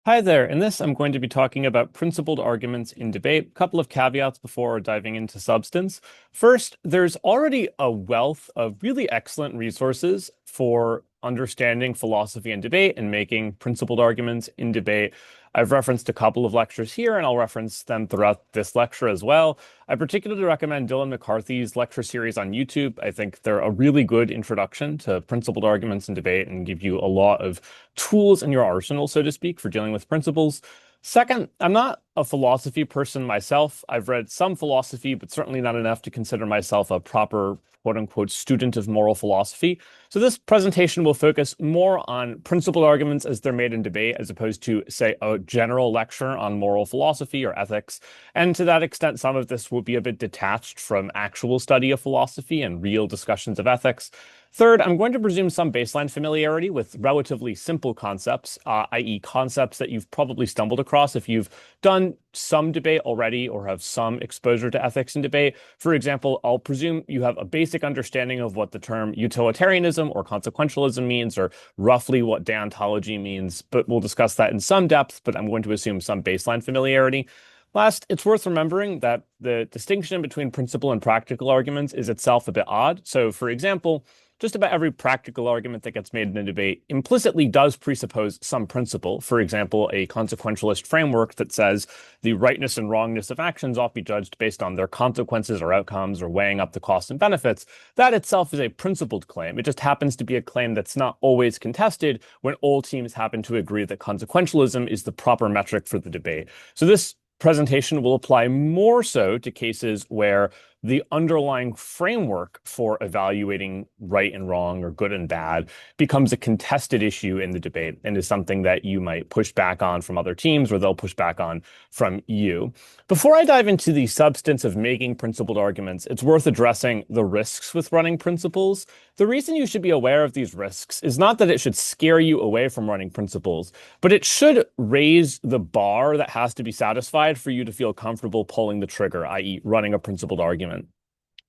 Hi there. In this, I'm going to be talking about principled arguments in debate. A couple of caveats before diving into substance. First, there's already a wealth of really excellent resources for understanding philosophy and debate and making principled arguments in debate. I've referenced a couple of lectures here, and I'll reference them throughout this lecture as well. I particularly recommend Dylan McCarthy's lecture series on YouTube. I think they're a really good introduction to principled arguments in debate and give you a lot of tools in your arsenal, so to speak, for dealing with principles. Second, I'm not a philosophy person myself. I've read some philosophy, but certainly not enough to consider myself a proper quote unquote student of moral philosophy. So this presentation will focus more on principled arguments as they're made in debate, as opposed to, say, a general lecture on moral philosophy or ethics. And to that extent, some of this will be a bit detached from actual study of philosophy and real discussions of ethics. Third, I'm going to presume some baseline familiarity with relatively simple concepts, i.e. concepts that you've probably stumbled across if you've done some debate already or have some exposure to ethics in debate. For example, I'll presume you have a basic understanding of what the term utilitarianism or consequentialism means, or roughly what deontology means, but we'll discuss that in some depth, but I'm going to assume some baseline familiarity. Last, it's worth remembering that the distinction between principle and practical arguments is itself a bit odd. So, for example, just about every practical argument that gets made in a debate implicitly does presuppose some principle. For example, a consequentialist framework that says the rightness and wrongness of actions ought to be judged based on their consequences or outcomes or weighing up the costs and benefits. That itself is a principled claim. It just happens to be a claim that's not always contested when all teams happen to agree that consequentialism is the proper metric for the debate. So this presentation will apply more so to cases where the underlying framework for evaluating right and wrong or good and bad becomes a contested issue in the debate and is something that you might push back on from other teams or they'll push back on from you. Before I dive into the substance of making principled arguments, it's worth addressing the risks with running principles. The reason you should be aware of these risks is not that it should scare you away from running principles, but it should raise the bar that has to be satisfied for you to feel comfortable pulling the trigger, i.e. running a principled argument.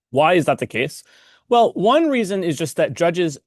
Why is that the case? Well, one reason is just that judges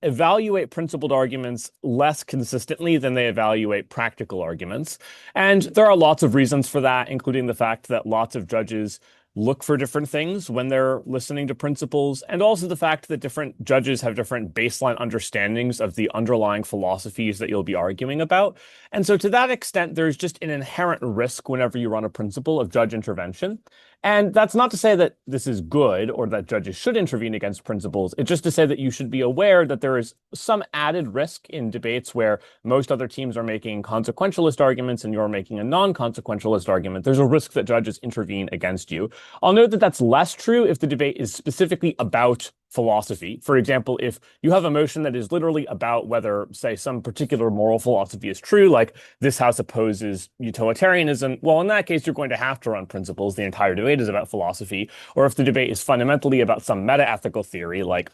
evaluate principled arguments less consistently than they evaluate practical arguments. And there are lots of reasons for that, including the fact that lots of judges look for different things when they're listening to principles, and also the fact that different judges have different baseline understandings of the underlying philosophies that you'll be arguing about. And so to that extent, there's just an inherent risk whenever you run a principle of judge intervention. And that's not to say that this is good or that judges should intervene against principles. It's just to say that you should be aware that there is some added risk in debates where most other teams are making consequentialist arguments and you're making a non-consequentialist argument. There's a risk that judges intervene against you. I'll note that that's less true if the debate is specifically about philosophy. For example, if you have a motion that is literally about whether, say, some particular moral philosophy is true, like this house opposes utilitarianism, well, in that case, you're going to have to run principles. The entire debate is about philosophy. Or if the debate is fundamentally about some meta-ethical theory, like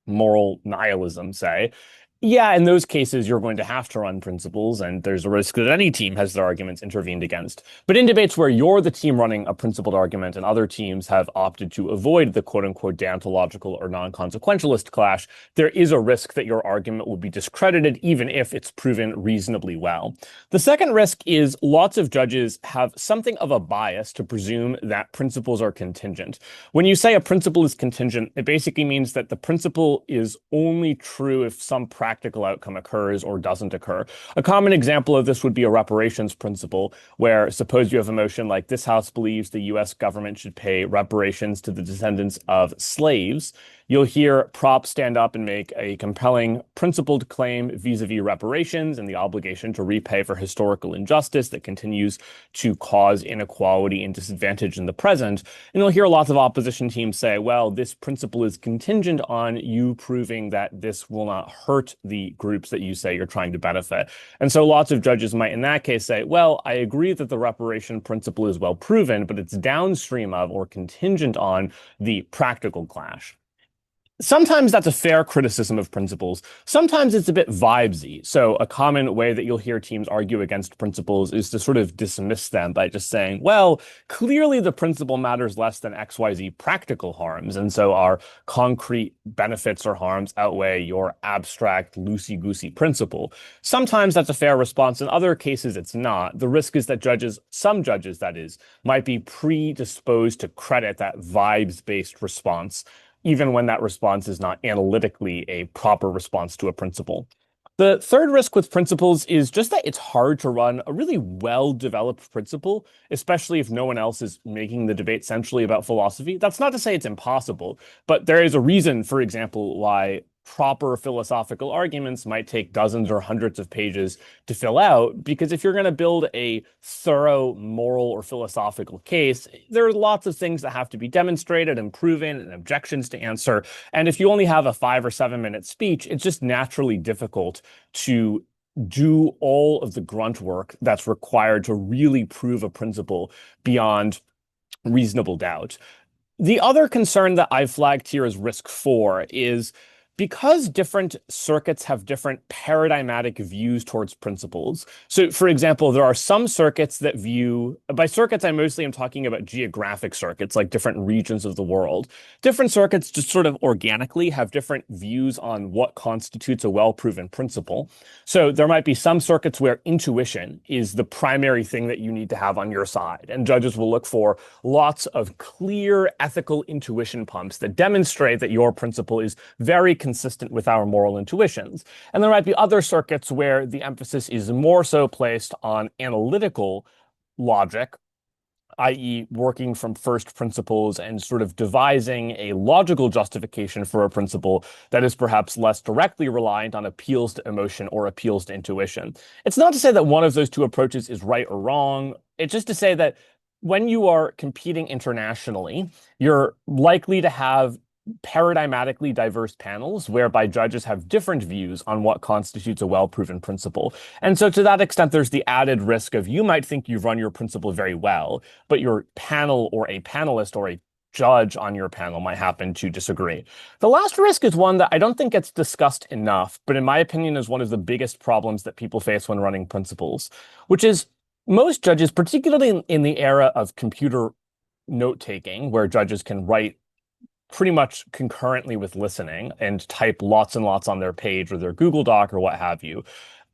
moral nihilism, say, yeah, in those cases, you're going to have to run principles, and there's a risk that any team has their arguments intervened against. But in debates where you're the team running a principled argument and other teams have opted to avoid the quote-unquote deontological or non-consequentialist clash, there is a risk that your argument will be discredited even if it's proven reasonably well. The second risk is lots of judges have something of a bias to presume that principles are contingent. When you say a principle is contingent, it basically means that the principle is only true if some practical outcome occurs or doesn't occur. A common example of this would be a reparations principle, where suppose you have a motion like this House believes the US government should pay reparations to the descendants of slaves. You'll hear Prop stand up and make a compelling principled claim vis-a-vis reparations and the obligation to repay for historical injustice that continues to cause inequality and disadvantage in the present. And you'll hear lots of opposition teams say, well, this principle is contingent on you proving that this will not hurt the groups that you say you're trying to benefit. And so lots of judges might in that case say, well, I agree that the reparation principle is well proven, but it's downstream of or contingent on the practical clash. Sometimes that's a fair criticism of principles. Sometimes it's a bit vibesy. So a common way that you'll hear teams argue against principles is to sort of dismiss them by just saying, well, clearly the principle matters less than XYZ practical harms. And so our concrete benefits or harms outweigh your abstract, loosey-goosey principle. Sometimes that's a fair response. In other cases, it's not. The risk is that judges, some judges, that is, might be predisposed to credit that vibes-based response even when that response is not analytically a proper response to a principle. The third risk with principles is just that it's hard to run a really well-developed principle, especially if no one else is making the debate centrally about philosophy. That's not to say it's impossible, but there is a reason, for example, why proper philosophical arguments might take dozens or hundreds of pages to fill out, because if you're going to build a thorough moral or philosophical case, there are lots of things that have to be demonstrated and proven and objections to answer. And if you only have a 5 or 7 minute speech, it's just naturally difficult to do all of the grunt work that's required to really prove a principle beyond reasonable doubt. The other concern that I've flagged here as risk four is because different circuits have different paradigmatic views towards principles. So, for example, there are some circuits that view, by circuits, I mostly am talking about geographic circuits, like different regions of the world. Different circuits just sort of organically have different views on what constitutes a well-proven principle. So there might be some circuits where intuition is the primary thing that you need to have on your side, and judges will look for lots of clear ethical intuition pumps that demonstrate that your principle is very consistent with our moral intuitions. And there might be other circuits where the emphasis is more so placed on analytical logic, i.e., working from first principles and sort of devising a logical justification for a principle that is perhaps less directly reliant on appeals to emotion or appeals to intuition. It's not to say that one of those two approaches is right or wrong. It's just to say that when you are competing internationally, you're likely to have paradigmatically diverse panels whereby judges have different views on what constitutes a well-proven principle. And so to that extent, there's the added risk of you might think you've run your principle very well, but your panel or a panelist or a judge on your panel might happen to disagree. The last risk is one that I don't think gets discussed enough, but in my opinion is one of the biggest problems that people face when running principles, which is most judges, particularly in the era of computer note-taking, where judges can write pretty much concurrently with listening and type lots and lots on their page or their Google Doc or what have you.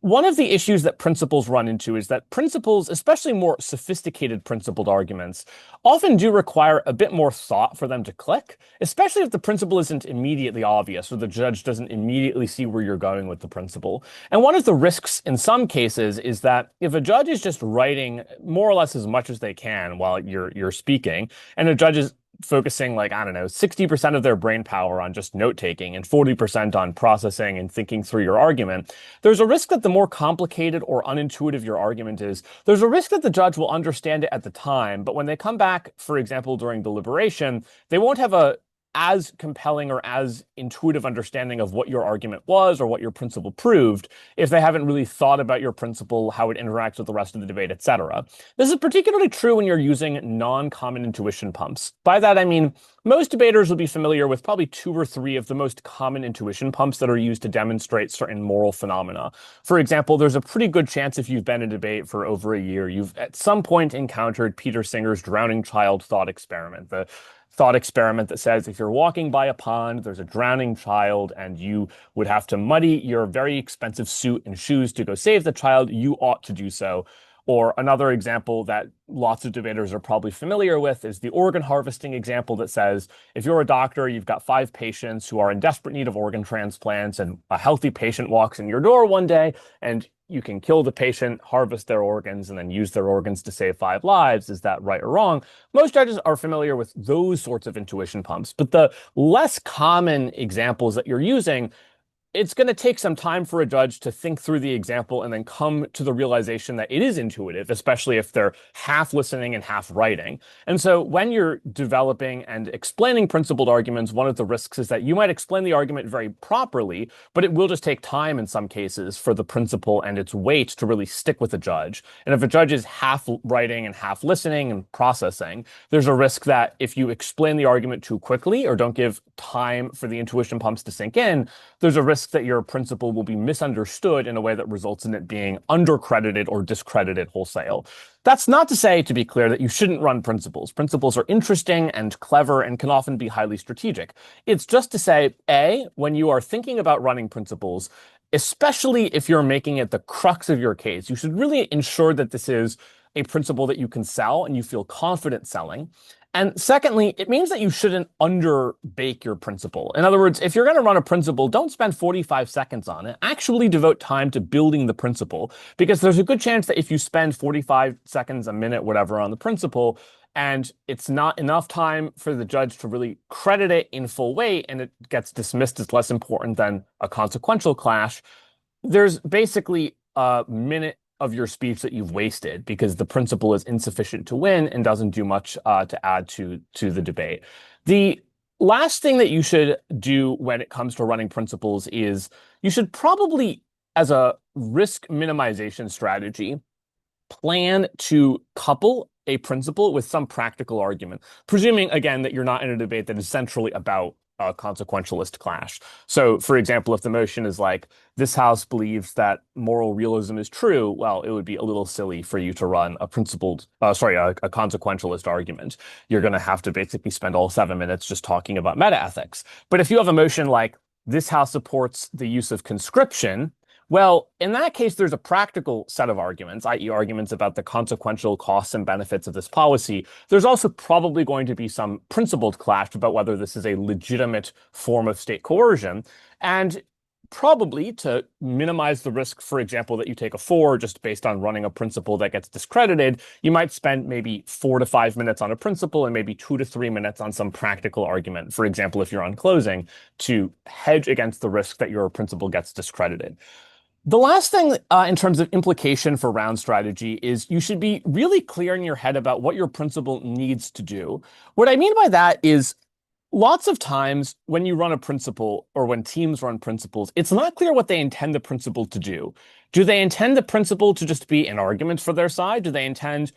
One of the issues that principles run into is that principles, especially more sophisticated principled arguments, often do require a bit more thought for them to click, especially if the principle isn't immediately obvious or the judge doesn't immediately see where you're going with the principle. And one of the risks in some cases is that if a judge is just writing more or less as much as they can while you're speaking, and a judge is focusing like, I don't know, 60% of their brain power on just note taking and 40% on processing and thinking through your argument, there's a risk that the more complicated or unintuitive your argument is, there's a risk that the judge will understand it at the time, but when they come back, for example, during deliberation, they won't have a as compelling or as intuitive understanding of what your argument was or what your principle proved if they haven't really thought about your principle, how it interacts with the rest of the debate, etc. This is particularly true when you're using non-common intuition pumps. By that, I mean, most debaters will be familiar with probably 2 or 3 of the most common intuition pumps that are used to demonstrate certain moral phenomena. For example, there's a pretty good chance if you've been in a debate for over a year, you've at some point encountered Peter Singer's drowning child thought experiment, the thought experiment that says if you're walking by a pond, there's a drowning child, and you would have to muddy your very expensive suit and shoes to go save the child, you ought to do so. Or another example that lots of debaters are probably familiar with is the organ harvesting example that says if you're a doctor, you've got 5 patients who are in desperate need of organ transplants, and a healthy patient walks in your door one day, and you can kill the patient, harvest their organs, and then use their organs to save 5 lives. Is that right or wrong? Most judges are familiar with those sorts of intuition pumps, but the less common examples that you're using it's going to take some time for a judge to think through the example and then come to the realization that it is intuitive, especially if they're half listening and half writing. And so when you're developing and explaining principled arguments, one of the risks is that you might explain the argument very properly, but it will just take time in some cases for the principle and its weight to really stick with a judge. And if a judge is half writing and half listening and processing, there's a risk that if you explain the argument too quickly or don't give time for the intuition pumps to sink in, there's a risk that your principle will be misunderstood in a way that results in it being undercredited or discredited wholesale. That's not to say, to be clear, that you shouldn't run principles. Principles are interesting and clever and can often be highly strategic. It's just to say, A, when you are thinking about running principles, especially if you're making it the crux of your case, you should really ensure that this is a principle that you can sell and you feel confident selling. And secondly, it means that you shouldn't underbake your principle. In other words, if you're going to run a principle, don't spend 45 seconds on it. Actually devote time to building the principle, because there's a good chance that if you spend 45 seconds, a minute, whatever on the principle, and it's not enough time for the judge to really credit it in full weight, and it gets dismissed as less important than a consequential clash, there's basically a minute of your speech that you've wasted because the principle is insufficient to win and doesn't do much to add to the debate. The last thing that you should do when it comes to running principles is you should probably, as a risk minimization strategy, plan to couple a principle with some practical argument, presuming, again, that you're not in a debate that is centrally about a consequentialist clash. So, for example, if the motion is like, this house believes that moral realism is true, well, it would be a little silly for you to run a consequentialist argument. You're going to have to basically spend all 7 minutes just talking about metaethics. But if you have a motion like, this house supports the use of conscription, well, in that case, there's a practical set of arguments, i.e. arguments about the consequential costs and benefits of this policy. There's also probably going to be some principled clash about whether this is a legitimate form of state coercion. And probably to minimize the risk, for example, that you take a 4 just based on running a principle that gets discredited, you might spend maybe 4 to 5 minutes on a principle and maybe 2 to 3 minutes on some practical argument. For example, if you're on closing, to hedge against the risk that your principle gets discredited. The last thing in terms of implication for round strategy is you should be really clear in your head about what your principle needs to do. What I mean by that is lots of times when you run a principle or when teams run principles, it's not clear what they intend the principle to do. Do they intend the principle to just be an argument for their side? Do they intend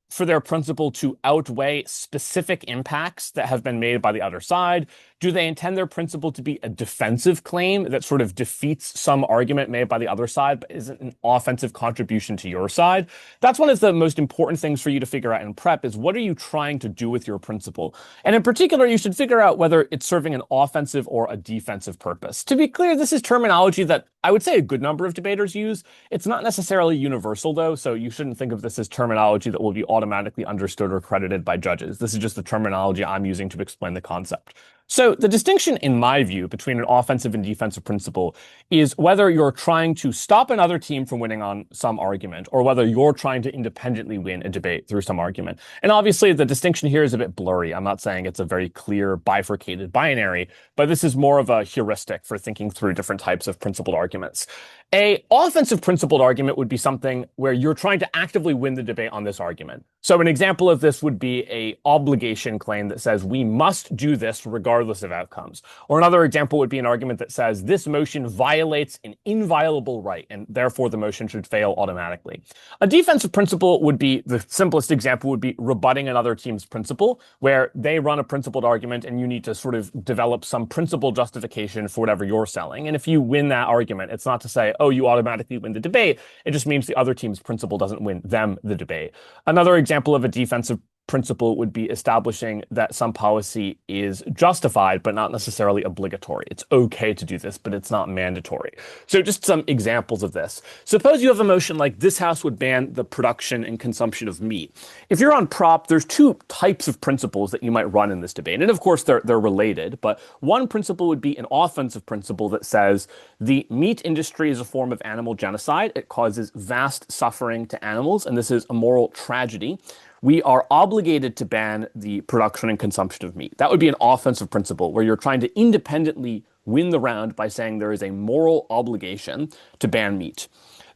for their principle to outweigh specific impacts that have been made by the other side? Do they intend their principle to be a defensive claim that sort of defeats some argument made by the other side, but isn't an offensive contribution to your side? That's one of the most important things for you to figure out in prep is what are you trying to do with your principle? And in particular, you should figure out whether it's serving an offensive or a defensive purpose. To be clear, this is terminology that I would say a good number of debaters use. It's not necessarily universal, though, so you shouldn't think of this as terminology that will be automatically understood or credited by judges. This is just the terminology I'm using to explain the concept. So the distinction, in my view, between an offensive and defensive principle is whether you're trying to stop another team from winning on some argument or whether you're trying to independently win a debate through some argument. And obviously, the distinction here is a bit blurry. I'm not saying it's a very clear bifurcated binary, but this is more of a heuristic for thinking through different types of principled arguments. A offensive principled argument would be something where you're trying to actively win the debate on this argument. So an example of this would be a obligation claim that says we must do this regardless of outcomes. Or another example would be an argument that says this motion violates an inviolable right and therefore the motion should fail automatically. A defensive principle would be, the simplest example would be rebutting another team's principle, where they run a principled argument and you need to sort of develop some principled justification for whatever you're selling. And if you win that argument, it's not to say, oh, you automatically win the debate. It just means the other team's principle doesn't win them the debate. Another example of a defensive principle would be establishing that some policy is justified, but not necessarily obligatory. It's okay to do this, but it's not mandatory. So just some examples of this. Suppose you have a motion like this house would ban the production and consumption of meat. If you're on prop, there's two types of principles that you might run in this debate. And of course, they're related, but one principle would be an offensive principle that says the meat industry is a form of animal genocide. It causes vast suffering to animals, and this is a moral tragedy. We are obligated to ban the production and consumption of meat. That would be an offensive principle where you're trying to independently win the round by saying there is a moral obligation to ban meat.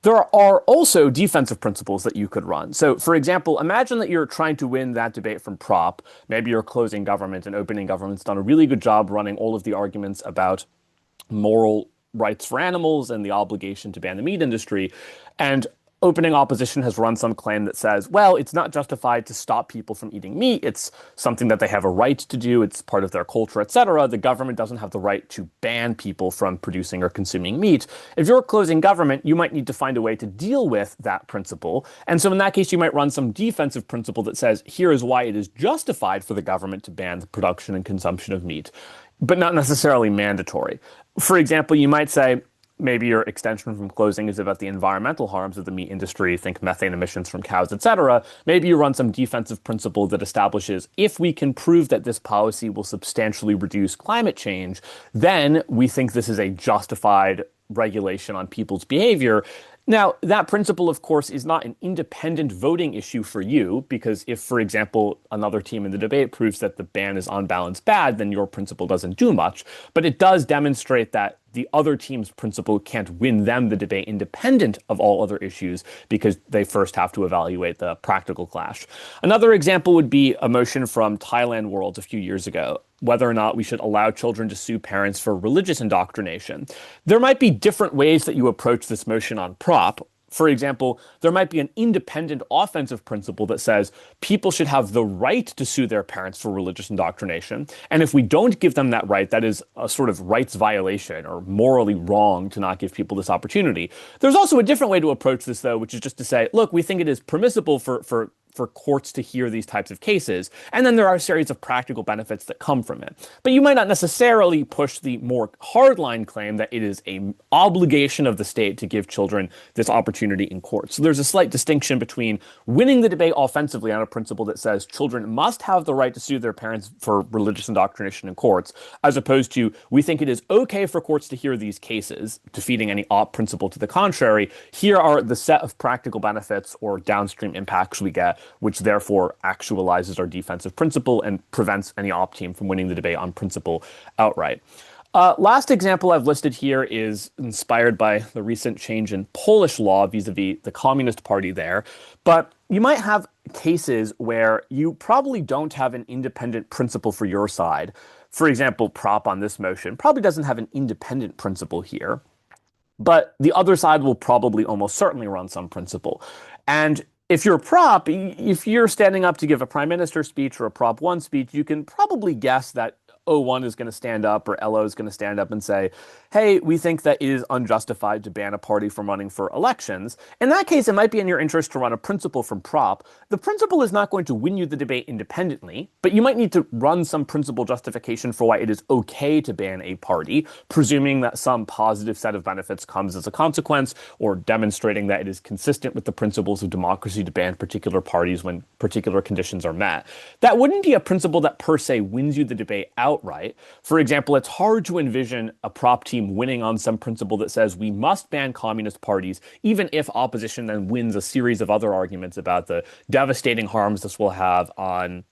There are also defensive principles that you could run. So, for example, imagine that you're trying to win that debate from prop. Maybe you're closing government and opening government's done a really good job running all of the arguments about moral rights for animals and the obligation to ban the meat industry. And opening opposition has run some claim that says, well, it's not justified to stop people from eating meat. It's something that they have a right to do. It's part of their culture, etc. The government doesn't have the right to ban people from producing or consuming meat. If you're closing government, you might need to find a way to deal with that principle. And so in that case, you might run some defensive principle that says, here is why it is justified for the government to ban the production and consumption of meat, but not necessarily mandatory. For example, you might say, maybe your extension from closing is about the environmental harms of the meat industry, think methane emissions from cows, etc. Maybe you run some defensive principle that establishes if we can prove that this policy will substantially reduce climate change, then we think this is a justified regulation on people's behavior. Now, that principle, of course, is not an independent voting issue for you, because if, for example, another team in the debate proves that the ban is on balance bad, then your principle doesn't do much. But it does demonstrate that the other team's principle can't win them the debate independent of all other issues, because they first have to evaluate the practical clash. Another example would be a motion from Thailand World a few years ago, whether or not we should allow children to sue parents for religious indoctrination. There might be different ways that you approach this motion on prop. For example, there might be an independent offensive principle that says people should have the right to sue their parents for religious indoctrination. And if we don't give them that right, that is a sort of rights violation or morally wrong to not give people this opportunity. There's also a different way to approach this, though, which is just to say, look, we think it is permissible for courts to hear these types of cases. And then there are a series of practical benefits that come from it. But you might not necessarily push the more hardline claim that it is an obligation of the state to give children this opportunity in court. So there's a slight distinction between winning the debate offensively on a principle that says children must have the right to sue their parents for religious indoctrination in courts, as opposed to we think it is okay for courts to hear these cases, defeating any op principle to the contrary. Here are the set of practical benefits or downstream impacts we get, which therefore actualizes our defensive principle and prevents any op team from winning the debate on principle outright. Last example I've listed here is inspired by the recent change in Polish law vis-a-vis the Communist Party there. But you might have cases where you probably don't have an independent principle for your side. For example, prop on this motion probably doesn't have an independent principle here, but the other side will probably almost certainly run some principle. And if you're a prop, if you're standing up to give a prime minister speech or a prop one speech, you can probably guess that O1 is going to stand up or LO is going to stand up and say, hey, we think that it is unjustified to ban a party from running for elections. In that case, it might be in your interest to run a principle from prop. The principle is not going to win you the debate independently, but you might need to run some principle justification for why it is okay to ban a party, presuming that some positive set of benefits comes as a consequence, or demonstrating that it is consistent with the principles of democracy to ban particular parties when particular conditions are met. That wouldn't be a principle that per se wins you the debate outright. For example, it's hard to envision a prop team winning on some principle that says we must ban communist parties, even if opposition then wins a series of other arguments about the devastating harms this will have on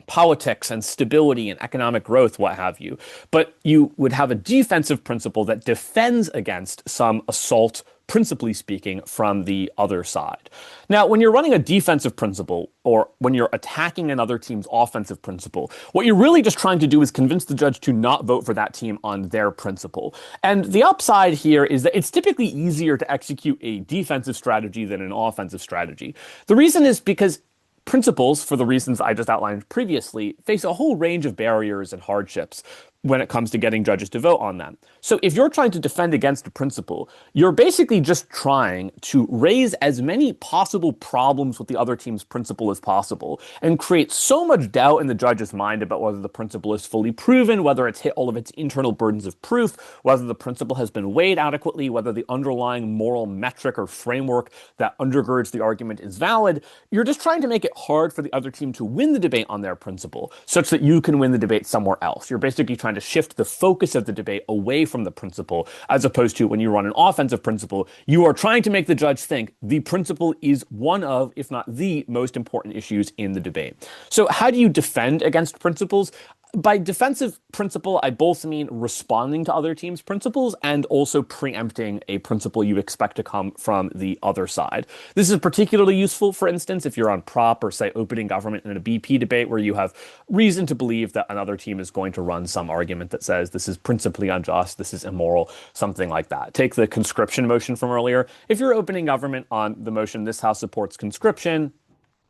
politics and stability and economic growth, what have you. But you would have a defensive principle that defends against some assault, principally speaking, from the other side. Now, when you're running a defensive principle, or when you're attacking another team's offensive principle, what you're really just trying to do is convince the judge to not vote for that team on their principle. And the upside here is that it's typically easier to execute a defensive strategy than an offensive strategy. The reason is because principles, for the reasons I just outlined previously, face a whole range of barriers and hardships when it comes to getting judges to vote on them. So if you're trying to defend against a principle, you're basically just trying to raise as many possible problems with the other team's principle as possible and create so much doubt in the judge's mind about whether the principle is fully proven, whether it's hit all of its internal burdens of proof, whether the principle has been weighed adequately, whether the underlying moral metric or framework that undergirds the argument is valid. You're just trying to make it hard for the other team to win the debate on their principle such that you can win the debate somewhere else. You're basically trying to shift the focus of the debate away from the principle, as opposed to when you run an offensive principle, you are trying to make the judge think the principle is one of, if not the most important issues in the debate. So how do you defend against principles? By defensive principle, I both mean responding to other teams' principles and also preempting a principle you expect to come from the other side. This is particularly useful, for instance, if you're on prop or, say, opening government in a BP debate where you have reason to believe that another team is going to run some argument that says this is principally unjust, this is immoral, something like that. Take the conscription motion from earlier. If you're opening government on the motion, this House supports conscription,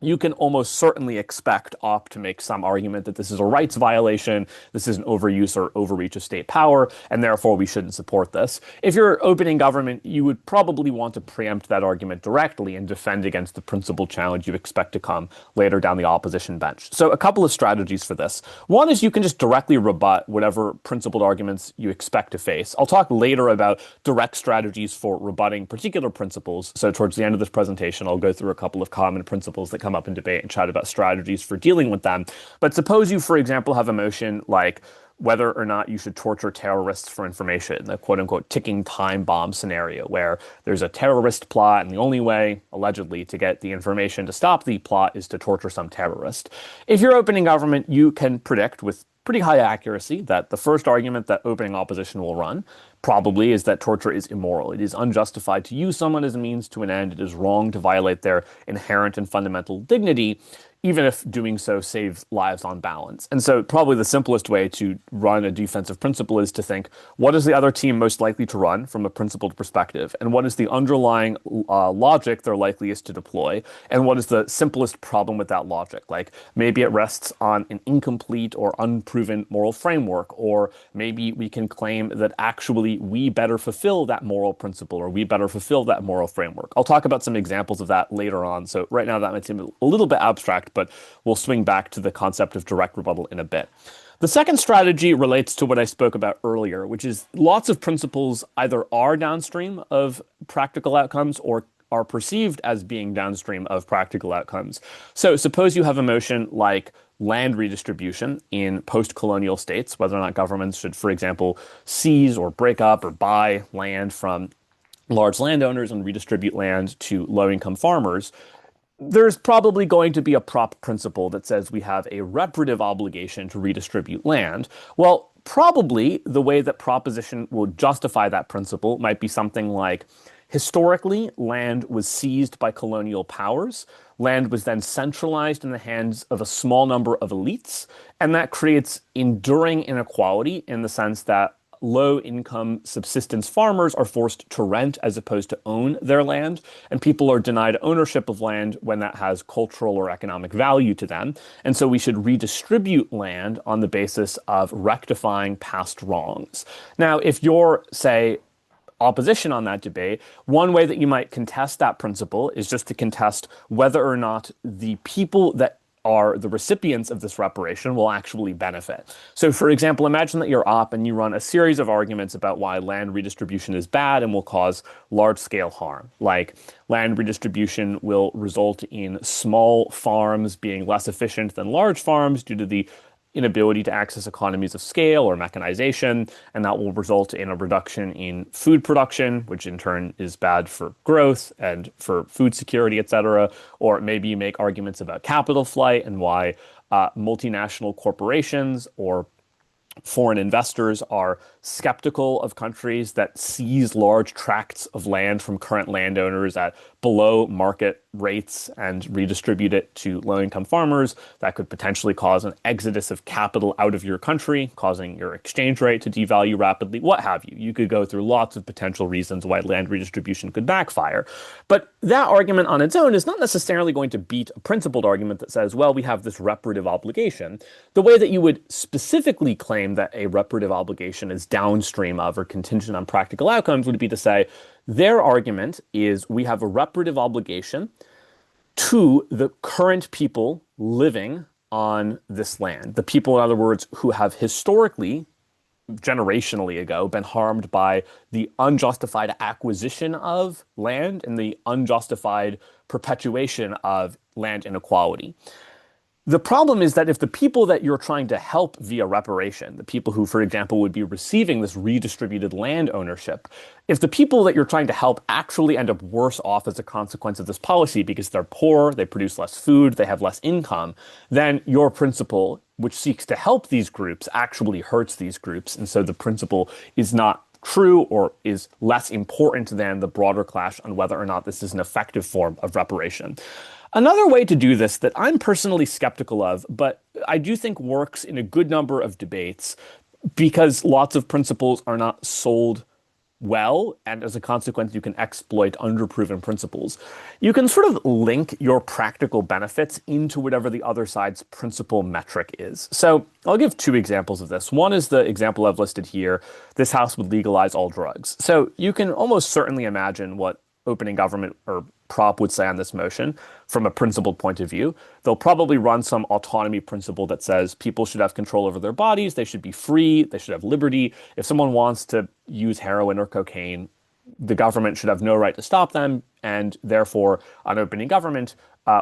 you can almost certainly expect OP to make some argument that this is a rights violation, this is an overuse or overreach of state power, and therefore we shouldn't support this. If you're opening government, you would probably want to preempt that argument directly and defend against the principal challenge you expect to come later down the opposition bench. So a couple of strategies for this. One is you can just directly rebut whatever principled arguments you expect to face. I'll talk later about direct strategies for rebutting particular principles. So towards the end of this presentation, I'll go through a couple of common principles that come up in debate and chat about strategies for dealing with them. But suppose you, for example, have a motion like whether or not you should torture terrorists for information, the quote unquote ticking time bomb scenario, where there's a terrorist plot and the only way, allegedly, to get the information to stop the plot is to torture some terrorist. If you're opening government, you can predict with pretty high accuracy that the first argument that opening opposition will run probably is that torture is immoral. It is unjustified to use someone as a means to an end. It is wrong to violate their inherent and fundamental dignity, even if doing so saves lives on balance. And so probably the simplest way to run a defensive principle is to think, what is the other team most likely to run from a principled perspective? And what is the underlying logic they're likeliest to deploy? And what is the simplest problem with that logic? Like maybe it rests on an incomplete or unproven moral framework, or maybe we can claim that actually we better fulfill that moral principle, or we better fulfill that moral framework. I'll talk about some examples of that later on. So right now that might seem a little bit abstract, but we'll swing back to the concept of direct rebuttal in a bit. The second strategy relates to what I spoke about earlier, which is lots of principles either are downstream of practical outcomes or are perceived as being downstream of practical outcomes. So suppose you have a motion like land redistribution in post-colonial states, whether or not governments should, for example, seize or break up or buy land from large landowners and redistribute land to low-income farmers. There's probably going to be a prop principle that says we have a reparative obligation to redistribute land. Well, probably the way that proposition will justify that principle might be something like, historically, land was seized by colonial powers. Land was then centralized in the hands of a small number of elites, and that creates enduring inequality in the sense that low-income subsistence farmers are forced to rent as opposed to own their land, and people are denied ownership of land when that has cultural or economic value to them. And so we should redistribute land on the basis of rectifying past wrongs. Now, if you're, say, opposition on that debate, one way that you might contest that principle is just to contest whether or not the people that are the recipients of this reparation will actually benefit. So for example, imagine that you're op and you run a series of arguments about why land redistribution is bad and will cause large-scale harm. Like land redistribution will result in small farms being less efficient than large farms due to the inability to access economies of scale or mechanization, and that will result in a reduction in food production, which in turn is bad for growth and for food security, et cetera. Or maybe you make arguments about capital flight and why multinational corporations or foreign investors are skeptical of countries that seize large tracts of land from current landowners at below market rates and redistribute it to low-income farmers. That could potentially cause an exodus of capital out of your country, causing your exchange rate to devalue rapidly, what have you. You could go through lots of potential reasons why land redistribution could backfire. But that argument on its own is not necessarily going to beat a principled argument that says, well, we have this reparative obligation. The way that you would specifically claim that a reparative obligation is downstream of or contingent on practical outcomes would be to say, their argument is we have a reparative obligation to the current people living on this land. The people, in other words, who have historically, generationally ago, been harmed by the unjustified acquisition of land and the unjustified perpetuation of land inequality. The problem is that if the people that you're trying to help via reparation, the people who, for example, would be receiving this redistributed land ownership, if the people that you're trying to help actually end up worse off as a consequence of this policy because they're poor, they produce less food, they have less income, then your principle which seeks to help these groups actually hurts these groups. And so the principle is not true or is less important than the broader clash on whether or not this is an effective form of reparation. Another way to do this that I'm personally skeptical of, but I do think works in a good number of debates because lots of principles are not sold well, and as a consequence, you can exploit underproven principles. You can sort of link your practical benefits into whatever the other side's principal metric is. So I'll give two examples of this. One is the example I've listed here. This house would legalize all drugs. So you can almost certainly imagine what opening government or prop would say on this motion from a principled point of view. They'll probably run some autonomy principle that says people should have control over their bodies, they should be free, they should have liberty. If someone wants to use heroin or cocaine, the government should have no right to stop them, and therefore, on opening government,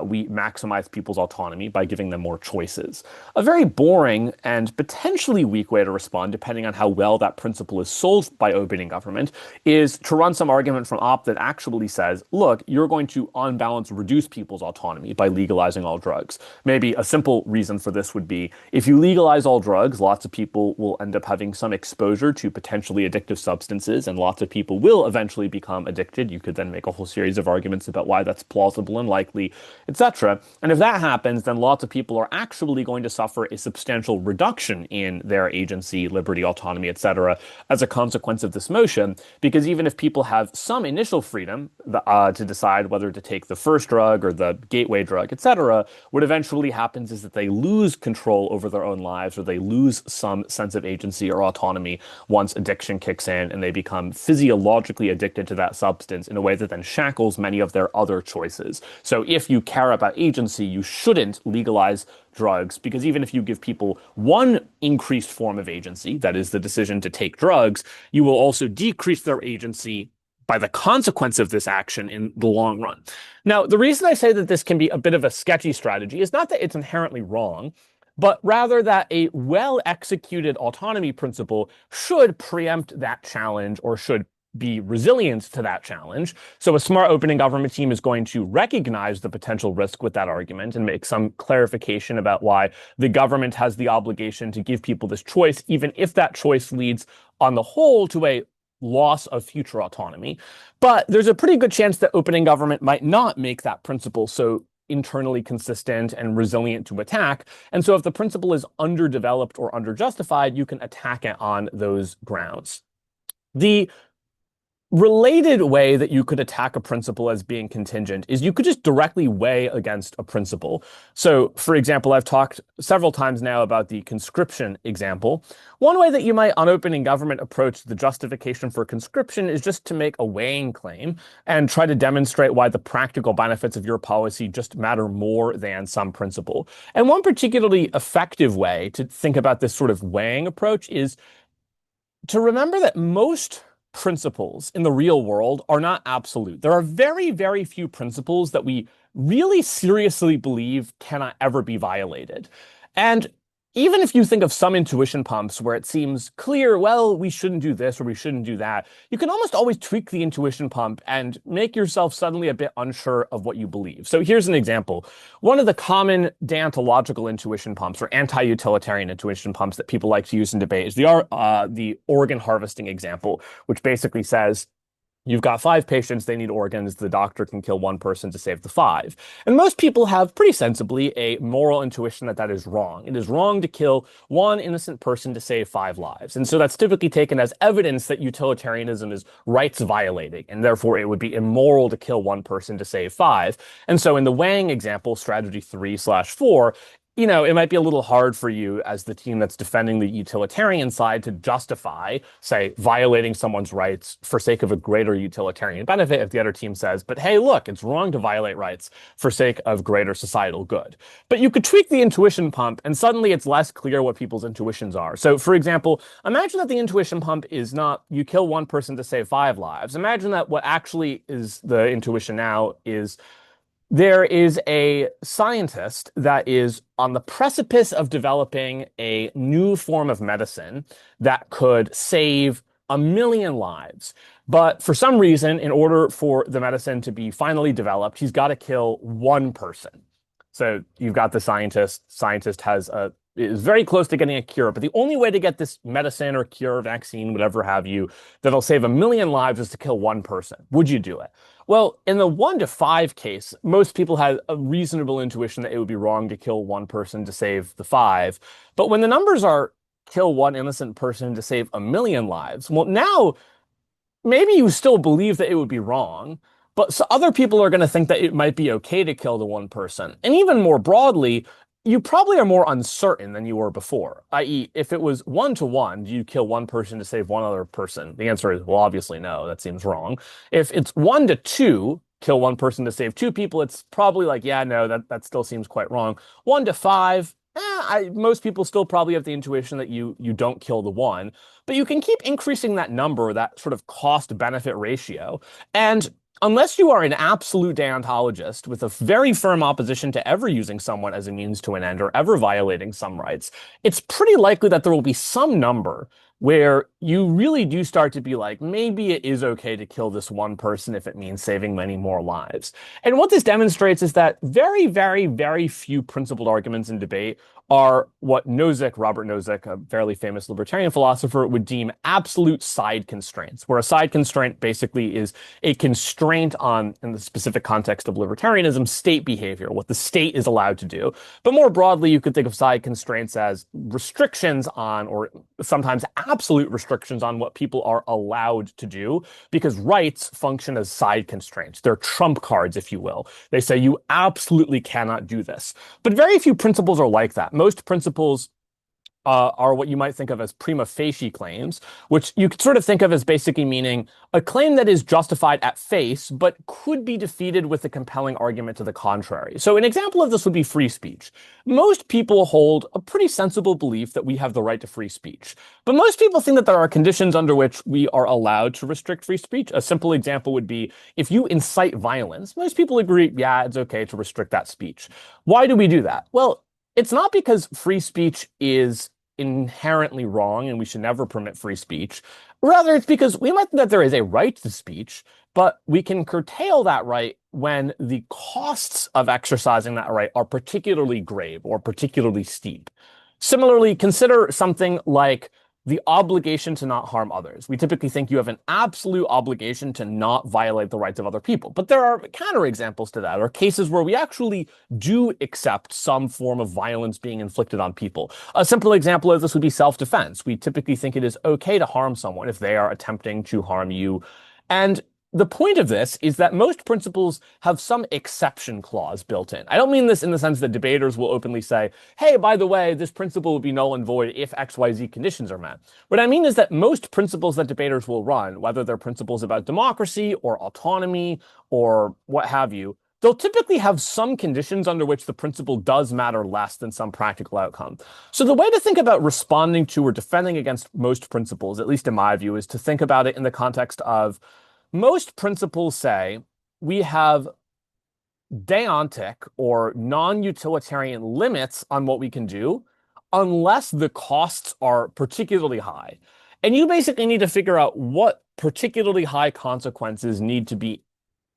we maximize people's autonomy by giving them more choices. A very boring and potentially weak way to respond, depending on how well that principle is sold by opening government, is to run some argument from op that actually says, look, you're going to, on balance, reduce people's autonomy by legalizing all drugs. Maybe a simple reason for this would be, if you legalize all drugs, lots of people will end up having some exposure to potentially addictive substances, and lots of people will eventually become addicted. You could then make a whole series of arguments about why that's plausible and likely, etc. And if that happens, then lots of people are actually going to suffer a substantial reduction in their agency, liberty, autonomy, etc. as a consequence of this motion, because even if people have some initial freedom to decide whether to take the first drug or the gateway drug, etc., what eventually happens is that they lose control over their own lives, or they lose some sense of agency or autonomy once addiction kicks in and they become physiologically addicted to that substance in a way that then shackles many of their other choices. So if you care about agency, you shouldn't legalize drugs, because even if you give people one increased form of agency, that is the decision to take drugs, you will also decrease their agency by the consequence of this action in the long run. Now, the reason I say that this can be a bit of a sketchy strategy is not that it's inherently wrong, but rather that a well-executed autonomy principle should preempt that challenge, or should be resilient to that challenge. So a smart opening government team is going to recognize the potential risk with that argument and make some clarification about why the government has the obligation to give people this choice, even if that choice leads on the whole to a loss of future autonomy. But there's a pretty good chance that opening government might not make that principle so internally consistent and resilient to attack. And so if the principle is underdeveloped or underjustified, you can attack it on those grounds. The related way that you could attack a principle as being contingent is you could just directly weigh against a principle. So, for example, I've talked several times now about the conscription example. One way that you might, on opening government, approach the justification for conscription is just to make a weighing claim and try to demonstrate why the practical benefits of your policy just matter more than some principle. And one particularly effective way to think about this sort of weighing approach is to remember that most principles in the real world are not absolute. There are very, very few principles that we really seriously believe cannot ever be violated. And even if you think of some intuition pumps where it seems clear, well, we shouldn't do this or we shouldn't do that, you can almost always tweak the intuition pump and make yourself suddenly a bit unsure of what you believe. So here's an example. One of the common deontological intuition pumps, or anti-utilitarian intuition pumps, that people like to use in debate is the organ harvesting example, which basically says, you've got 5 patients, they need organs, the doctor can kill 1 person to save the 5. And most people have pretty sensibly a moral intuition that that is wrong. It is wrong to kill 1 innocent person to save 5 lives. And so that's typically taken as evidence that utilitarianism is rights violating, and therefore it would be immoral to kill 1 person to save 5. And so in the Wang example, strategy 3/4, it might be a little hard for you as the team that's defending the utilitarian side to justify, say, violating someone's rights for sake of a greater utilitarian benefit if the other team says, but hey, look, it's wrong to violate rights for sake of greater societal good. But you could tweak the intuition pump and suddenly it's less clear what people's intuitions are. So for example, imagine that the intuition pump is not you kill 1 person to save 5 lives. Imagine that what actually is the intuition now is there is a scientist that is on the precipice of developing a new form of medicine that could save 1 million lives. But for some reason, in order for the medicine to be finally developed, he's got to kill 1 person. So you've got the scientist. Scientist has a is very close to getting a cure, but the only way to get this medicine or cure, vaccine, whatever have you, that'll save 1 million lives is to kill one person. Would you do it? Well, in the 1 to 5 case, most people had a reasonable intuition that it would be wrong to kill one person to save the five. But when the numbers are kill one innocent person to save 1 million lives, well, now maybe you still believe that it would be wrong, but so other people are going to think that it might be okay to kill the one person. And even more broadly, you probably are more uncertain than you were before. I.e., if it was 1 to 1, do you kill one person to save one other person? The answer is, well, obviously no, that seems wrong. If it's 1 to 2, kill one person to save two people, it's probably like, yeah, no, that still seems quite wrong. 1 to 5, most people still probably have the intuition that you don't kill the one, but you can keep increasing that number, that sort of cost-benefit ratio. And unless you are an absolute deontologist with a very firm opposition to ever using someone as a means to an end or ever violating some rights, it's pretty likely that there will be some number where you really do start to be like, maybe it is okay to kill this one person if it means saving many more lives. And what this demonstrates is that very, very, very few principled arguments in debate are what Robert Nozick, a fairly famous libertarian philosopher, would deem absolute side constraints, where a side constraint basically is a constraint on, in the specific context of libertarianism, state behavior, what the state is allowed to do. But more broadly, you could think of side constraints as restrictions on, or sometimes absolute restrictions on, what people are allowed to do, because rights function as side constraints. They're trump cards, if you will. They say you absolutely cannot do this. But very few principles are like that. Most principles are what you might think of as prima facie claims, which you could sort of think of as basically meaning a claim that is justified at face, but could be defeated with a compelling argument to the contrary. So an example of this would be free speech. Most people hold a pretty sensible belief that we have the right to free speech, but most people think that there are conditions under which we are allowed to restrict free speech. A simple example would be if you incite violence, most people agree, yeah, it's okay to restrict that speech. Why do we do that? Well, it's not because free speech is inherently wrong and we should never permit free speech. Rather, it's because we might think that there is a right to speech, but we can curtail that right when the costs of exercising that right are particularly grave or particularly steep. Similarly, consider something like the obligation to not harm others. We typically think you have an absolute obligation to not violate the rights of other people. But there are counterexamples to that, or cases where we actually do accept some form of violence being inflicted on people. A simple example of this would be self-defense. We typically think it is okay to harm someone if they are attempting to harm you. And the point of this is that most principles have some exception clause built in. I don't mean this in the sense that debaters will openly say, hey, by the way, this principle will be null and void if XYZ conditions are met. What I mean is that most principles that debaters will run, whether they're principles about democracy or autonomy or what have you, they'll typically have some conditions under which the principle does matter less than some practical outcome. So the way to think about responding to or defending against most principles, at least in my view, is to think about it in the context of most principles say we have deontic or non-utilitarian limits on what we can do unless the costs are particularly high. And you basically need to figure out what particularly high consequences need to be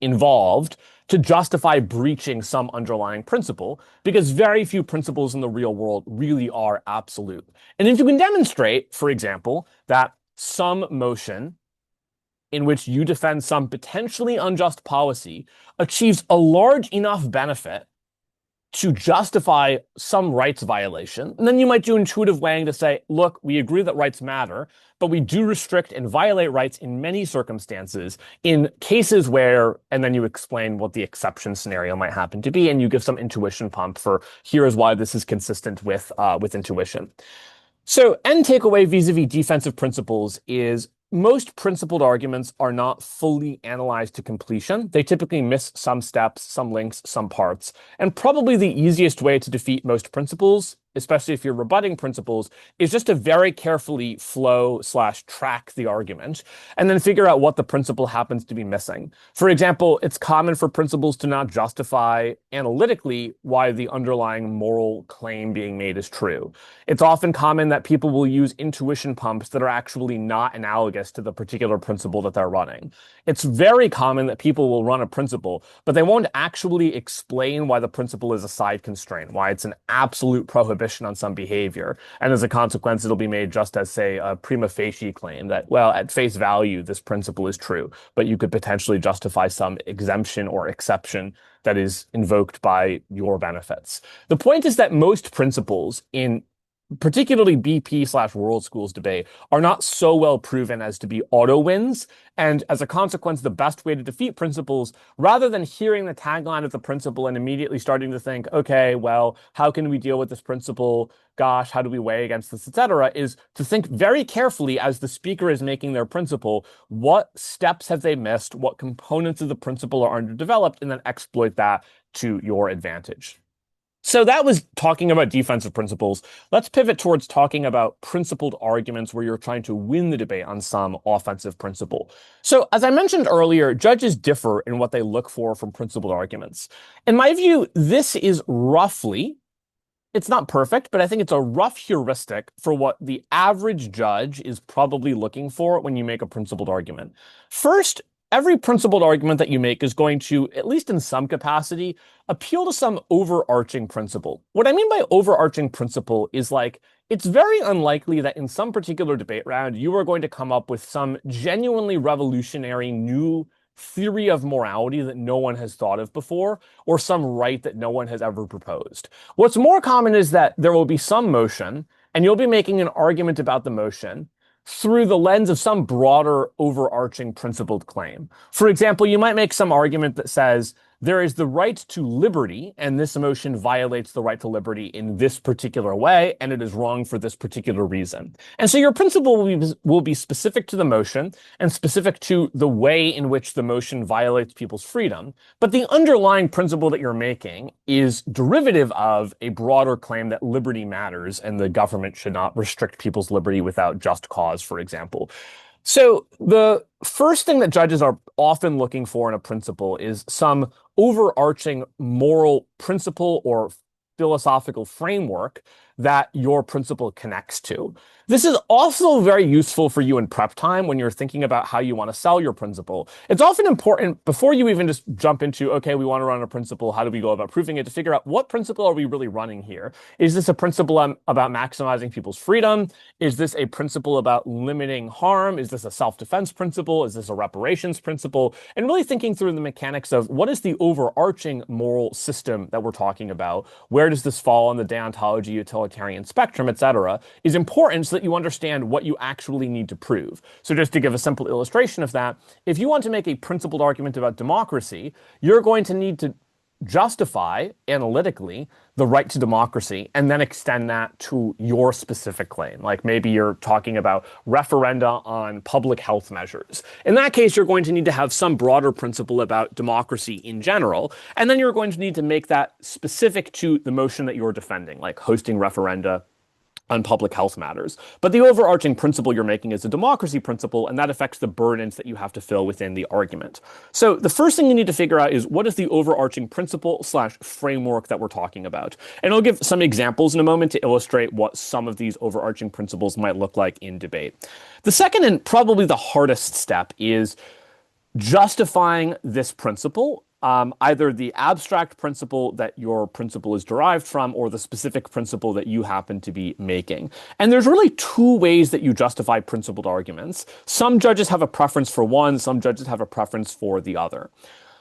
involved to justify breaching some underlying principle, because very few principles in the real world really are absolute. And if you can demonstrate, for example, that some motion in which you defend some potentially unjust policy achieves a large enough benefit to justify some rights violation, and then you might do intuitive weighing to say, look, we agree that rights matter, but we do restrict and violate rights in many circumstances, in cases where, and then you explain what the exception scenario might happen to be, and you give some intuition pump for here is why this is consistent with intuition. So end takeaway vis-a-vis defensive principles is most principled arguments are not fully analyzed to completion. They typically miss some steps, some links, some parts. And probably the easiest way to defeat most principles, especially if you're rebutting principles, is just to very carefully flow/track the argument and then figure out what the principle happens to be missing. For example, it's common for principles to not justify analytically why the underlying moral claim being made is true. It's often common that people will use intuition pumps that are actually not analogous to the particular principle that they're running. It's very common that people will run a principle, but they won't actually explain why the principle is a side constraint, why it's an absolute prohibition prohibition on some behavior. And as a consequence, it'll be made just as, say, a prima facie claim that, well, at face value, this principle is true, but you could potentially justify some exemption or exception that is invoked by your benefits. The point is that most principles in particularly BP/World Schools debate are not so well proven as to be auto wins. And as a consequence, the best way to defeat principles, rather than hearing the tagline of the principle and immediately starting to think, okay, well, how can we deal with this principle? Gosh, how do we weigh against this, etc., is to think very carefully as the speaker is making their principle, what steps have they missed? What components of the principle are underdeveloped? And then exploit that to your advantage. So that was talking about defensive principles. Let's pivot towards talking about principled arguments where you're trying to win the debate on some offensive principle. So as I mentioned earlier, judges differ in what they look for from principled arguments. In my view, this is roughly, it's not perfect, but I think it's a rough heuristic for what the average judge is probably looking for when you make a principled argument. First, every principled argument that you make is going to, at least in some capacity, appeal to some overarching principle. What I mean by overarching principle is like, it's very unlikely that in some particular debate round, you are going to come up with some genuinely revolutionary new theory of morality that no one has thought of before, or some right that no one has ever proposed. What's more common is that there will be some motion, and you'll be making an argument about the motion through the lens of some broader overarching principled claim. For example, you might make some argument that says there is the right to liberty, and this motion violates the right to liberty in this particular way, and it is wrong for this particular reason. And so your principle will be specific to the motion and specific to the way in which the motion violates people's freedom. But the underlying principle that you're making is derivative of a broader claim that liberty matters and the government should not restrict people's liberty without just cause, for example. So the first thing that judges are often looking for in a principle is some overarching moral principle or philosophical framework that your principle connects to. This is also very useful for you in prep time when you're thinking about how you want to sell your principle. It's often important before you even just jump into, okay, we want to run a principle, how do we go about proving it, to figure out what principle are we really running here? Is this a principle about maximizing people's freedom? Is this a principle about limiting harm? Is this a self-defense principle? Is this a reparations principle? And really thinking through the mechanics of what is the overarching moral system that we're talking about? Where does this fall on the deontology, utilitarian spectrum, etc., is important so that you understand what you actually need to prove. So just to give a simple illustration of that, if you want to make a principled argument about democracy, you're going to need to justify analytically the right to democracy and then extend that to your specific claim. Like maybe you're talking about referenda on public health measures. In that case, you're going to need to have some broader principle about democracy in general, and then you're going to need to make that specific to the motion that you're defending, like hosting referenda on public health matters. But the overarching principle you're making is a democracy principle, and that affects the burdens that you have to fill within the argument. So the first thing you need to figure out is what is the overarching principle/framework that we're talking about. And I'll give some examples in a moment to illustrate what some of these overarching principles might look like in debate. The second and probably the hardest step is justifying this principle, either the abstract principle that your principle is derived from or the specific principle that you happen to be making. And there's really two ways that you justify principled arguments. Some judges have a preference for one, some judges have a preference for the other.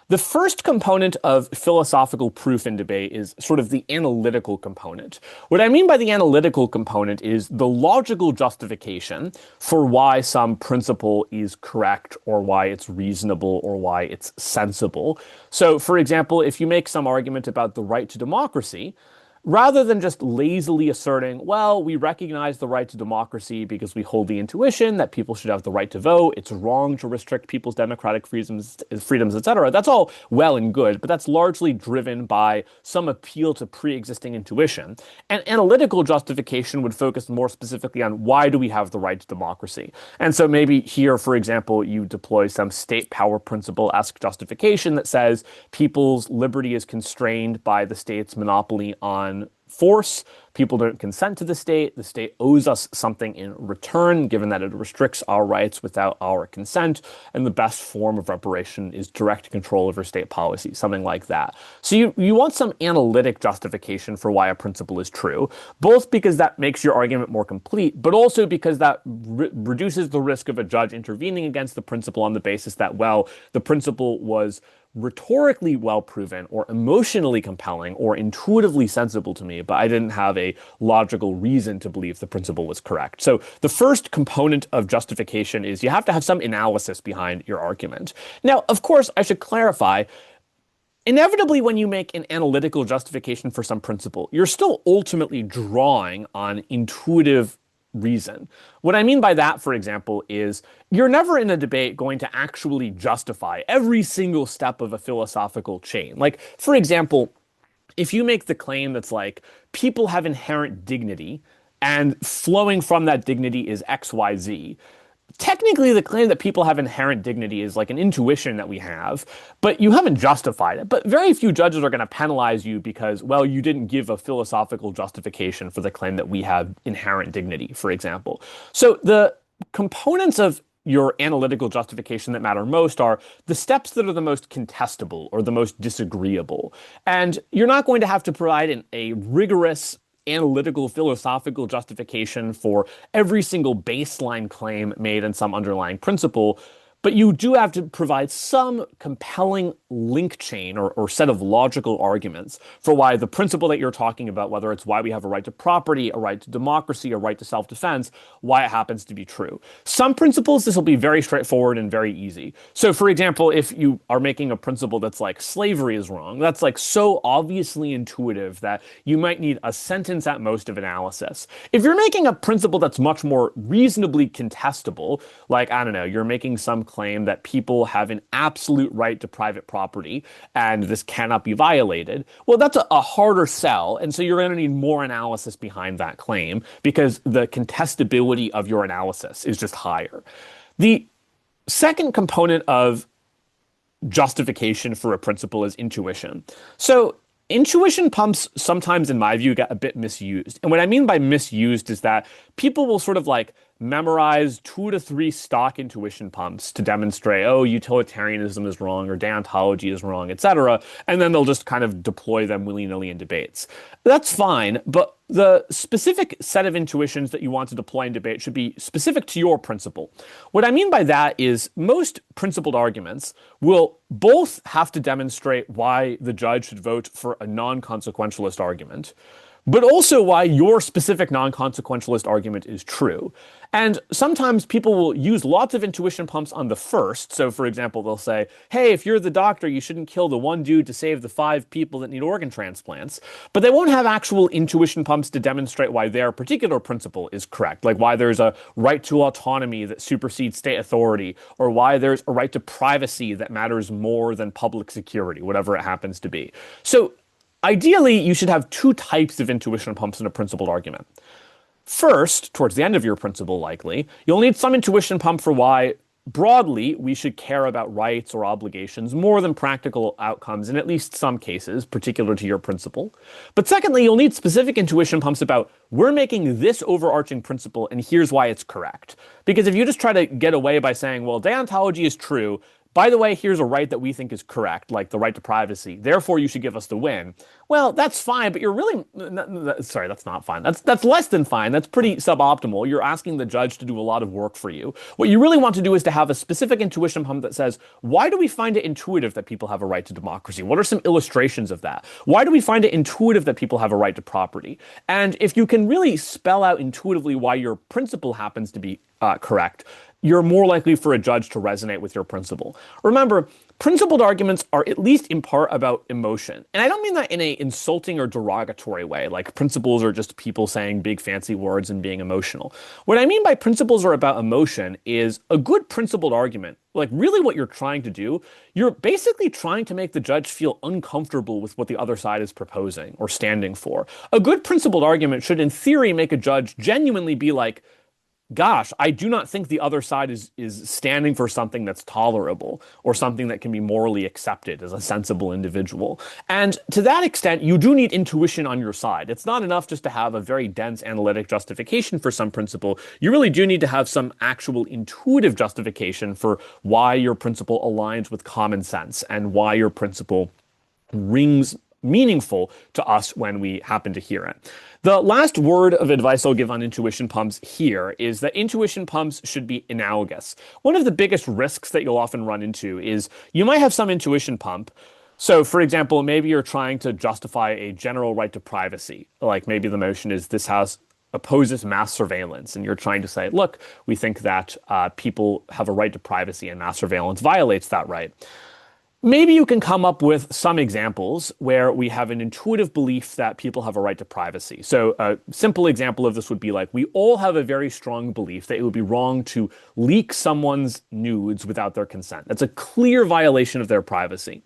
The first component of philosophical proof in debate is sort of the analytical component. What I mean by the analytical component is the logical justification for why some principle is correct or why it's reasonable or why it's sensible. So, for example, if you make some argument about the right to democracy, rather than just lazily asserting, well, we recognize the right to democracy because we hold the intuition that people should have the right to vote, it's wrong to restrict people's democratic freedoms, etc. That's all well and good, but that's largely driven by some appeal to pre-existing intuition. And analytical justification would focus more specifically on why do we have the right to democracy. And so maybe here, for example, you deploy some state power principle-esque justification that says people's liberty is constrained by the state's monopoly on force. People don't consent to the state. The state owes us something in return, given that it restricts our rights without our consent. And the best form of reparation is direct control over state policy, something like that. So you want some analytic justification for why a principle is true, both because that makes your argument more complete, but also because that reduces the risk of a judge intervening against the principle on the basis that, well, the principle was rhetorically well proven or emotionally compelling or intuitively sensible to me, but I didn't have a logical reason to believe the principle was correct. So the first component of justification is you have to have some analysis behind your argument. Now, of course, I should clarify, inevitably, when you make an analytical justification for some principle, you're still ultimately drawing on intuitive reason. What I mean by that, for example, is you're never in a debate going to actually justify every single step of a philosophical chain. Like, for example, if you make the claim that's like, people have inherent dignity, and flowing from that dignity is XYZ, technically the claim that people have inherent dignity is like an intuition that we have, but you haven't justified it. But very few judges are going to penalize you because, well, you didn't give a philosophical justification for the claim that we have inherent dignity, for example. So the components of your analytical justification that matter most are the steps that are the most contestable or the most disagreeable. And you're not going to have to provide a rigorous analytical, philosophical justification for every single baseline claim made in some underlying principle, but you do have to provide some compelling link chain or set of logical arguments for why the principle that you're talking about, whether it's why we have a right to property, a right to democracy, a right to self-defense, why it happens to be true. Some principles, this will be very straightforward and very easy. So for example, if you are making a principle that's like slavery is wrong, that's like so obviously intuitive that you might need a sentence at most of analysis. If you're making a principle that's much more reasonably contestable, like, I don't know, you're making some claim that people have an absolute right to private property and this cannot be violated, well, that's a harder sell. And so you're going to need more analysis behind that claim because the contestability of your analysis is just higher. The second component of justification for a principle is intuition. So intuition pumps sometimes, in my view, get a bit misused. And what I mean by misused is that people will sort of like memorize 2 to 3 stock intuition pumps to demonstrate, oh, utilitarianism is wrong or deontology is wrong, etc. And then they'll just kind of deploy them willy-nilly in debates. That's fine, but the specific set of intuitions that you want to deploy in debate should be specific to your principle. What I mean by that is most principled arguments will both have to demonstrate why the judge should vote for a non-consequentialist argument, but also why your specific non-consequentialist argument is true. And sometimes people will use lots of intuition pumps on the first. So for example, they'll say, hey, if you're the doctor, you shouldn't kill the one dude to save the 5 people that need organ transplants. But they won't have actual intuition pumps to demonstrate why their particular principle is correct, like why there's a right to autonomy that supersedes state authority, or why there's a right to privacy that matters more than public security, whatever it happens to be. So ideally, you should have 2 types of intuition pumps in a principled argument. First, towards the end of your principle likely, you'll need some intuition pump for why, broadly, we should care about rights or obligations more than practical outcomes in at least some cases, particular to your principle. But secondly, you'll need specific intuition pumps about, we're making this overarching principle and here's why it's correct. Because if you just try to get away by saying, well, deontology is true, by the way, here's a right that we think is correct, like the right to privacy. Therefore, you should give us the win. Well, that's fine, but you're really... Sorry, that's not fine. That's less than fine. That's pretty suboptimal. You're asking the judge to do a lot of work for you. What you really want to do is to have a specific intuition pump that says, why do we find it intuitive that people have a right to democracy? What are some illustrations of that? Why do we find it intuitive that people have a right to property? And if you can really spell out intuitively why your principle happens to be correct, you're more likely for a judge to resonate with your principle. Remember, principled arguments are at least in part about emotion. And I don't mean that in an insulting or derogatory way, like principles are just people saying big fancy words and being emotional. What I mean by principles are about emotion is a good principled argument. Like really what you're trying to do, you're basically trying to make the judge feel uncomfortable with what the other side is proposing or standing for. A good principled argument should in theory make a judge genuinely be like, gosh, I do not think the other side is standing for something that's tolerable or something that can be morally accepted as a sensible individual. And to that extent, you do need intuition on your side. It's not enough just to have a very dense analytic justification for some principle. You really do need to have some actual intuitive justification for why your principle aligns with common sense and why your principle rings meaningful to us when we happen to hear it. The last word of advice I'll give on intuition pumps here is that intuition pumps should be analogous. One of the biggest risks that you'll often run into is you might have some intuition pump. So, for example, maybe you're trying to justify a general right to privacy. Like maybe the motion is this house opposes mass surveillance, and you're trying to say, look, we think that people have a right to privacy and mass surveillance violates that right. Maybe you can come up with some examples where we have an intuitive belief that people have a right to privacy. So a simple example of this would be like, we all have a very strong belief that it would be wrong to leak someone's nudes without their consent. That's a clear violation of their privacy.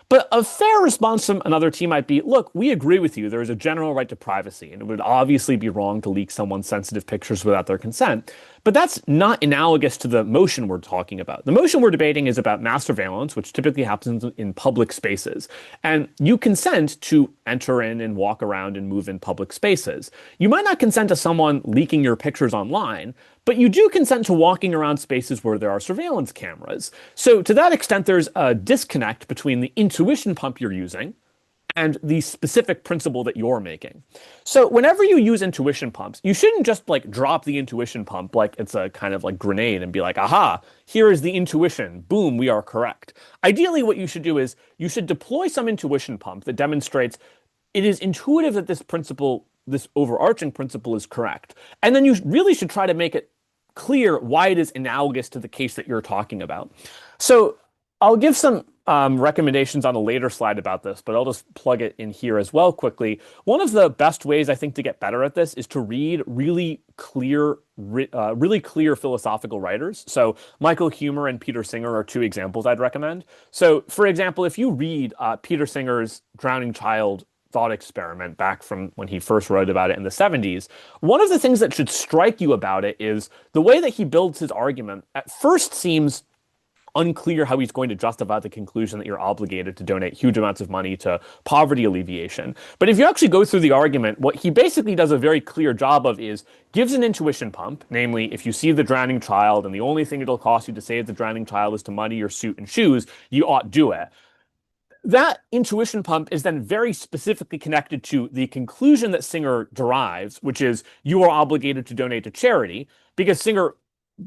But a fair response from another team might be, look, we agree with you. There is a general right to privacy, and it would obviously be wrong to leak someone's sensitive pictures without their consent. But that's not analogous to the motion we're talking about. The motion we're debating is about mass surveillance, which typically happens in public spaces. And you consent to enter in and walk around and move in public spaces. You might not consent to someone leaking your pictures online, but you do consent to walking around spaces where there are surveillance cameras. So to that extent, there's a disconnect between the intuition pump you're using and the specific principle that you're making. So whenever you use intuition pumps, you shouldn't just like drop the intuition pump like it's a kind of like grenade and be like, aha, here is the intuition. Boom, we are correct. Ideally, what you should do is you should deploy some intuition pump that demonstrates it is intuitive that this principle, this overarching principle is correct. And then you really should try to make it clear why it is analogous to the case that you're talking about. So I'll give some recommendations on a later slide about this, but I'll just plug it in here as well quickly. One of the best ways I think to get better at this is to read really clear philosophical writers. So Michael Huemer and Peter Singer are two examples I'd recommend. So for example, if you read Peter Singer's Drowning Child thought experiment back from when he first wrote about it in the 70s, one of the things that should strike you about it is the way that he builds his argument at first seems unclear how he's going to justify the conclusion that you're obligated to donate huge amounts of money to poverty alleviation. But if you actually go through the argument, what he basically does a very clear job of is gives an intuition pump, namely, if you see the drowning child and the only thing it'll cost you to save the drowning child is to muddy your suit and shoes, you ought do it. That intuition pump is then very specifically connected to the conclusion that Singer derives, which is you are obligated to donate to charity, because Singer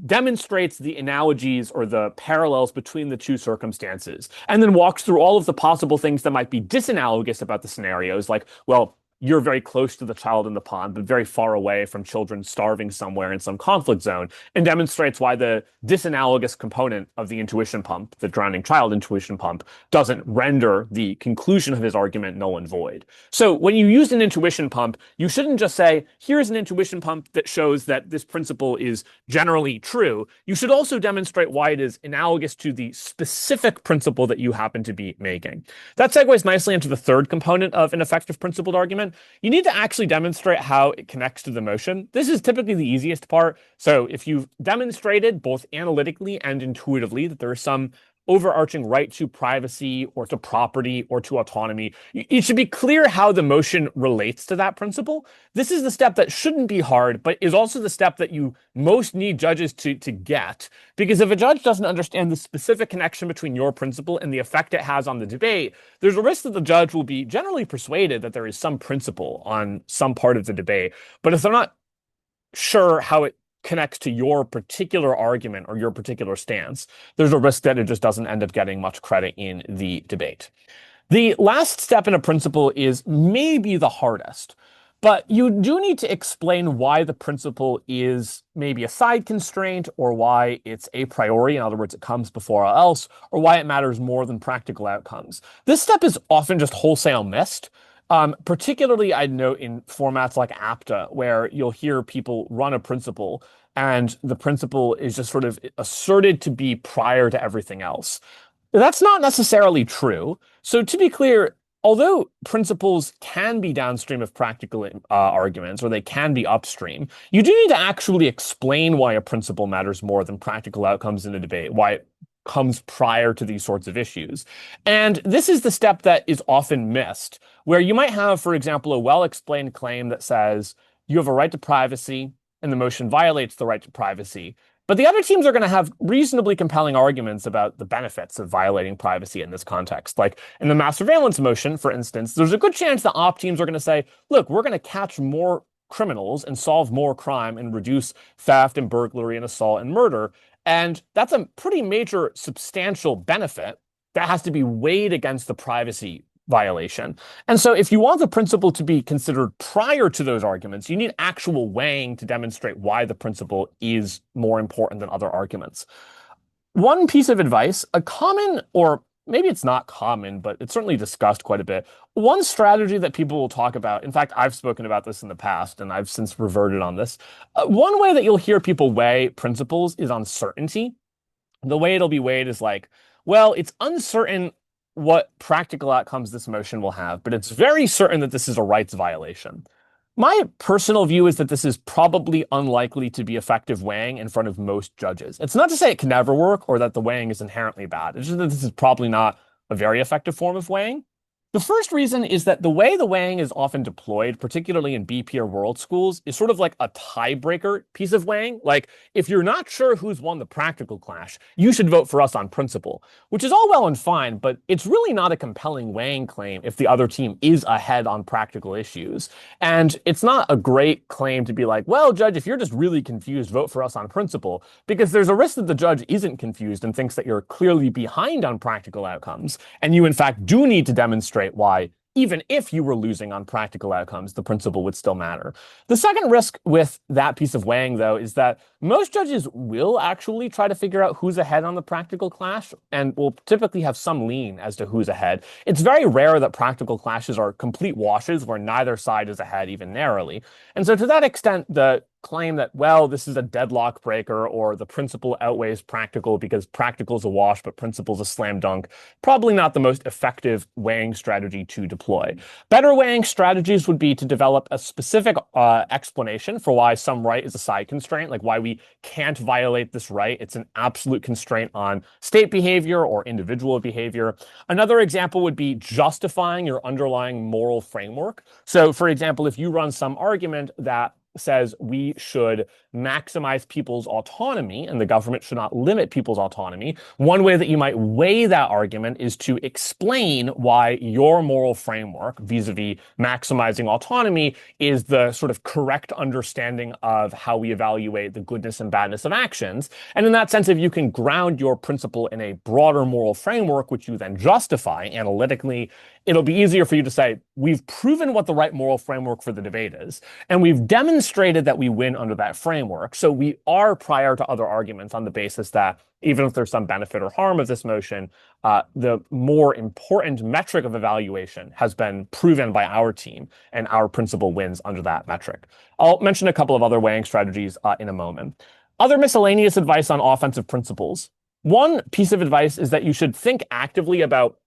demonstrates the analogies or the parallels between the two circumstances, and then walks through all of the possible things that might be disanalogous about the scenarios, like, well, you're very close to the child in the pond, but very far away from children starving somewhere in some conflict zone, and demonstrates why the disanalogous component of the intuition pump, the drowning child intuition pump, doesn't render the conclusion of his argument null and void. So when you use an intuition pump, you shouldn't just say, here's an intuition pump that shows that this principle is generally true. You should also demonstrate why it is analogous to the specific principle that you happen to be making. That segues nicely into the third component of an effective principled argument. You need to actually demonstrate how it connects to the motion. This is typically the easiest part. So if you've demonstrated both analytically and intuitively that there is some overarching right to privacy or to property or to autonomy, it should be clear how the motion relates to that principle. This is the step that shouldn't be hard, but is also the step that you most need judges to get. Because if a judge doesn't understand the specific connection between your principle and the effect it has on the debate, there's a risk that the judge will be generally persuaded that there is some principle on some part of the debate. But if they're not sure how it connects to your particular argument or your particular stance, there's a risk that it just doesn't end up getting much credit in the debate. The last step in a principle is maybe the hardest, but you do need to explain why the principle is maybe a side constraint, or why it's a priori, in other words, it comes before all else, or why it matters more than practical outcomes. This step is often just wholesale missed. Particularly, I'd note in formats like APTA, where you'll hear people run a principle, and the principle is just sort of asserted to be prior to everything else. That's not necessarily true. So to be clear, although principles can be downstream of practical arguments, or they can be upstream, you do need to actually explain why a principle matters more than practical outcomes in a debate, why it comes prior to these sorts of issues. And this is the step that is often missed, where you might have, for example, a well-explained claim that says you have a right to privacy and the motion violates the right to privacy. But the other teams are going to have reasonably compelling arguments about the benefits of violating privacy in this context. Like in the mass surveillance motion, for instance, there's a good chance the op teams are going to say, look, we're going to catch more criminals and solve more crime and reduce theft and burglary and assault and murder. And that's a pretty major substantial benefit that has to be weighed against the privacy violation. And so if you want the principle to be considered prior to those arguments, you need actual weighing to demonstrate why the principle is more important than other arguments. One piece of advice, a common, or maybe it's not common, but it's certainly discussed quite a bit. One strategy that people will talk about, in fact, I've spoken about this in the past, and I've since reverted on this. One way that you'll hear people weigh principles is uncertainty. The way it'll be weighed is like, well, it's uncertain what practical outcomes this motion will have, but it's very certain that this is a rights violation. My personal view is that this is probably unlikely to be effective weighing in front of most judges. It's not to say it can never work or that the weighing is inherently bad. It's just that this is probably not a very effective form of weighing. The first reason is that the way the weighing is often deployed, particularly in BP or world schools, is sort of like a tiebreaker piece of weighing. Like, if you're not sure who's won the practical clash, you should vote for us on principle, which is all well and fine, but it's really not a compelling weighing claim if the other team is ahead on practical issues. And it's not a great claim to be like, well, judge, if you're just really confused, vote for us on principle, because there's a risk that the judge isn't confused and thinks that you're clearly behind on practical outcomes, and you, in fact, do need to demonstrate why, even if you were losing on practical outcomes, the principle would still matter. The second risk with that piece of weighing, though, is that most judges will actually try to figure out who's ahead on the practical clash and will typically have some lean as to who's ahead. It's very rare that practical clashes are complete washes where neither side is ahead even narrowly. And so to that extent, the claim that, well, this is a deadlock breaker or the principle outweighs practical because practical is a wash, but principle is a slam dunk, probably not the most effective weighing strategy to deploy. Better weighing strategies would be to develop a specific explanation for why some right is a side constraint, like why we can't violate this right. It's an absolute constraint on state behavior or individual behavior. Another example would be justifying your underlying moral framework. So, for example, if you run some argument that says we should maximize people's autonomy and the government should not limit people's autonomy, one way that you might weigh that argument is to explain why your moral framework vis-a-vis maximizing autonomy is the sort of correct understanding of how we evaluate the goodness and badness of actions. And in that sense, if you can ground your principle in a broader moral framework, which you then justify analytically, it'll be easier for you to say, we've proven what the right moral framework for the debate is, and we've demonstrated that we win under that framework. So we are prior to other arguments on the basis that even if there's some benefit or harm of this motion, the more important metric of evaluation has been proven by our team, and our principle wins under that metric. I'll mention a couple of other weighing strategies in a moment. Other miscellaneous advice on offensive principles. One piece of advice is that you should think actively about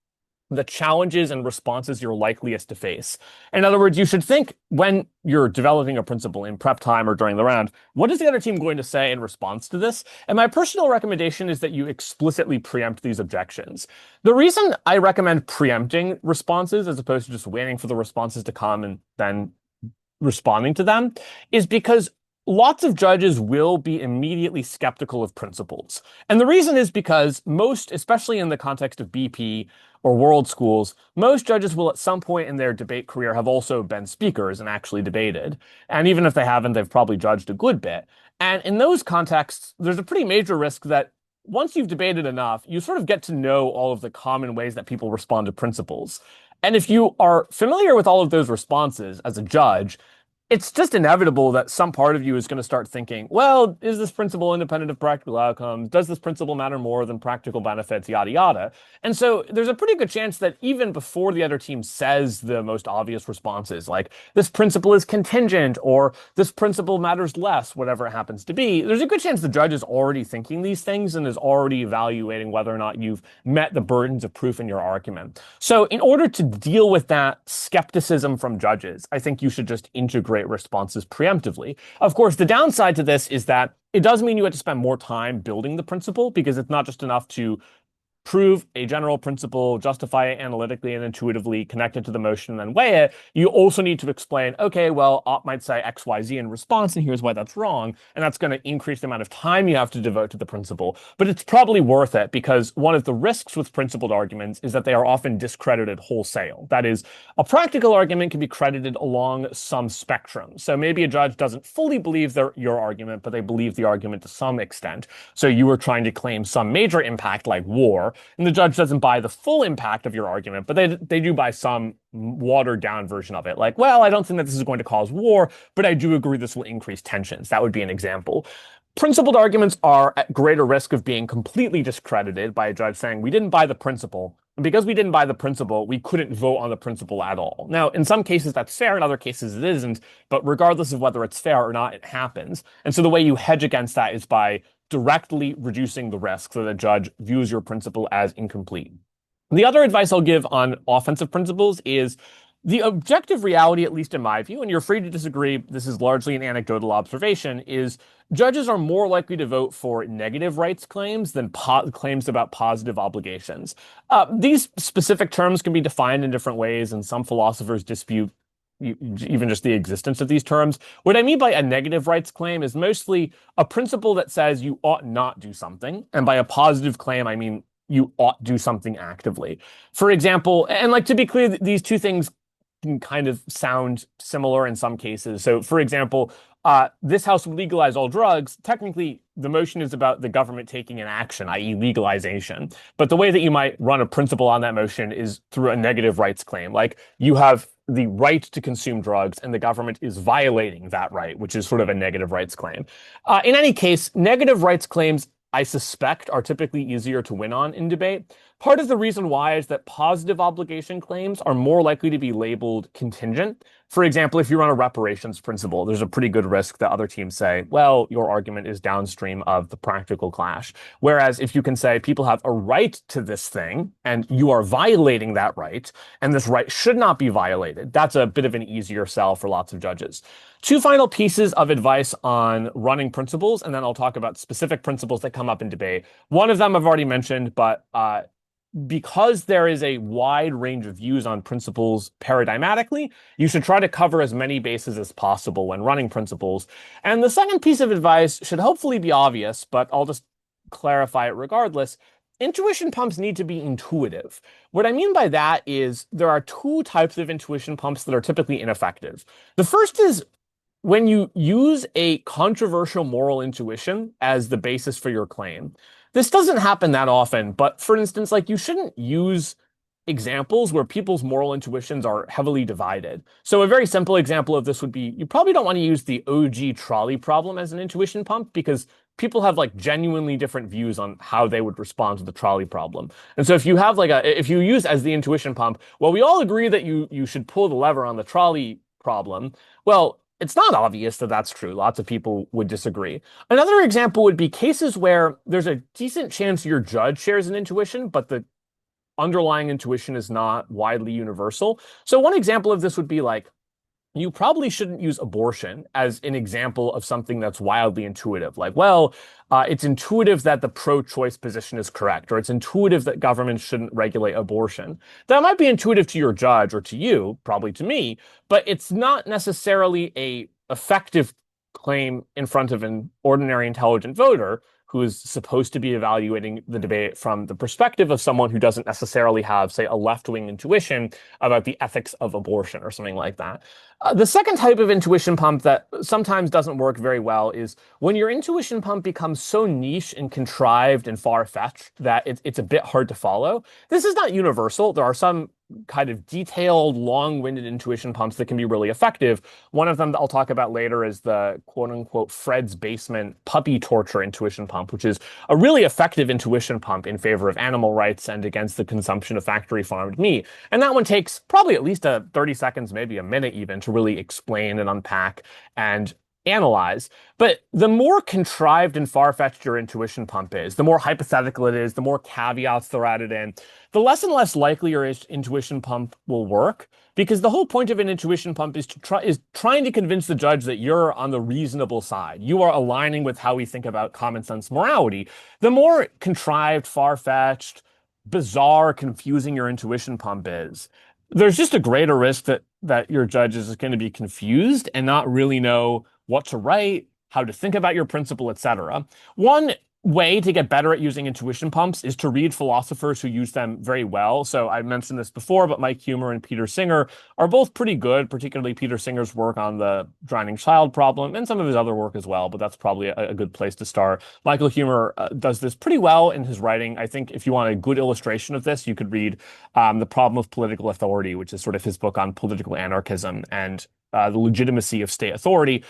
the challenges and responses you're likeliest to face. In other words, you should think when you're developing a principle in prep time or during the round, what is the other team going to say in response to this? And my personal recommendation is that you explicitly preempt these objections. The reason I recommend preempting responses as opposed to just waiting for the responses to come and then responding to them is because lots of judges will be immediately skeptical of principles. And the reason is because most, especially in the context of BP or world schools, most judges will at some point in their debate career have also been speakers and actually debated. And even if they haven't, they've probably judged a good bit. And in those contexts, there's a pretty major risk that once you've debated enough, you sort of get to know all of the common ways that people respond to principles. And if you are familiar with all of those responses as a judge, it's just inevitable that some part of you is going to start thinking, well, is this principle independent of practical outcomes? Does this principle matter more than practical benefits? Yada, yada. And so there's a pretty good chance that even before the other team says the most obvious responses, like this principle is contingent or this principle matters less, whatever it happens to be, there's a good chance the judge is already thinking these things and is already evaluating whether or not you've met the burdens of proof in your argument. So in order to deal with that skepticism from judges, I think you should just integrate responses preemptively. Of course, the downside to this is that it does mean you have to spend more time building the principle because it's not just enough to prove a general principle, justify it analytically and intuitively, connect it to the motion, and then weigh it. You also need to explain, okay, well, Ott might say X, Y, Z in response, and here's why that's wrong. And that's going to increase the amount of time you have to devote to the principle. But it's probably worth it because one of the risks with principled arguments is that they are often discredited wholesale. That is, a practical argument can be credited along some spectrum. So maybe a judge doesn't fully believe your argument, but they believe the argument to some extent. So you were trying to claim some major impact like war, and the judge doesn't buy the full impact of your argument, but they do buy some watered down version of it. Like, well, I don't think that this is going to cause war, but I do agree this will increase tensions. That would be an example. Principled arguments are at greater risk of being completely discredited by a judge saying, we didn't buy the principle. And because we didn't buy the principle, we couldn't vote on the principle at all. Now, in some cases, that's fair. In other cases, it isn't. But regardless of whether it's fair or not, it happens. And so the way you hedge against that is by directly reducing the risk so that a judge views your principle as incomplete. The other advice I'll give on offensive principles is the objective reality, at least in my view, and you're free to disagree, this is largely an anecdotal observation, is judges are more likely to vote for negative rights claims than claims about positive obligations. These specific terms can be defined in different ways, and some philosophers dispute even just the existence of these terms. What I mean by a negative rights claim is mostly a principle that says you ought not do something. And by a positive claim, I mean you ought do something actively. For example, and like to be clear, these two things can kind of sound similar in some cases. So for example, this House would legalize all drugs. Technically, the motion is about the government taking an action, i.e. legalization. But the way that you might run a principle on that motion is through a negative rights claim. Like you have the right to consume drugs and the government is violating that right, which is sort of a negative rights claim. In any case, negative rights claims, I suspect, are typically easier to win on in debate. Part of the reason why is that positive obligation claims are more likely to be labeled contingent. For example, if you run a reparations principle, there's a pretty good risk that other teams say, well, your argument is downstream of the practical clash. Whereas if you can say people have a right to this thing and you are violating that right, and this right should not be violated, that's a bit of an easier sell for lots of judges. Two final pieces of advice on running principles, and then I'll talk about specific principles that come up in debate. One of them I've already mentioned, but because there is a wide range of views on principles paradigmatically, you should try to cover as many bases as possible when running principles. And the second piece of advice should hopefully be obvious, but I'll just clarify it regardless. Intuition pumps need to be intuitive. What I mean by that is there are two types of intuition pumps that are typically ineffective. The first is when you use a controversial moral intuition as the basis for your claim. This doesn't happen that often, but for instance, like you shouldn't use examples where people's moral intuitions are heavily divided. So a very simple example of this would be, you probably don't want to use the OG trolley problem as an intuition pump because people have like genuinely different views on how they would respond to the trolley problem. And so if you have if you use as the intuition pump, well, we all agree that you should pull the lever on the trolley problem. Well, it's not obvious that that's true. Lots of people would disagree. Another example would be cases where there's a decent chance your judge shares an intuition, but the underlying intuition is not widely universal. So one example of this would be like, you probably shouldn't use abortion as an example of something that's wildly intuitive. Like, well, it's intuitive that the pro-choice position is correct, or it's intuitive that governments shouldn't regulate abortion. That might be intuitive to your judge or to you, probably to me, but it's not necessarily a effective claim in front of an ordinary intelligent voter who is supposed to be evaluating the debate from the perspective of someone who doesn't necessarily have, say, a left-wing intuition about the ethics of abortion or something like that. The second type of intuition pump that sometimes doesn't work very well is when your intuition pump becomes so niche and contrived and far-fetched that it's a bit hard to follow. This is not universal. There are some kind of detailed, long-winded intuition pumps that can be really effective. One of them that I'll talk about later is the quote unquote Fred's basement puppy torture intuition pump, which is a really effective intuition pump in favor of animal rights and against the consumption of factory farmed meat. And that one takes probably at least 30 seconds, maybe a minute even, to really explain and unpack and analyze. But the more contrived and far-fetched your intuition pump is, the more hypothetical it is, the more caveats they're added in, the less and less likely your intuition pump will work. Because the whole point of an intuition pump is trying to convince the judge that you're on the reasonable side. You are aligning with how we think about common sense morality. The more contrived, far-fetched, bizarre, confusing your intuition pump is, there's just a greater risk that your judge is going to be confused and not really know what to write, how to think about your principle, etc. One way to get better at using intuition pumps is to read philosophers who use them very well. So I mentioned this before, but Mike Huemer and Peter Singer are both pretty good, particularly Peter Singer's work on the drowning child problem and some of his other work as well, but that's probably a good place to start. Michael Huemer does this pretty well in his writing. I think if you want a good illustration of this, you could read The Problem of Political Authority, which is sort of his book on political anarchism and the legitimacy of state authority.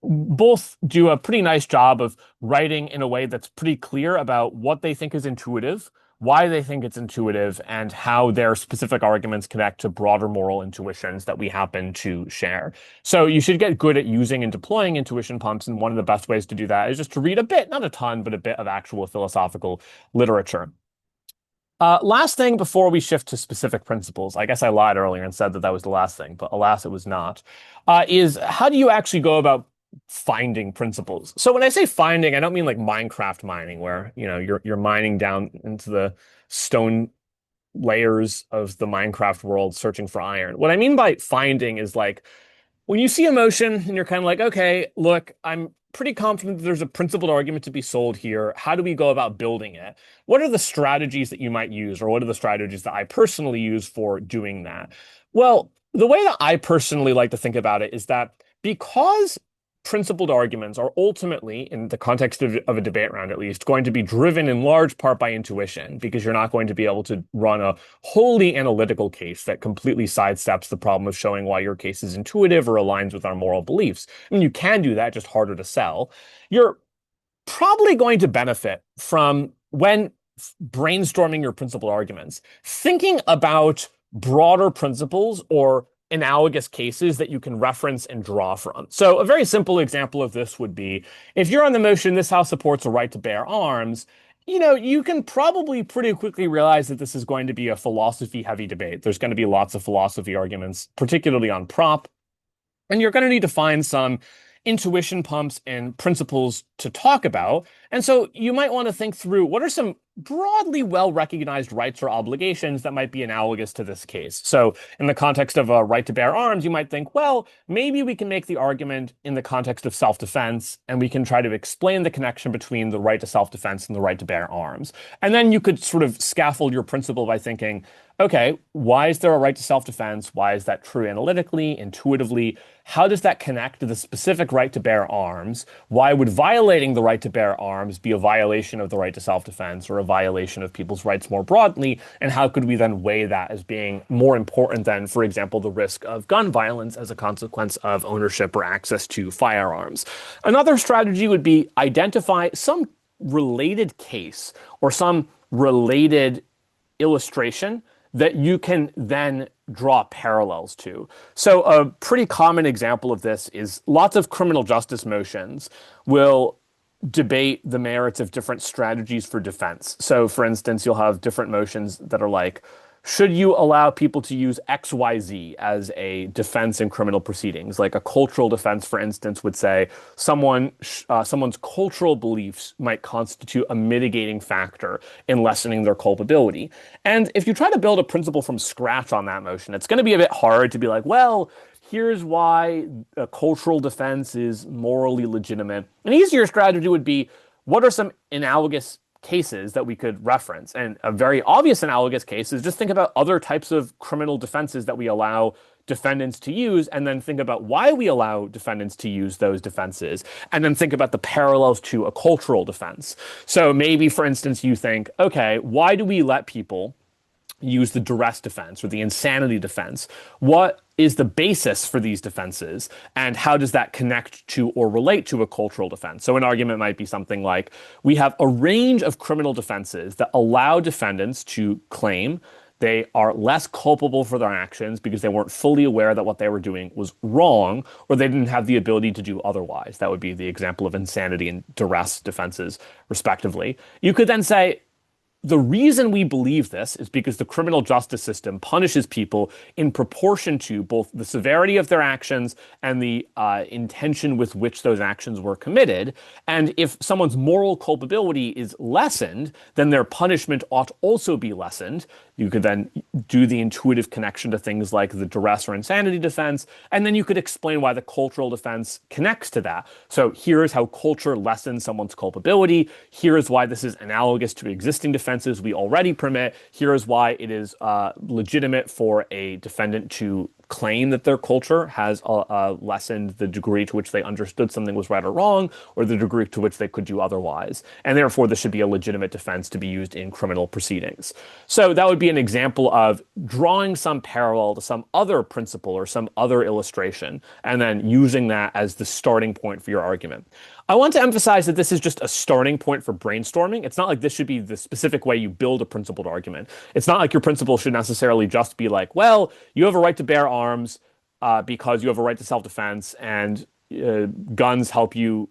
Both do a pretty nice job of writing in a way that's pretty clear about what they think is intuitive, why they think it's intuitive, and how their specific arguments connect to broader moral intuitions that we happen to share. So you should get good at using and deploying intuition pumps, and one of the best ways to do that is just to read a bit, not a ton, but a bit of actual philosophical literature. Last thing before we shift to specific principles, I guess I lied earlier and said that was the last thing, but alas, it was not, is how do you actually go about finding principles? So when I say finding, I don't mean like Minecraft mining, where, you're mining down into the stone layers of the Minecraft world searching for iron. What I mean by finding is like, when you see emotion and you're kind of like, okay, look, I'm pretty confident that there's a principled argument to be sold here. How do we go about building it? What are the strategies that you might use, or what are the strategies that I personally use for doing that? Well, the way that I personally like to think about it is that because principled arguments are ultimately, in the context of a debate round at least, going to be driven in large part by intuition, because you're not going to be able to run a wholly analytical case that completely sidesteps the problem of showing why your case is intuitive or aligns with our moral beliefs. I mean, you can do that, just harder to sell. You're probably going to benefit from, when brainstorming your principled arguments, thinking about broader principles or analogous cases that you can reference and draw from. So a very simple example of this would be, if you're on the motion, this House supports a right to bear arms, you can probably pretty quickly realize that this is going to be a philosophy-heavy debate. There's going to be lots of philosophy arguments, particularly on prop, and you're going to need to find some intuition pumps and principles to talk about. And so you might want to think through, what are some broadly well-recognized rights or obligations that might be analogous to this case? So in the context of a right to bear arms, you might think, well, maybe we can make the argument in the context of self-defense, and we can try to explain the connection between the right to self-defense and the right to bear arms. And then you could sort of scaffold your principle by thinking, okay, why is there a right to self-defense? Why is that true analytically, intuitively? How does that connect to the specific right to bear arms? Why would violating the right to bear arms be a violation of the right to self-defense, or a violation of people's rights more broadly? And how could we then weigh that as being more important than, for example, the risk of gun violence as a consequence of ownership or access to firearms? Another strategy would be identify some related case or some related illustration that you can then draw parallels to. So a pretty common example of this is lots of criminal justice motions will debate the merits of different strategies for defense. So for instance, you'll have different motions that are like, should you allow people to use XYZ as a defense in criminal proceedings? Like a cultural defense, for instance, would say someone's cultural beliefs might constitute a mitigating factor in lessening their culpability. And if you try to build a principle from scratch on that motion, it's going to be a bit hard to be like, well, here's why a cultural defense is morally legitimate. An easier strategy would be, what are some analogous cases that we could reference? And a very obvious analogous case is just think about other types of criminal defenses that we allow defendants to use, and then think about why we allow defendants to use those defenses, and then think about the parallels to a cultural defense. So maybe, for instance, you think, okay, why do we let people use the duress defense or the insanity defense. What is the basis for these defenses, and how does that connect to or relate to a cultural defense? So an argument might be something like, we have a range of criminal defenses that allow defendants to claim they are less culpable for their actions because they weren't fully aware that what they were doing was wrong, or they didn't have the ability to do otherwise. That would be the example of insanity and duress defenses, respectively. You could then say, the reason we believe this is because the criminal justice system punishes people in proportion to both the severity of their actions and the intention with which those actions were committed. And if someone's moral culpability is lessened, then their punishment ought also be lessened. You could then do the intuitive connection to things like the duress or insanity defense, and then you could explain why the cultural defense connects to that. So here's how culture lessens someone's culpability. Here's why this is analogous to existing defenses we already permit. Here's why it is legitimate for a defendant to claim that their culture has lessened the degree to which they understood something was right or wrong, or the degree to which they could do otherwise. And therefore, this should be a legitimate defense to be used in criminal proceedings. So that would be an example of drawing some parallel to some other principle or some other illustration, and then using that as the starting point for your argument. I want to emphasize that this is just a starting point for brainstorming. It's not like this should be the specific way you build a principled argument. It's not like your principle should necessarily just be like, well, you have a right to bear arms because you have a right to self-defense, and guns help you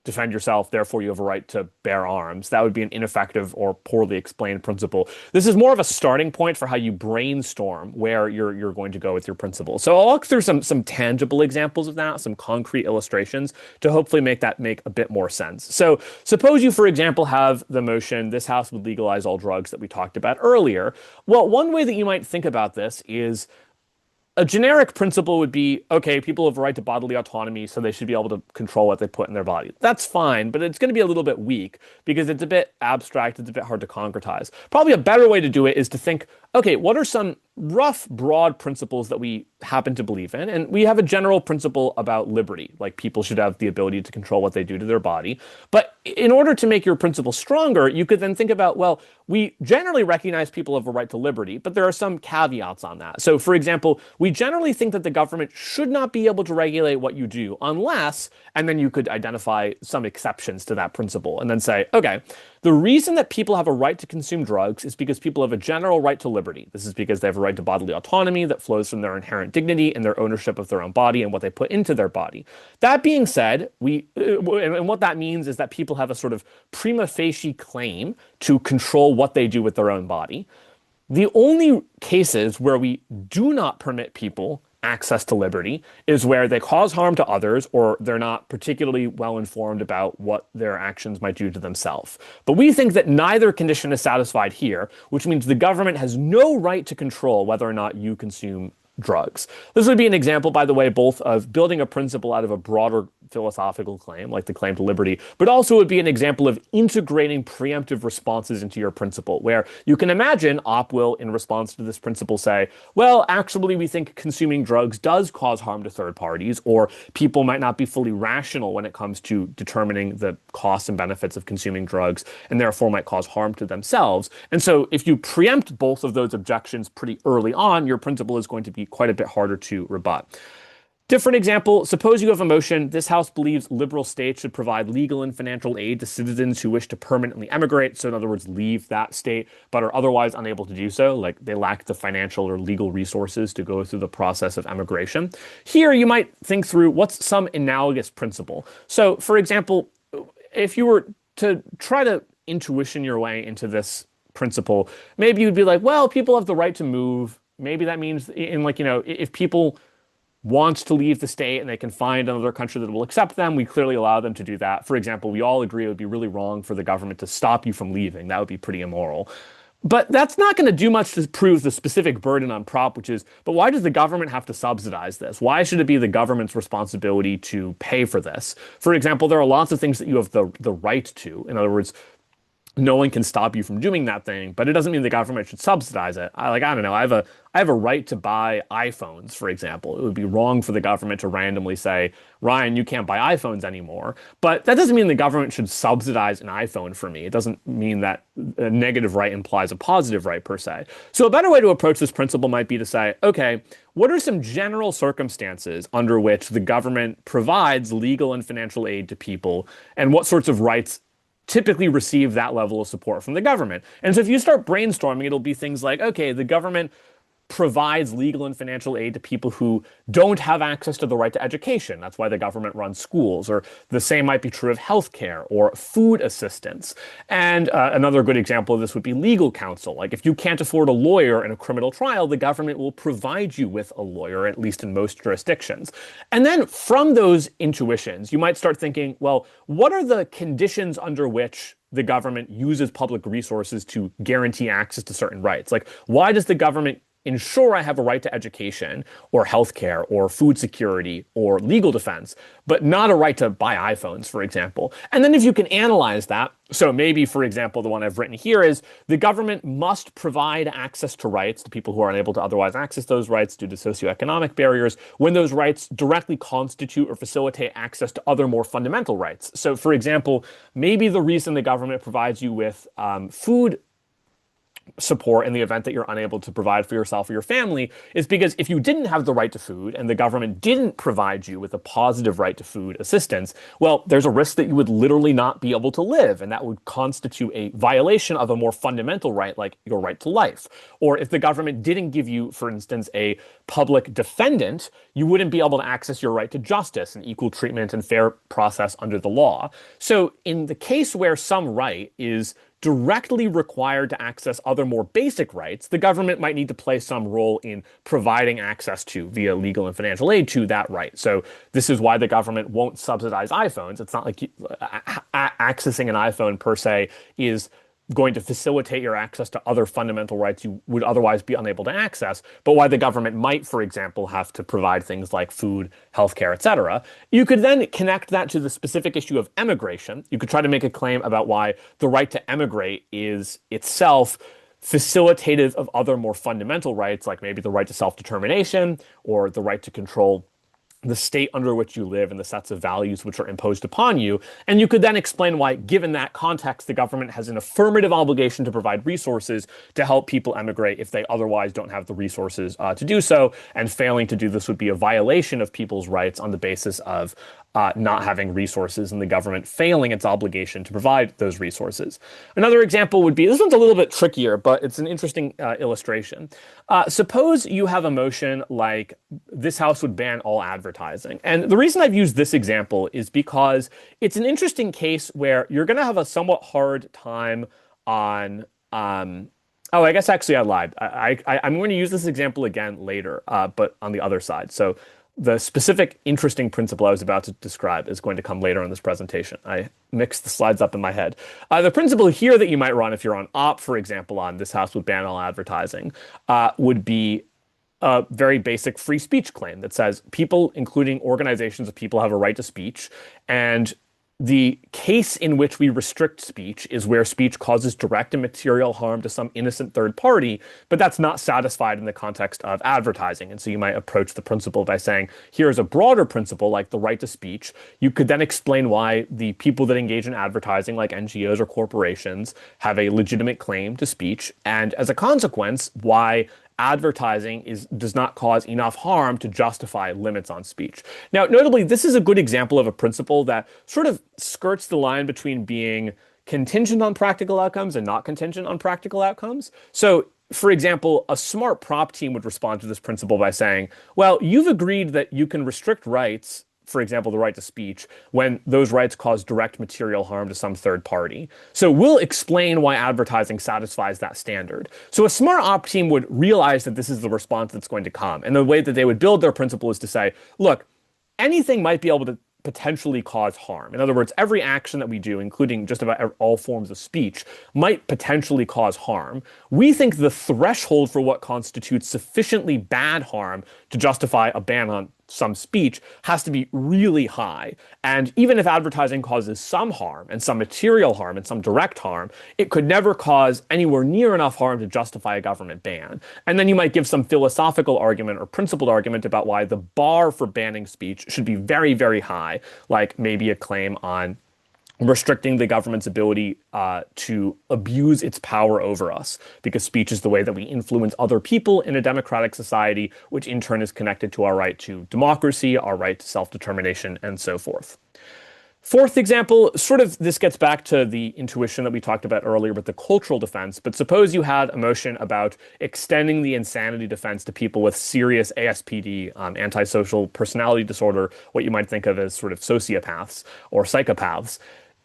defend yourself, therefore you have a right to bear arms. That would be an ineffective or poorly explained principle. This is more of a starting point for how you brainstorm where you're going to go with your principle. So I'll walk through some tangible examples of that, some concrete illustrations to hopefully make that make a bit more sense. So suppose you, for example, have the motion, this House would legalize all drugs that we talked about earlier. Well, one way that you might think about this is a generic principle would be, okay, people have a right to bodily autonomy, so they should be able to control what they put in their body. That's fine, but it's going to be a little bit weak because it's a bit abstract, it's a bit hard to concretize. Probably a better way to do it is to think, okay, what are some rough, broad principles that we happen to believe in? And we have a general principle about liberty, like people should have the ability to control what they do to their body. But in order to make your principle stronger, you could then think about, well, we generally recognize people have a right to liberty, but there are some caveats on that. So, for example, we generally think that the government should not be able to regulate what you do unless, and then you could identify some exceptions to that principle and then say, okay, the reason that people have a right to consume drugs is because people have a general right to liberty. This is because they have a right to bodily autonomy that flows from their inherent dignity and their ownership of their own body and what they put into their body. That being said, and what that means is that people have a sort of prima facie claim to control what they do with their own body. The only cases where we do not permit people access to liberty is where they cause harm to others or they're not particularly well informed about what their actions might do to themselves. But we think that neither condition is satisfied here, which means the government has no right to control whether or not you consume drugs. This would be an example, by the way, both of building a principle out of a broader philosophical claim, like the claim to liberty, but also would be an example of integrating preemptive responses into your principle, where you can imagine Opp will, in response to this principle, say, well, actually, we think consuming drugs does cause harm to third parties, or people might not be fully rational when it comes to determining the costs and benefits of consuming drugs, and therefore might cause harm to themselves. And so if you preempt both of those objections pretty early on, your principle is going to be quite a bit harder to rebut. Different example, suppose you have a motion, this House believes liberal states should provide legal and financial aid to citizens who wish to permanently emigrate, so in other words, leave that state, but are otherwise unable to do so, like they lack the financial or legal resources to go through the process of emigration. Here, you might think through what's some analogous principle. So, for example, if you were to try to intuition your way into this principle, maybe you'd be like, well, people have the right to move. Maybe that means if people want to leave the state and they can find another country that will accept them, we clearly allow them to do that. For example, we all agree it would be really wrong for the government to stop you from leaving. That would be pretty immoral. But that's not going to do much to prove the specific burden on Prop, which is, but why does the government have to subsidize this? Why should it be the government's responsibility to pay for this? For example, there are lots of things that you have the right to. In other words, no one can stop you from doing that thing, but it doesn't mean the government should subsidize it. I don't know. I have a right to buy iPhones, for example. It would be wrong for the government to randomly say, Ryan, you can't buy iPhones anymore. But that doesn't mean the government should subsidize an iPhone for me. It doesn't mean that a negative right implies a positive right per se. So a better way to approach this principle might be to say, okay, what are some general circumstances under which the government provides legal and financial aid to people, and what sorts of rights typically receive that level of support from the government? And so if you start brainstorming, it'll be things like, okay, the government provides legal and financial aid to people who don't have access to the right to education. That's why the government runs schools. Or the same might be true of healthcare or food assistance. And another good example of this would be legal counsel. Like if you can't afford a lawyer in a criminal trial, the government will provide you with a lawyer, at least in most jurisdictions. And then from those intuitions, you might start thinking, well, what are the conditions under which the government uses public resources to guarantee access to certain rights? Like, why does the government ensure I have a right to education or healthcare or food security or legal defense, but not a right to buy iPhones, for example? And then if you can analyze that, so maybe, for example, the one I've written here is the government must provide access to rights to people who are unable to otherwise access those rights due to socioeconomic barriers when those rights directly constitute or facilitate access to other more fundamental rights. So, for example, maybe the reason the government provides you with food support in the event that you're unable to provide for yourself or your family is because if you didn't have the right to food and the government didn't provide you with a positive right to food assistance, well, there's a risk that you would literally not be able to live, and that would constitute a violation of a more fundamental right, like your right to life. Or if the government didn't give you, for instance, a public defendant, you wouldn't be able to access your right to justice and equal treatment and fair process under the law. So in the case where some right is directly required to access other more basic rights, the government might need to play some role in providing access to, via legal and financial aid, to that right. So this is why the government won't subsidize iPhones. It's not like accessing an iPhone per se is going to facilitate your access to other fundamental rights you would otherwise be unable to access, but why the government might, for example, have to provide things like food, healthcare, etc. You could then connect that to the specific issue of emigration. You could try to make a claim about why the right to emigrate is itself facilitative of other more fundamental rights, like maybe the right to self-determination or the right to control the state under which you live and the sets of values which are imposed upon you. And you could then explain why, given that context, the government has an affirmative obligation to provide resources to help people emigrate if they otherwise don't have the resources to do so. And failing to do this would be a violation of people's rights on the basis of not having resources and the government failing its obligation to provide those resources. Another example would be, this one's a little bit trickier, but it's an interesting illustration. Suppose you have a motion like this House would ban all advertising. And the reason I've used this example is because it's an interesting case where you're going to have a somewhat hard time on oh, I guess actually I lied. I'm going to use this example again later, but on the other side. So the specific interesting principle I was about to describe is going to come later in this presentation. I mixed the slides up in my head. The principle here that you might run if you're on op, for example, on this House would ban all advertising, would be a very basic free speech claim that says people, including organizations of people, have a right to speech, and the case in which we restrict speech is where speech causes direct and material harm to some innocent third party, but that's not satisfied in the context of advertising. And so you might approach the principle by saying, here's a broader principle like the right to speech. You could then explain why the people that engage in advertising, like NGOs or corporations, have a legitimate claim to speech, and as a consequence, why advertising does not cause enough harm to justify limits on speech. Now, notably, this is a good example of a principle that sort of skirts the line between being contingent on practical outcomes and not contingent on practical outcomes. So, for example, a smart prop team would respond to this principle by saying, well, you've agreed that you can restrict rights, for example, the right to speech, when those rights cause direct material harm to some third party. So we'll explain why advertising satisfies that standard. So a smart op team would realize that this is the response that's going to come. And the way that they would build their principle is to say, look, anything might be able to potentially cause harm. In other words, every action that we do, including just about all forms of speech, might potentially cause harm. We think the threshold for what constitutes sufficiently bad harm to justify a ban on some speech has to be really high. And even if advertising causes some harm and some material harm and some direct harm, it could never cause anywhere near enough harm to justify a government ban. And then you might give some philosophical argument or principled argument about why the bar for banning speech should be very, very high, like maybe a claim on restricting the government's ability to abuse its power over us, because speech is the way that we influence other people in a democratic society, which in turn is connected to our right to democracy, our right to self-determination, and so forth. Fourth example, sort of this gets back to the intuition that we talked about earlier with the cultural defense, but suppose you had a motion about extending the insanity defense to people with serious ASPD, antisocial personality disorder, what you might think of as sort of sociopaths or psychopaths.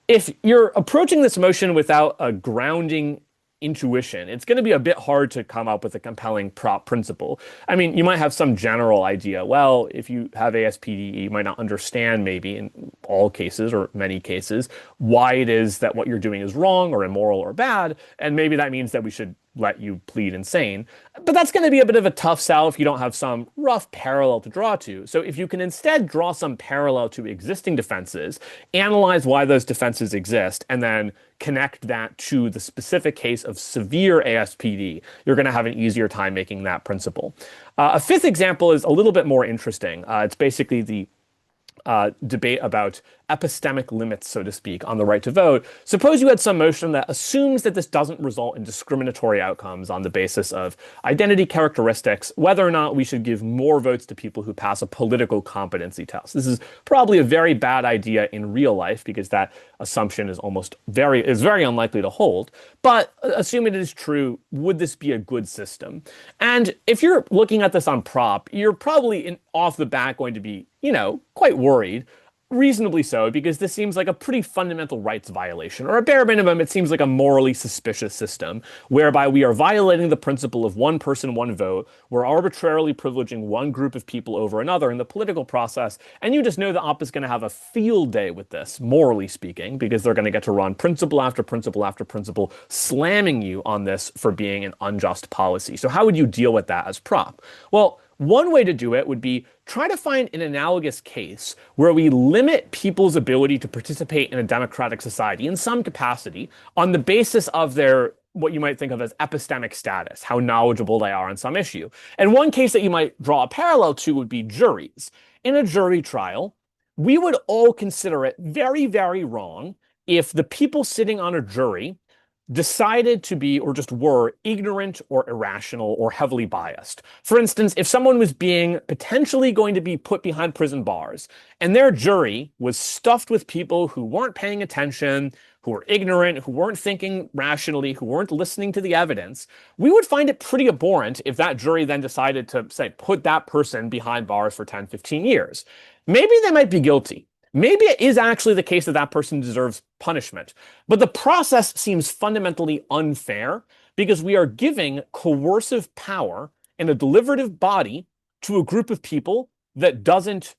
If you're approaching this motion without a grounding intuition, it's going to be a bit hard to come up with a compelling prop principle. I mean, you might have some general idea. Well, if you have ASPD, you might not understand maybe in all cases or many cases why it is that what you're doing is wrong or immoral or bad. And maybe that means that we should let you plead insane. But that's going to be a bit of a tough sell if you don't have some rough parallel to draw to. So if you can instead draw some parallel to existing defenses, analyze why those defenses exist, and then connect that to the specific case of severe ASPD, you're going to have an easier time making that principle. A fifth example is a little bit more interesting. It's basically the debate about epistemic limits, so to speak, on the right to vote. Suppose you had some motion that assumes that this doesn't result in discriminatory outcomes on the basis of identity characteristics, whether or not we should give more votes to people who pass a political competency test. This is probably a very bad idea in real life because that assumption is very unlikely to hold. But assuming it is true, would this be a good system? And if you're looking at this on prop, you're probably off the bat going to be, quite worried. Reasonably so, because this seems like a pretty fundamental rights violation, or at bare minimum, it seems like a morally suspicious system whereby we are violating the principle of one person, one vote. We're arbitrarily privileging one group of people over another in the political process, and you just know the op is going to have a field day with this, morally speaking, because they're going to get to run principle after principle after principle, slamming you on this for being an unjust policy. So how would you deal with that as prop? Well, one way to do it would be try to find an analogous case where we limit people's ability to participate in a democratic society in some capacity on the basis of their what you might think of as epistemic status, how knowledgeable they are on some issue. And one case that you might draw a parallel to would be juries. In a jury trial, we would all consider it very, very wrong if the people sitting on a jury decided to be or just were ignorant or irrational or heavily biased. For instance, if someone was being potentially going to be put behind prison bars and their jury was stuffed with people who weren't paying attention, who were ignorant, who weren't thinking rationally, who weren't listening to the evidence, we would find it pretty abhorrent if that jury then decided to, say, put that person behind bars for 10, 15 years. Maybe they might be guilty. Maybe it is actually the case that that person deserves punishment, but the process seems fundamentally unfair because we are giving coercive power in a deliberative body to a group of people that doesn't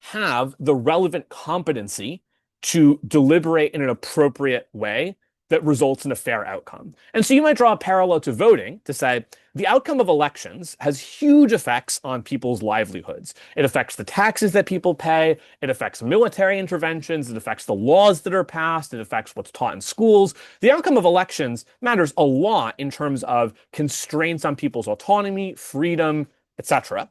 have the relevant competency to deliberate in an appropriate way that results in a fair outcome. And so you might draw a parallel to voting to say the outcome of elections has huge effects on people's livelihoods. It affects the taxes that people pay. It affects military interventions. It affects the laws that are passed. It affects what's taught in schools. The outcome of elections matters a lot in terms of constraints on people's autonomy, freedom, etc.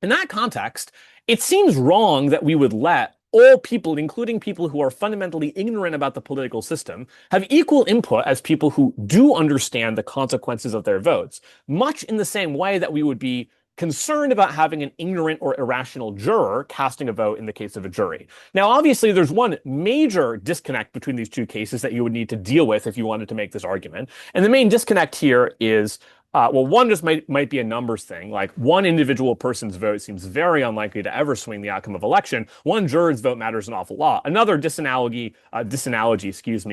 In that context, it seems wrong that we would let all people, including people who are fundamentally ignorant about the political system, have equal input as people who do understand the consequences of their votes, much in the same way that we would be concerned about having an ignorant or irrational juror casting a vote in the case of a jury. Now, obviously, there's one major disconnect between these two cases that you would need to deal with if you wanted to make this argument. And the main disconnect here is one just might be a numbers thing. Like one individual person's vote seems very unlikely to ever swing the outcome of election. One juror's vote matters an awful lot. Another disanalogy,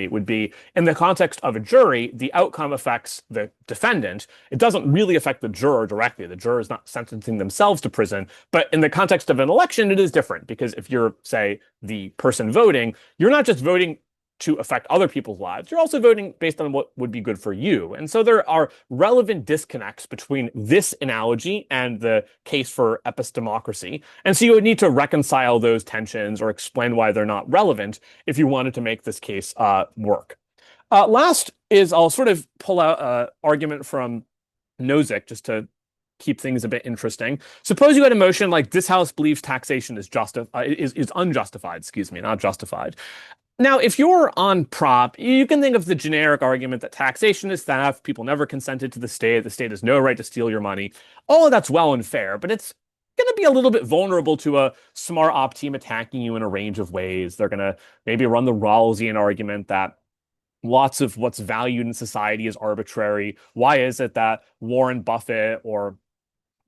would be in the context of a jury, the outcome affects the defendant. It doesn't really affect the juror directly. The juror is not sentencing themselves to prison. But in the context of an election, it is different because if you're, say, the person voting, you're not just voting to affect other people's lives. You're also voting based on what would be good for you. And so there are relevant disconnects between this analogy and the case for epistemocracy. And so you would need to reconcile those tensions or explain why they're not relevant if you wanted to make this case work. Last is I'll sort of pull out an argument from Nozick just to keep things a bit interesting. Suppose you had a motion like this house believes taxation is unjustified, excuse me, not justified. Now, if you're on prop, you can think of the generic argument that taxation is theft, people never consented to the state has no right to steal your money. All of that's well and fair, but it's going to be a little bit vulnerable to a smart op team attacking you in a range of ways. They're going to maybe run the Rawlsian argument that lots of what's valued in society is arbitrary. Why is it that Warren Buffett or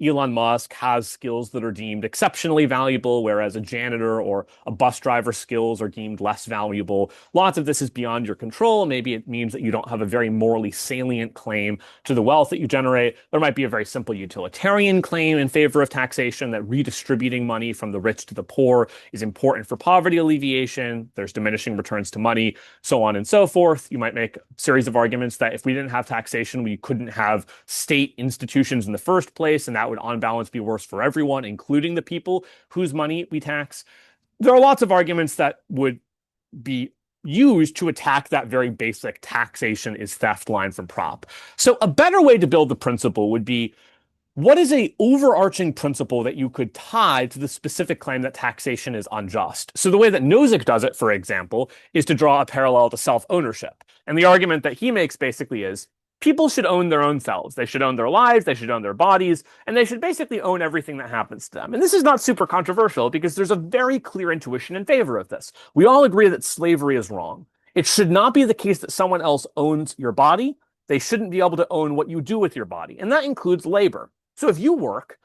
Elon Musk has skills that are deemed exceptionally valuable, whereas a janitor or a bus driver's skills are deemed less valuable? Lots of this is beyond your control. Maybe it means that you don't have a very morally salient claim to the wealth that you generate. There might be a very simple utilitarian claim in favor of taxation, that redistributing money from the rich to the poor is important for poverty alleviation. There's diminishing returns to money, so on and so forth. You might make a series of arguments that if we didn't have taxation, we couldn't have state institutions in the first place, and that would on balance be worse for everyone, including the people whose money we tax. There are lots of arguments that would be used to attack that very basic taxation is theft line from prop. So a better way to build the principle would be, what is a overarching principle that you could tie to the specific claim that taxation is unjust? So the way that Nozick does it, for example, is to draw a parallel to self-ownership. And the argument that he makes basically is, people should own their own selves. They should own their lives, they should own their bodies, and they should basically own everything that happens to them. And this is not super controversial because there's a very clear intuition in favor of this. We all agree that slavery is wrong. It should not be the case that someone else owns your body. They shouldn't be able to own what you do with your body. And that includes labor. So if you work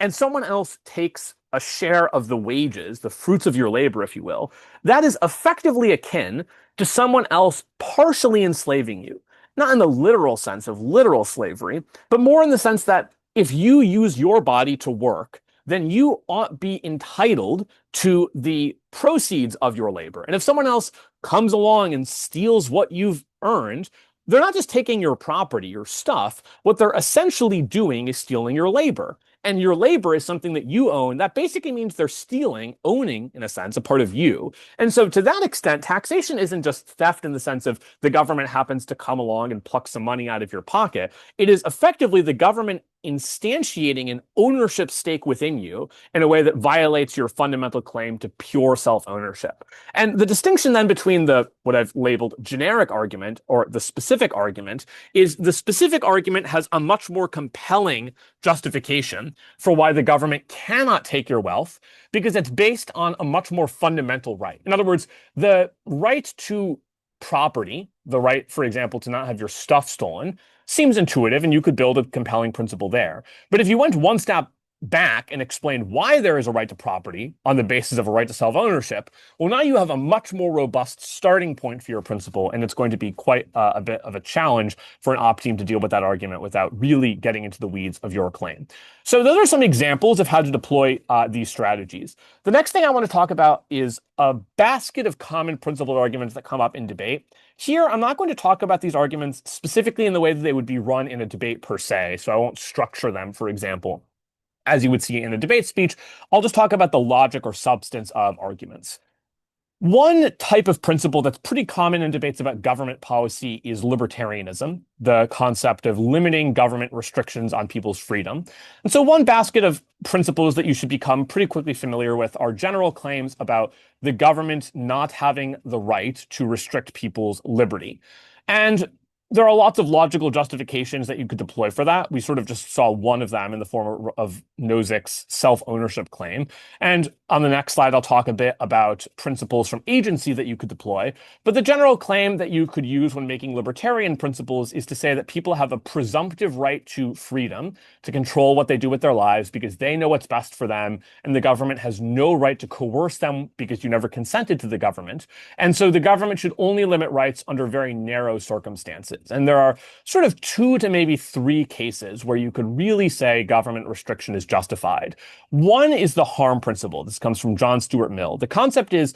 and someone else takes a share of the wages, the fruits of your labor, if you will, that is effectively akin to someone else partially enslaving you. Not in the literal sense of literal slavery, but more in the sense that if you use your body to work, then you ought be entitled to the proceeds of your labor. And if someone else comes along and steals what you've earned, they're not just taking your property, your stuff. What they're essentially doing is stealing your labor. And your labor is something that you own. That basically means they're stealing, owning, in a sense, a part of you. And so to that extent, taxation isn't just theft in the sense of the government happens to come along and pluck some money out of your pocket. It is effectively the government instantiating an ownership stake within you in a way that violates your fundamental claim to pure self-ownership. And the distinction then between the what I've labeled generic argument or the specific argument is the specific argument has a much more compelling justification for why the government cannot take your wealth, because it's based on a much more fundamental right. In other words, the right to property, the right, for example, to not have your stuff stolen, seems intuitive, and you could build a compelling principle there. But if you went one step back and explained why there is a right to property on the basis of a right to self-ownership, well, now you have a much more robust starting point for your principle, and it's going to be quite a bit of a challenge for an op team to deal with that argument without really getting into the weeds of your claim. So those are some examples of how to deploy these strategies. The next thing I want to talk about is a basket of common principled arguments that come up in debate. Here, I'm not going to talk about these arguments specifically in the way that they would be run in a debate per se, so I won't structure them, for example, as you would see in a debate speech. I'll just talk about the logic or substance of arguments. One type of principle that's pretty common in debates about government policy is libertarianism, the concept of limiting government restrictions on people's freedom. And so one basket of principles that you should become pretty quickly familiar with are general claims about the government not having the right to restrict people's liberty. And there are lots of logical justifications that you could deploy for that. We sort of just saw one of them in the form of Nozick's self-ownership claim. And on the next slide, I'll talk a bit about principles from agency that you could deploy. But the general claim that you could use when making libertarian principles is to say that people have a presumptive right to freedom, to control what they do with their lives because they know what's best for them, and the government has no right to coerce them because you never consented to the government. And so the government should only limit rights under very narrow circumstances. And there are sort of 2 to maybe 3 cases where you could really say government restriction is justified. One is the harm principle. This comes from John Stuart Mill. The concept is,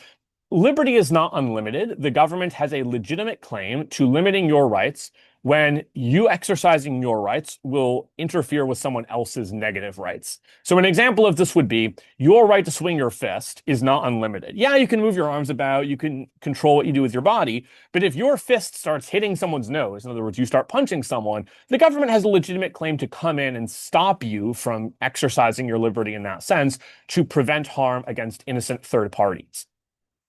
liberty is not unlimited. The government has a legitimate claim to limiting your rights when you exercising your rights will interfere with someone else's negative rights. So an example of this would be your right to swing your fist is not unlimited. Yeah, you can move your arms about, you can control what you do with your body, but if your fist starts hitting someone's nose, in other words, you start punching someone, the government has a legitimate claim to come in and stop you from exercising your liberty in that sense to prevent harm against innocent third parties.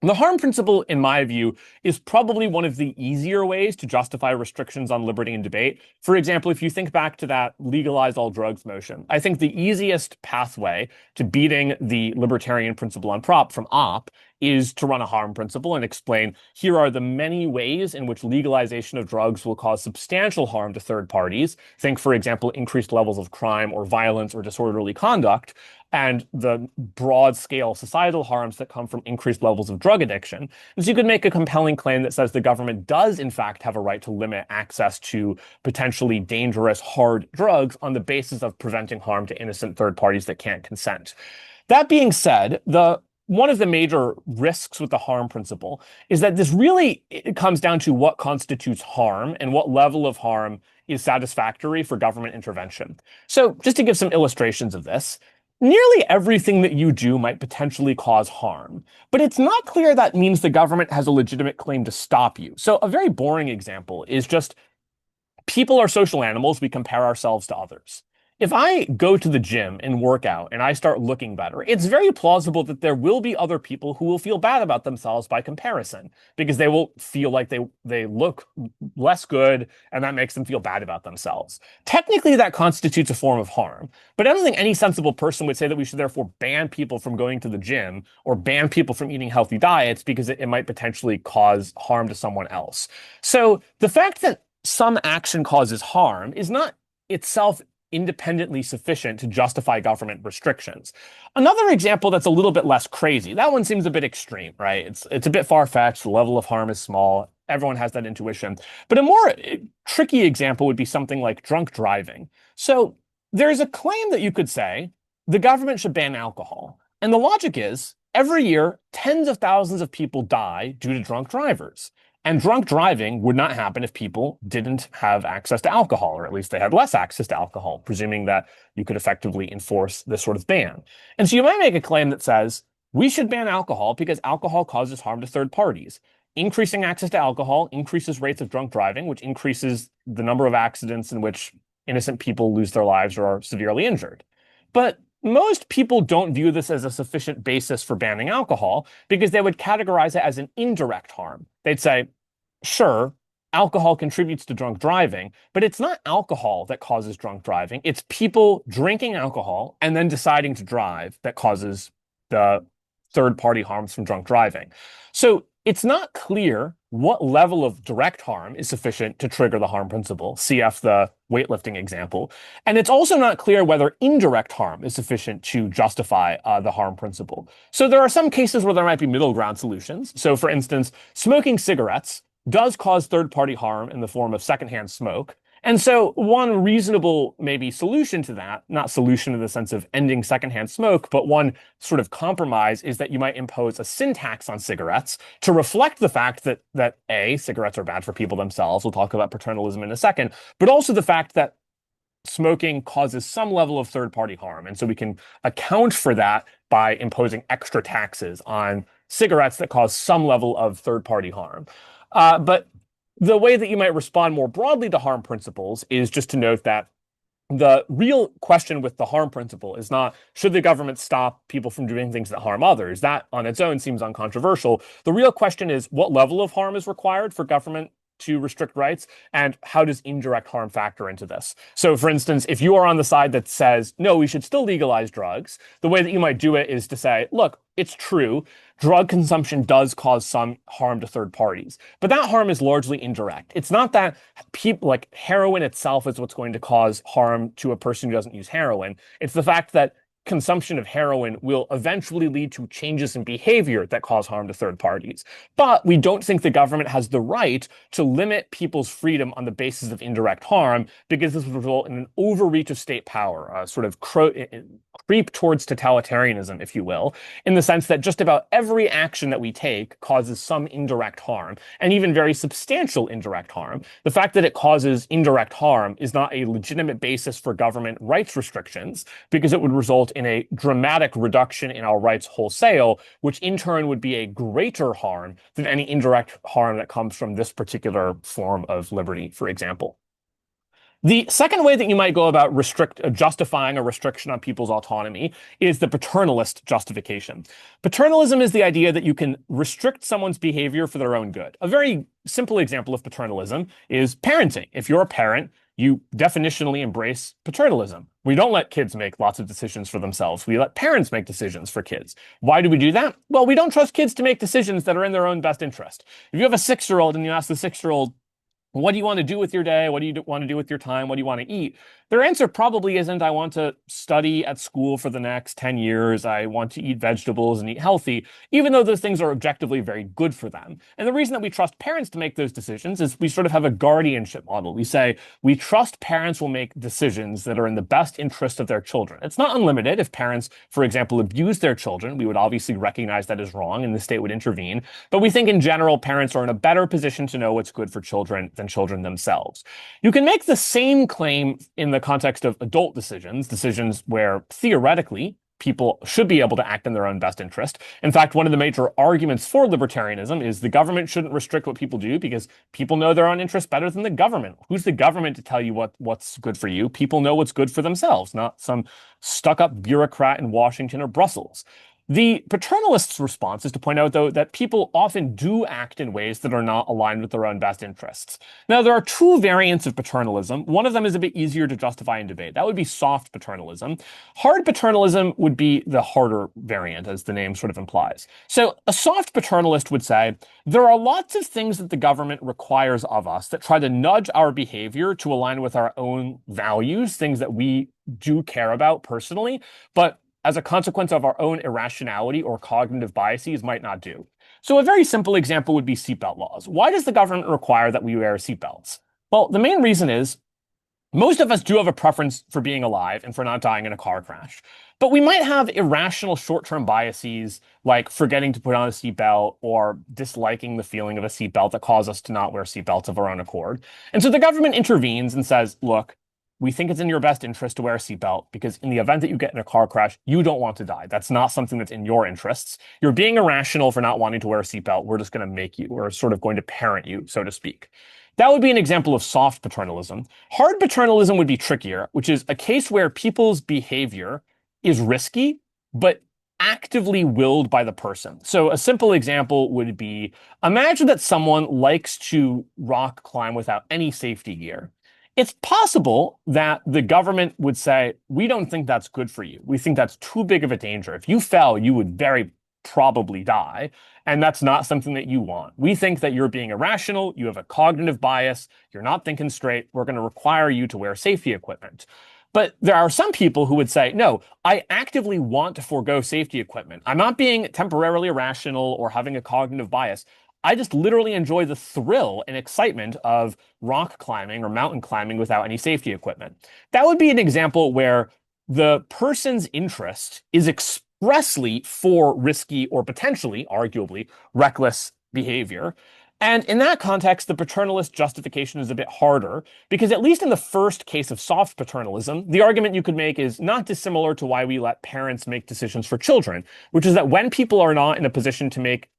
The harm principle, in my view, is probably one of the easier ways to justify restrictions on liberty and debate. For example, if you think back to that legalize all drugs motion, I think the easiest pathway to beating the libertarian principle on prop from op is to run a harm principle and explain here are the many ways in which legalization of drugs will cause substantial harm to third parties. Think, for example, increased levels of crime or violence or disorderly conduct, and the broad scale societal harms that come from increased levels of drug addiction. And so you could make a compelling claim that says the government does, in fact, have a right to limit access to potentially dangerous, hard drugs on the basis of preventing harm to innocent third parties that can't consent. That being said, one of the major risks with the harm principle is that this really comes down to what constitutes harm and what level of harm is satisfactory for government intervention. So just to give some illustrations of this, nearly everything that you do might potentially cause harm, but it's not clear that means the government has a legitimate claim to stop you. So a very boring example is just people are social animals. We compare ourselves to others. If I go to the gym and work out and I start looking better, it's very plausible that there will be other people who will feel bad about themselves by comparison because they will feel like they look less good and that makes them feel bad about themselves. Technically, that constitutes a form of harm, but I don't think any sensible person would say that we should therefore ban people from going to the gym or ban people from eating healthy diets because it might potentially cause harm to someone else. So the fact that some action causes harm is not itself independently sufficient to justify government restrictions. Another example that's a little bit less crazy, that one seems a bit extreme, right? It's a bit far-fetched, the level of harm is small, everyone has that intuition. But a more tricky example would be something like drunk driving. So there's a claim that you could say the government should ban alcohol. And the logic is every year, tens of thousands of people die due to drunk drivers. And drunk driving would not happen if people didn't have access to alcohol, or at least they had less access to alcohol, presuming that you could effectively enforce this sort of ban. And so you might make a claim that says, we should ban alcohol because alcohol causes harm to third parties. Increasing access to alcohol increases rates of drunk driving, which increases the number of accidents in which innocent people lose their lives or are severely injured. But most people don't view this as a sufficient basis for banning alcohol because they would categorize it as an indirect harm. They'd say, sure, alcohol contributes to drunk driving, but it's not alcohol that causes drunk driving. It's people drinking alcohol and then deciding to drive that causes the third-party harms from drunk driving. So it's not clear what level of direct harm is sufficient to trigger the harm principle, cf. The weightlifting example. And it's also not clear whether indirect harm is sufficient to justify the harm principle. So there are some cases where there might be middle ground solutions. So for instance, smoking cigarettes does cause third-party harm in the form of secondhand smoke. And so one reasonable maybe solution to that, not solution in the sense of ending secondhand smoke, but one sort of compromise is that you might impose a sin tax on cigarettes to reflect the fact that A, cigarettes are bad for people themselves. We'll talk about paternalism in a second, but also the fact that smoking causes some level of third-party harm. And so we can account for that by imposing extra taxes on cigarettes that cause some level of third-party harm. But the way that you might respond more broadly to harm principles is just to note that the real question with the harm principle is not, should the government stop people from doing things that harm others? That on its own seems uncontroversial. The real question is, what level of harm is required for government to restrict rights, and how does indirect harm factor into this? So for instance, if you are on the side that says, no, we should still legalize drugs, the way that you might do it is to say, look, it's true, drug consumption does cause some harm to third parties, but that harm is largely indirect. It's not that people like heroin itself is what's going to cause harm to a person who doesn't use heroin. It's the fact that consumption of heroin will eventually lead to changes in behavior that cause harm to third parties. But we don't think the government has the right to limit people's freedom on the basis of indirect harm, because this would result in an overreach of state power, a sort of creep towards totalitarianism, if you will, in the sense that just about every action that we take causes some indirect harm, and even very substantial indirect harm. The fact that it causes indirect harm is not a legitimate basis for government rights restrictions, because it would result in a dramatic reduction in our rights wholesale, which in turn would be a greater harm than any indirect harm that comes from this particular form of liberty, for example. The second way that you might go about justifying a restriction on people's autonomy is the paternalist justification. Paternalism is the idea that you can restrict someone's behavior for their own good. A very simple example of paternalism is parenting. If you're a parent, you definitionally embrace paternalism. We don't let kids make lots of decisions for themselves. We let parents make decisions for kids. Why do we do that? Well, we don't trust kids to make decisions that are in their own best interest. If you have a 6-year-old and you ask the 6-year-old, what do you want to do with your day? What do you want to do with your time? What do you want to eat? Their answer probably isn't, I want to study at school for the next 10 years. I want to eat vegetables and eat healthy, even though those things are objectively very good for them. And the reason that we trust parents to make those decisions is we sort of have a guardianship model. We say we trust parents will make decisions that are in the best interest of their children. It's not unlimited. If parents, for example, abuse their children, we would obviously recognize that as wrong and the state would intervene. But we think in general, parents are in a better position to know what's good for children than children themselves. You can make the same claim in the context of adult decisions where theoretically people should be able to act in their own best interest. In fact, one of the major arguments for libertarianism is the government shouldn't restrict what people do because people know their own interests better than the government. Who's the government to tell you what's good for you? People know what's good for themselves, not some stuck-up bureaucrat in Washington or Brussels. The paternalist's response is to point out, though, that people often do act in ways that are not aligned with their own best interests. Now, there are two variants of paternalism. One of them is a bit easier to justify in debate. That would be soft paternalism. Hard paternalism would be the harder variant, as the name sort of implies. So a soft paternalist would say, there are lots of things that the government requires of us that try to nudge our behavior to align with our own values, things that we do care about personally, but as a consequence of our own irrationality or cognitive biases might not do. So a very simple example would be seatbelt laws. Why does the government require that we wear seatbelts? Well, the main reason is most of us do have a preference for being alive and for not dying in a car crash. But we might have irrational short-term biases like forgetting to put on a seatbelt or disliking the feeling of a seatbelt that cause us to not wear seatbelts of our own accord. And so the government intervenes and says, look, we think it's in your best interest to wear a seatbelt because in the event that you get in a car crash, you don't want to die. That's not something that's in your interests. You're being irrational for not wanting to wear a seatbelt. We're just going to make you. We're sort of going to parent you, so to speak. That would be an example of soft paternalism. Hard paternalism would be trickier, which is a case where people's behavior is risky, but actively willed by the person. So a simple example would be, imagine that someone likes to rock climb without any safety gear. It's possible that the government would say, we don't think that's good for you. We think that's too big of a danger. If you fell, you would very probably die. And that's not something that you want. We think that you're being irrational. You have a cognitive bias. You're not thinking straight. We're going to require you to wear safety equipment. But there are some people who would say, no, I actively want to forego safety equipment. I'm not being temporarily irrational or having a cognitive bias. I just literally enjoy the thrill and excitement of rock climbing or mountain climbing without any safety equipment. That would be an example where the person's interest is expressly for risky or potentially, arguably, reckless behavior. And in that context, the paternalist justification is a bit harder because at least in the first case of soft paternalism, the argument you could make is not dissimilar to why we let parents make decisions for children, which is that when people are not in a position to make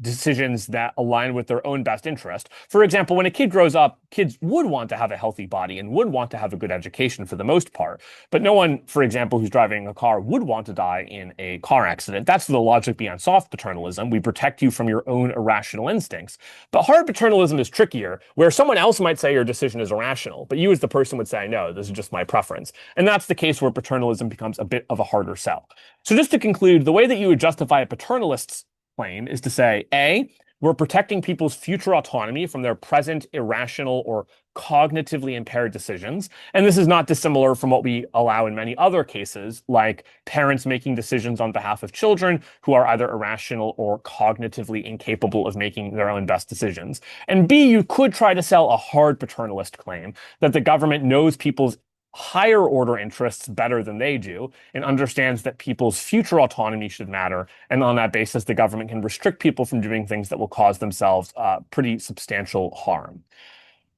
decisions that align with their own best interest. For example, when a kid grows up, kids would want to have a healthy body and would want to have a good education for the most part. But no one, for example, who's driving a car would want to die in a car accident. That's the logic behind soft paternalism. We protect you from your own irrational instincts. But hard paternalism is trickier, where someone else might say your decision is irrational, but you as the person would say, no, this is just my preference. And that's the case where paternalism becomes a bit of a harder sell. So just to conclude, the way that you would justify a paternalist's claim is to say, A, we're protecting people's future autonomy from their present irrational or cognitively impaired decisions. And this is not dissimilar from what we allow in many other cases, like parents making decisions on behalf of children who are either irrational or cognitively incapable of making their own best decisions. And B, you could try to sell a hard paternalist claim that the government knows people's higher order interests better than they do and understands that people's future autonomy should matter. And on that basis, the government can restrict people from doing things that will cause themselves pretty substantial harm.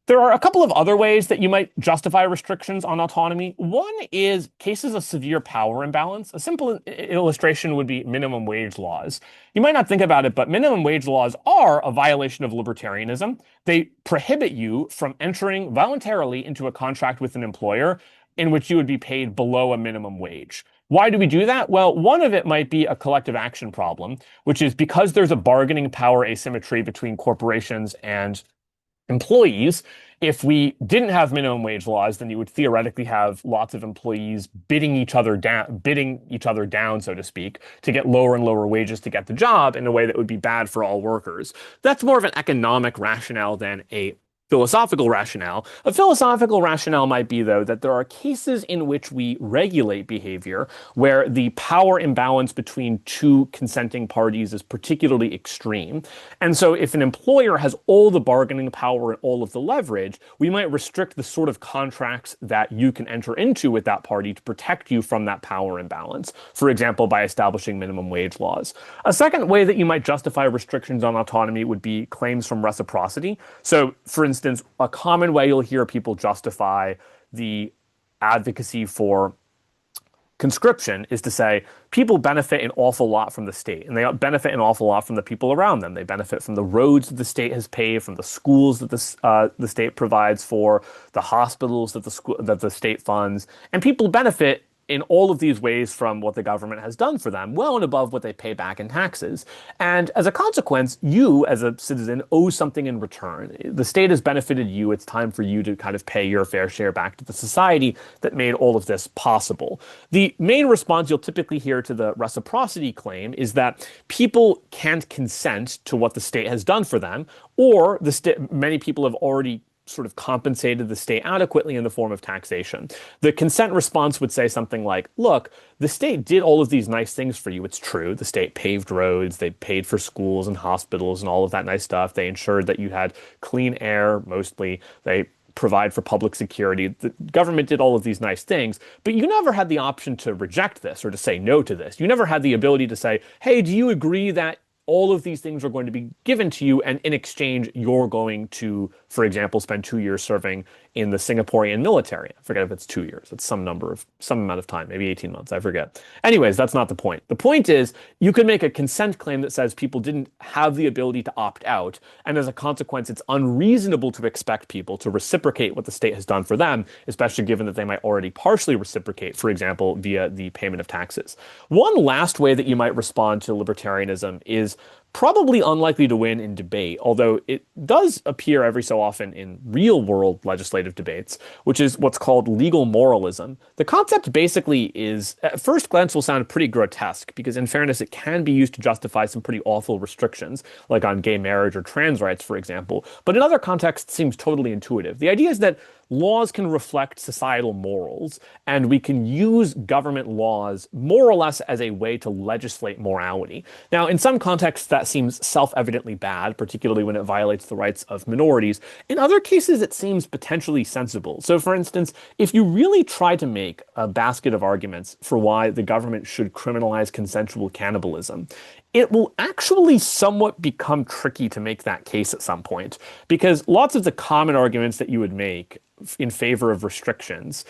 There are a couple of other ways that you might justify restrictions on autonomy. One is cases of severe power imbalance. A simple illustration would be minimum wage laws. You might not think about it, but minimum wage laws are a violation of libertarianism. They prohibit you from entering voluntarily into a contract with an employer in which you would be paid below a minimum wage. Why do we do that? Well, one of it might be a collective action problem, which is because there's a bargaining power asymmetry between corporations and employees. If we didn't have minimum wage laws, then you would theoretically have lots of employees bidding each other down, so to speak, to get lower and lower wages to get the job in a way that would be bad for all workers. That's more of an economic rationale than a philosophical rationale. A philosophical rationale might be, though, that there are cases in which we regulate behavior where the power imbalance between two consenting parties is particularly extreme. And so if an employer has all the bargaining power and all of the leverage, we might restrict the sort of contracts that you can enter into with that party to protect you from that power imbalance, for example, by establishing minimum wage laws. A second way that you might justify restrictions on autonomy would be claims from reciprocity. So, for instance, a common way you'll hear people justify the advocacy for conscription is to say people benefit an awful lot from the state, and they benefit an awful lot from the people around them. They benefit from the roads that the state has paved, from the schools that the state provides for, the hospitals that the state funds, and people benefit in all of these ways from what the government has done for them, well and above what they pay back in taxes. And as a consequence, you as a citizen owe something in return. The state has benefited you. It's time for you to kind of pay your fair share back to the society that made all of this possible. The main response you'll typically hear to the reciprocity claim is that people can't consent to what the state has done for them, or many people have already sort of compensated the state adequately in the form of taxation. The consent response would say something like, look, the state did all of these nice things for you. It's true. The state paved roads, they paid for schools and hospitals and all of that nice stuff. They ensured that you had clean air, mostly. They provide for public security. The government did all of these nice things, but you never had the option to reject this or to say no to this. You never had the ability to say, hey, do you agree that all of these things are going to be given to you, and in exchange, you're going to, for example, spend 2 years serving in the Singaporean military. I forget if it's 2 years. It's some amount of time, maybe 18 months. I forget. Anyways, that's not the point. The point is, you could make a consent claim that says people didn't have the ability to opt out, and as a consequence, it's unreasonable to expect people to reciprocate what the state has done for them, especially given that they might already partially reciprocate, for example, via the payment of taxes. One last way that you might respond to libertarianism is probably unlikely to win in debate, although it does appear every so often in real-world legislative debates, which is what's called legal moralism. The concept basically is, at first glance, will sound pretty grotesque, because in fairness, it can be used to justify some pretty awful restrictions, like on gay marriage or trans rights, for example, but in other contexts seems totally intuitive. The idea is that laws can reflect societal morals, and we can use government laws more or less as a way to legislate morality. Now, in some contexts, that seems self-evidently bad, particularly when it violates the rights of minorities. In other cases, it seems potentially sensible. So, for instance, if you really try to make a basket of arguments for why the government should criminalize consensual cannibalism, it will actually somewhat become tricky to make that case at some point, because lots of the common arguments that you would make in favor of restrictions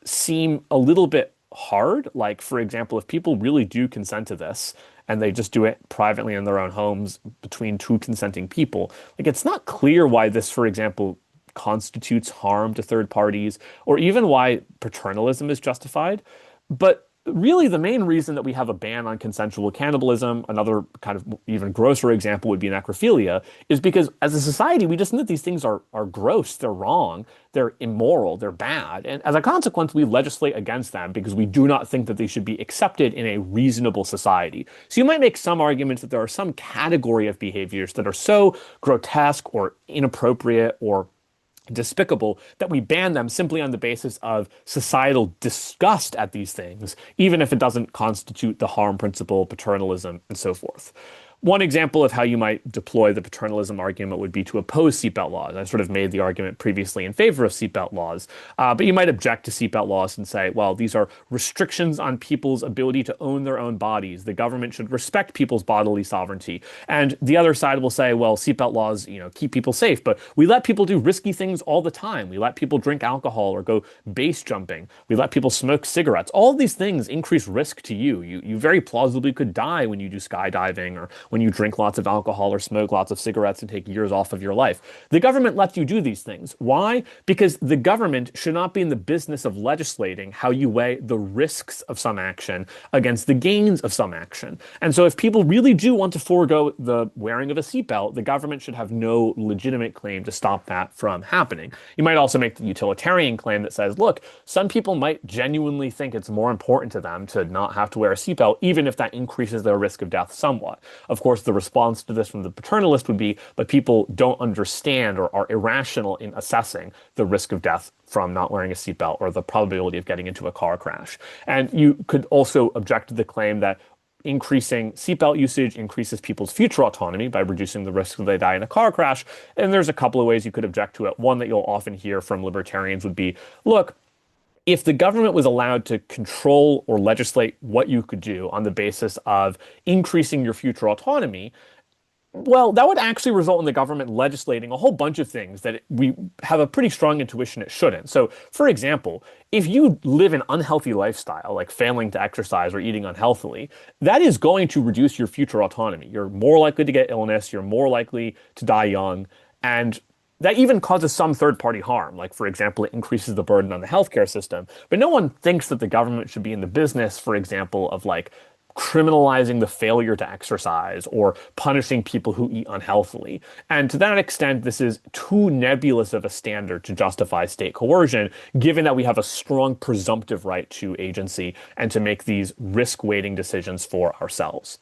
seem a little bit hard. Like, for example, if people really do consent to this and they just do it privately in their own homes between two consenting people, like, it's not clear why this, for example, constitutes harm to third parties, or even why paternalism is justified. But really, the main reason that we have a ban on consensual cannibalism, another kind of even grosser example would be necrophilia, is because as a society, we just know that these things are gross, they're wrong, they're immoral, they're bad. And as a consequence, we legislate against them because we do not think that they should be accepted in a reasonable society. So you might make some arguments that there are some category of behaviors that are so grotesque or inappropriate or despicable that we ban them simply on the basis of societal disgust at these things, even if it doesn't constitute the harm principle, paternalism, and so forth. One example of how you might deploy the paternalism argument would be to oppose seatbelt laws. I sort of made the argument previously in favor of seatbelt laws, but you might object to seatbelt laws and say, well, these are restrictions on people's ability to own their own bodies. The government should respect people's bodily sovereignty. And the other side will say, well, seatbelt laws, keep people safe, but we let people do risky things all the time. We let people drink alcohol or go base jumping. We let people smoke cigarettes. All of these things increase risk to you. You very plausibly could die when you do skydiving or when you drink lots of alcohol or smoke lots of cigarettes and take years off of your life. The government lets you do these things. Why? Because the government should not be in the business of legislating how you weigh the risks of some action against the gains of some action. And so if people really do want to forego the wearing of a seatbelt, the government should have no legitimate claim to stop that from happening. You might also make the utilitarian claim that says, look, some people might genuinely think it's more important to them to not have to wear a seatbelt, even if that increases their risk of death somewhat. Of course, the response to this from the paternalist would be, but people don't understand or are irrational in assessing the risk of death from not wearing a seatbelt or the probability of getting into a car crash. And you could also object to the claim that increasing seatbelt usage increases people's future autonomy by reducing the risk that they die in a car crash. And there's a couple of ways you could object to it. One that you'll often hear from libertarians would be, look, if the government was allowed to control or legislate what you could do on the basis of increasing your future autonomy, well, that would actually result in the government legislating a whole bunch of things that we have a pretty strong intuition it shouldn't. So, for example, if you live an unhealthy lifestyle, like failing to exercise or eating unhealthily, that is going to reduce your future autonomy. You're more likely to get illness, you're more likely to die young, and that even causes some third-party harm. Like, for example, it increases the burden on the healthcare system. But no one thinks that the government should be in the business, for example, of like criminalizing the failure to exercise or punishing people who eat unhealthily. And to that extent, this is too nebulous of a standard to justify state coercion, given that we have a strong presumptive right to agency and to make these risk-weighting decisions for ourselves.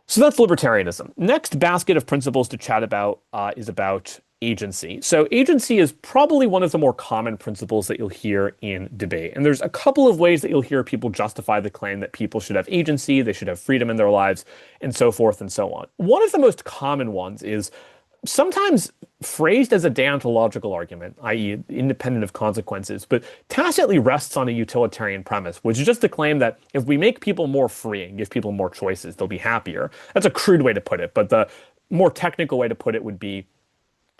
So that's libertarianism. Next basket of principles to chat about is about agency. So agency is probably one of the more common principles that you'll hear in debate. And there's a couple of ways that you'll hear people justify the claim that people should have agency, they should have freedom in their lives, and so forth and so on. One of the most common ones is sometimes phrased as a deontological argument, i.e. independent of consequences, but tacitly rests on a utilitarian premise, which is just the claim that if we make people more free and give people more choices, they'll be happier. That's a crude way to put it, but the more technical way to put it would be,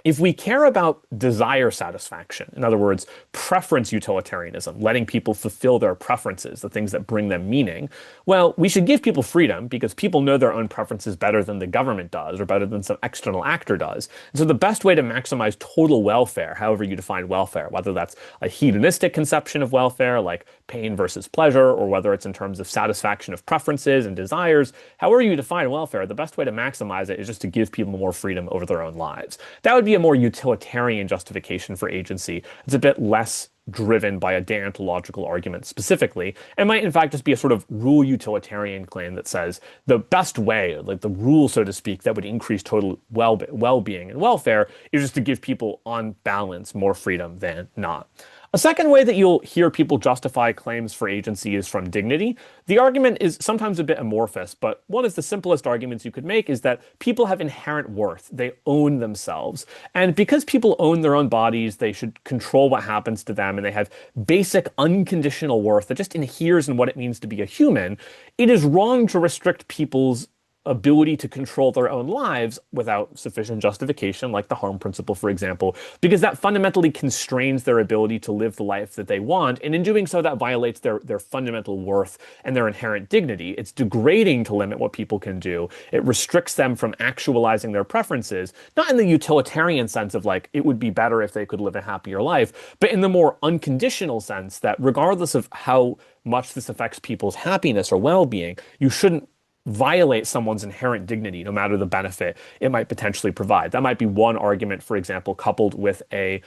if we care about desire satisfaction, in other words, preference utilitarianism, letting people fulfill their preferences, the things that bring them meaning, well, we should give people freedom because people know their own preferences better than the government does or better than some external actor does. And so the best way to maximize total welfare, however you define welfare, whether that's a hedonistic conception of welfare, like pain versus pleasure, or whether it's in terms of satisfaction of preferences and desires, however you define welfare, the best way to maximize it is just to give people more freedom over their own lives. That would be a more utilitarian justification for agency. It's a bit less driven by a deontological argument specifically, and might in fact just be a sort of rule utilitarian claim that says the best way, like the rule, so to speak, that would increase total well-being and welfare is just to give people on balance more freedom than not. A second way that you'll hear people justify claims for agency is from dignity. The argument is sometimes a bit amorphous, but one of the simplest arguments you could make is that people have inherent worth. They own themselves. And because people own their own bodies, they should control what happens to them, and they have basic unconditional worth that just inheres in what it means to be a human. It is wrong to restrict people's ability to control their own lives without sufficient justification, like the harm principle, for example, because that fundamentally constrains their ability to live the life that they want. And in doing so, that violates their fundamental worth and their inherent dignity. It's degrading to limit what people can do. It restricts them from actualizing their preferences, not in the utilitarian sense of like, it would be better if they could live a happier life, but in the more unconditional sense that regardless of how much this affects people's happiness or well-being, you shouldn't violate someone's inherent dignity, no matter the benefit it might potentially provide. That might be one argument, for example, coupled with a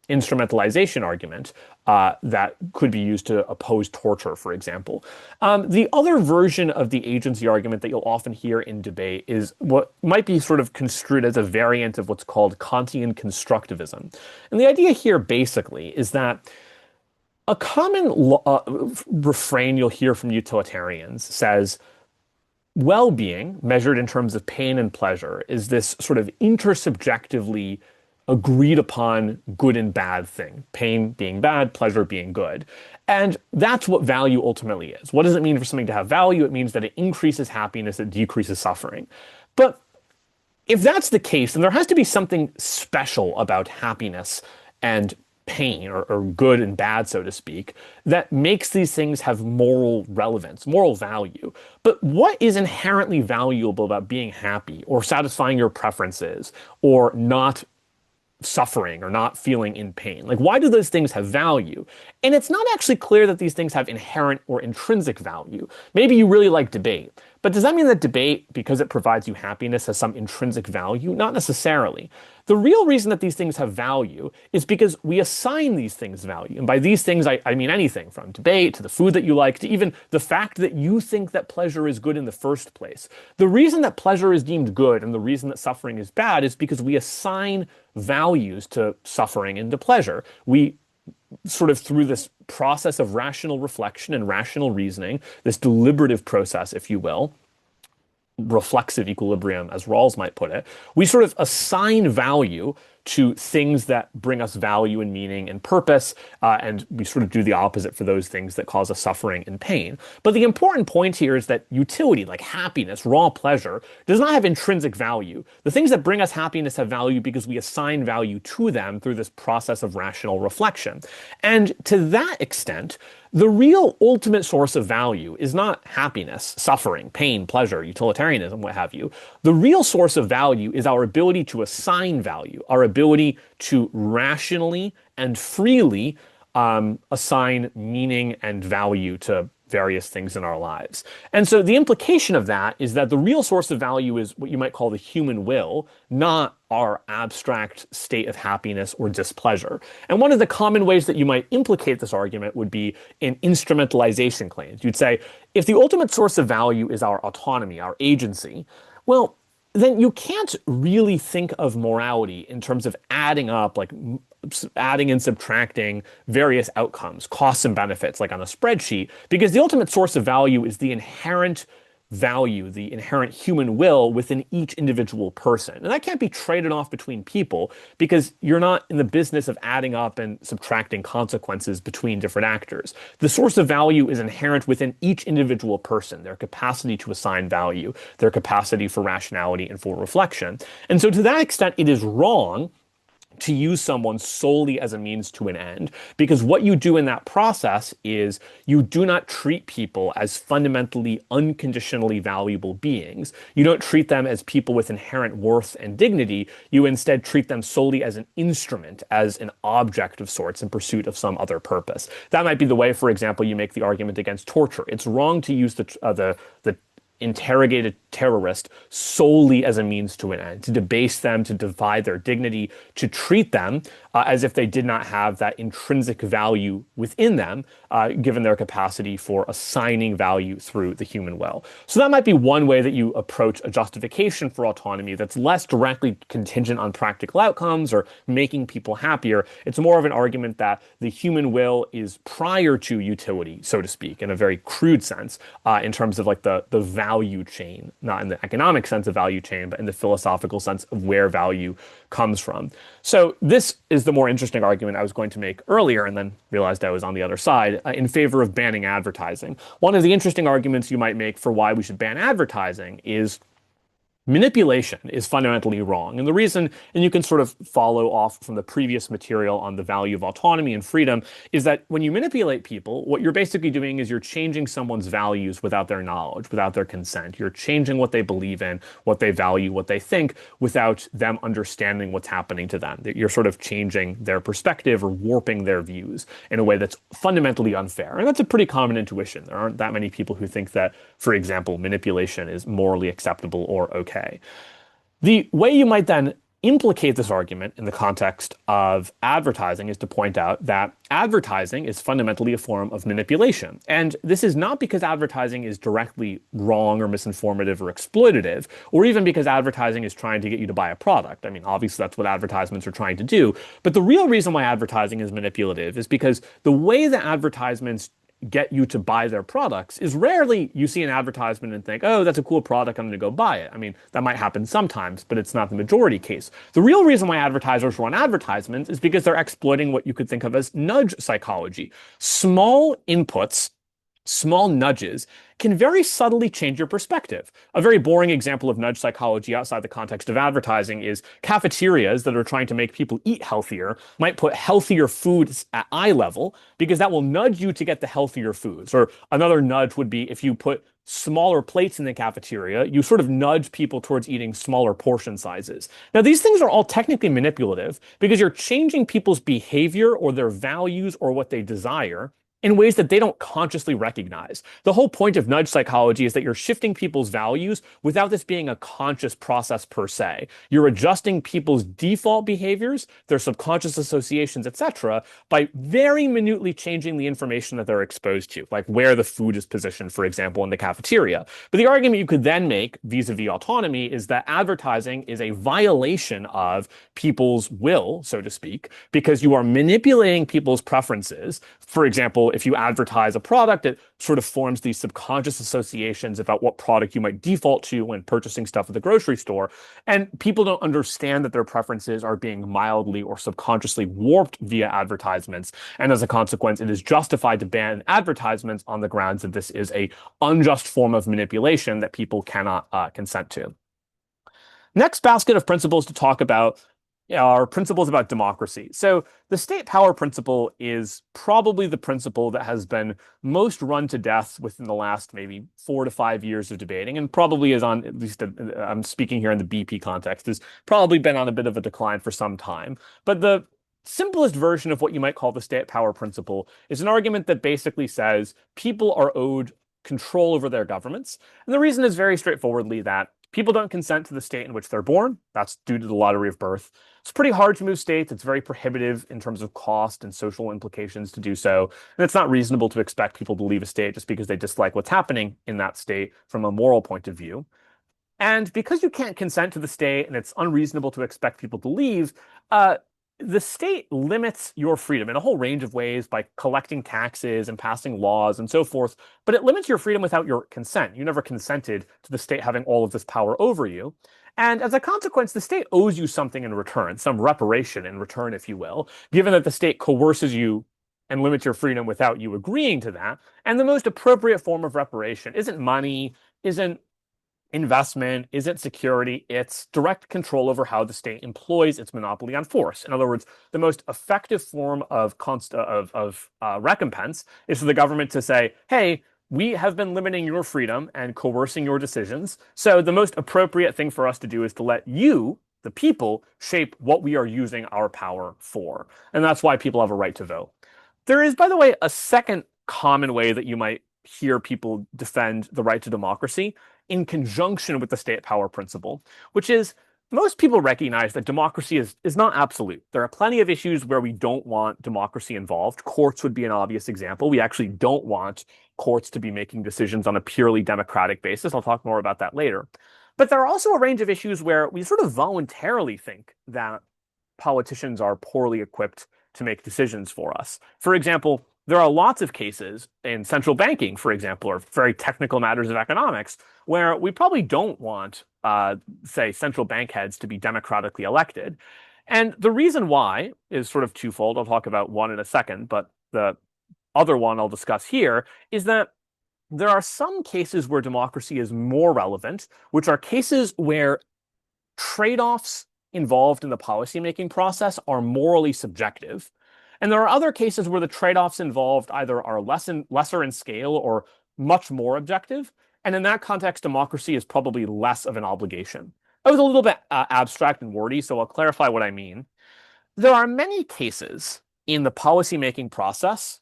instrumentalization argument that could be used to oppose torture, for example. The other version of the agency argument that you'll often hear in debate is what might be sort of construed as a variant of what's called Kantian constructivism. And the idea here basically is that a common refrain you'll hear from utilitarians says, well-being, measured in terms of pain and pleasure, is this sort of intersubjectively agreed upon good and bad thing. Pain being bad, pleasure being good. And that's what value ultimately is. What does it mean for something to have value? It means that it increases happiness, it decreases suffering. But if that's the case, then there has to be something special about happiness and pain, or good and bad, so to speak, that makes these things have moral relevance, moral value. But what is inherently valuable about being happy or satisfying your preferences or not suffering or not feeling in pain? Like, why do those things have value? And it's not actually clear that these things have inherent or intrinsic value. Maybe you really like debate, but does that mean that debate, because it provides you happiness, has some intrinsic value? Not necessarily. The real reason that these things have value is because we assign these things value. And by these things, I mean anything from debate to the food that you like to even the fact that you think that pleasure is good in the first place. The reason that pleasure is deemed good and the reason that suffering is bad is because we assign values to suffering and to pleasure. We sort of, through this process of rational reflection and rational reasoning, this deliberative process, if you will, reflexive equilibrium, as Rawls might put it, we sort of assign value to things that bring us value and meaning and purpose, and we sort of do the opposite for those things that cause us suffering and pain. But the important point here is that utility, like happiness, raw pleasure, does not have intrinsic value. The things that bring us happiness have value because we assign value to them through this process of rational reflection. And to that extent, the real ultimate source of value is not happiness, suffering, pain, pleasure, utilitarianism, what have you. The real source of value is our ability to assign value, our ability to rationally and freely assign meaning and value to various things in our lives. And so the implication of that is that the real source of value is what you might call the human will, not our abstract state of happiness or displeasure. And one of the common ways that you might implicate this argument would be in instrumentalization claims. You'd say, if the ultimate source of value is our autonomy, our agency, well, then you can't really think of morality in terms of adding up, like adding and subtracting various outcomes, costs and benefits, like on a spreadsheet, because the ultimate source of value is the inherent value, the inherent human will within each individual person. And that can't be traded off between people because you're not in the business of adding up and subtracting consequences between different actors. The source of value is inherent within each individual person, their capacity to assign value, their capacity for rationality and for reflection. And so to that extent, it is wrong to use someone solely as a means to an end, because what you do in that process is you do not treat people as fundamentally unconditionally valuable beings. You don't treat them as people with inherent worth and dignity. You instead treat them solely as an instrument, as an object of sorts in pursuit of some other purpose. That might be the way, for example, you make the argument against torture. It's wrong to use the interrogated terrorist solely as a means to an end, to debase them, to divide their dignity, to treat them as if they did not have that intrinsic value within them, given their capacity for assigning value through the human will. So that might be one way that you approach a justification for autonomy that's less directly contingent on practical outcomes or making people happier. It's more of an argument that the human will is prior to utility, so to speak, in a very crude sense, in terms of like the value chain, not in the economic sense of value chain, but in the philosophical sense of where value comes from. So this is the more interesting argument I was going to make earlier, and then realized I was on the other side, in favor of banning advertising. One of the interesting arguments you might make for why we should ban advertising is manipulation is fundamentally wrong. And the reason, and you can sort of follow off from the previous material on the value of autonomy and freedom, is that when you manipulate people, what you're basically doing is you're changing someone's values without their knowledge, without their consent. You're changing what they believe in, what they value, what they think, without them understanding what's happening to them. You're sort of changing their perspective or warping their views in a way that's fundamentally unfair. And that's a pretty common intuition. There aren't that many people who think that, for example, manipulation is morally acceptable or okay. The way you might then implicate this argument in the context of advertising is to point out that advertising is fundamentally a form of manipulation. And this is not because advertising is directly wrong or misinformative or exploitative, or even because advertising is trying to get you to buy a product. I mean, obviously that's what advertisements are trying to do. But the real reason why advertising is manipulative is because the way that advertisements get you to buy their products is rarely you see an advertisement and think, oh, that's a cool product, I'm going to go buy it. I mean, that might happen sometimes, but it's not the majority case. The real reason why advertisers run advertisements is because they're exploiting what you could think of as nudge psychology. Small inputs, small nudges can very subtly change your perspective. A very boring example of nudge psychology outside the context of advertising is cafeterias that are trying to make people eat healthier might put healthier foods at eye level because that will nudge you to get the healthier foods. Or another nudge would be if you put smaller plates in the cafeteria, you sort of nudge people towards eating smaller portion sizes. Now, these things are all technically manipulative because you're changing people's behavior or their values or what they desire in ways that they don't consciously recognize. The whole point of nudge psychology is that you're shifting people's values without this being a conscious process per se. You're adjusting people's default behaviors, their subconscious associations, etc., by very minutely changing the information that they're exposed to, like where the food is positioned, for example, in the cafeteria. But the argument you could then make vis-a-vis autonomy is that advertising is a violation of people's will, so to speak, because you are manipulating people's preferences. For example, if you advertise a product, it sort of forms these subconscious associations about what product you might default to when purchasing stuff at the grocery store. And people don't understand that their preferences are being mildly or subconsciously warped via advertisements. And as a consequence, it is justified to ban advertisements on the grounds that this is a unjust form of manipulation that people cannot consent to. Next basket of principles to talk about are principles about democracy. So the state power principle is probably the principle that has been most run to death within the last maybe 4 to 5 years of debating, and probably is on, at least I'm speaking here in the BP context, has probably been on a bit of a decline for some time. But the simplest version of what you might call the state power principle is an argument that basically says people are owed control over their governments. And the reason is very straightforwardly that people don't consent to the state in which they're born. That's due to the lottery of birth. It's pretty hard to move states. It's very prohibitive in terms of cost and social implications to do so. And it's not reasonable to expect people to leave a state just because they dislike what's happening in that state from a moral point of view. And because you can't consent to the state and it's unreasonable to expect people to leave, the state limits your freedom in a whole range of ways by collecting taxes and passing laws and so forth, but it limits your freedom without your consent. You never consented to the state having all of this power over you. And as a consequence, the state owes you something in return, some reparation in return, if you will, given that the state coerces you and limits your freedom without you agreeing to that. And the most appropriate form of reparation isn't money, isn't investment, isn't security, it's direct control over how the state employs its monopoly on force. In other words, the most effective form of recompense is for the government to say, hey, we have been limiting your freedom and coercing your decisions. So the most appropriate thing for us to do is to let you, the people, shape what we are using our power for. And that's why people have a right to vote. There is, by the way, a second common way that you might hear people defend the right to democracy in conjunction with the state power principle, which is most people recognize that democracy is not absolute. There are plenty of issues where we don't want democracy involved. Courts would be an obvious example. We actually don't want courts to be making decisions on a purely democratic basis. I'll talk more about that later. But there are also a range of issues where we sort of voluntarily think that politicians are poorly equipped to make decisions for us. For example, there are lots of cases in central banking, for example, or very technical matters of economics, where we probably don't want, say, central bank heads to be democratically elected. And the reason why is sort of twofold. I'll talk about one in a second, but the other one I'll discuss here is that there are some cases where democracy is more relevant, which are cases where trade-offs involved in the policymaking process are morally subjective. And there are other cases where the trade-offs involved either are lesser in scale or much more objective. And in that context, democracy is probably less of an obligation. That was a little bit abstract and wordy, so I'll clarify what I mean. There are many cases in the policymaking process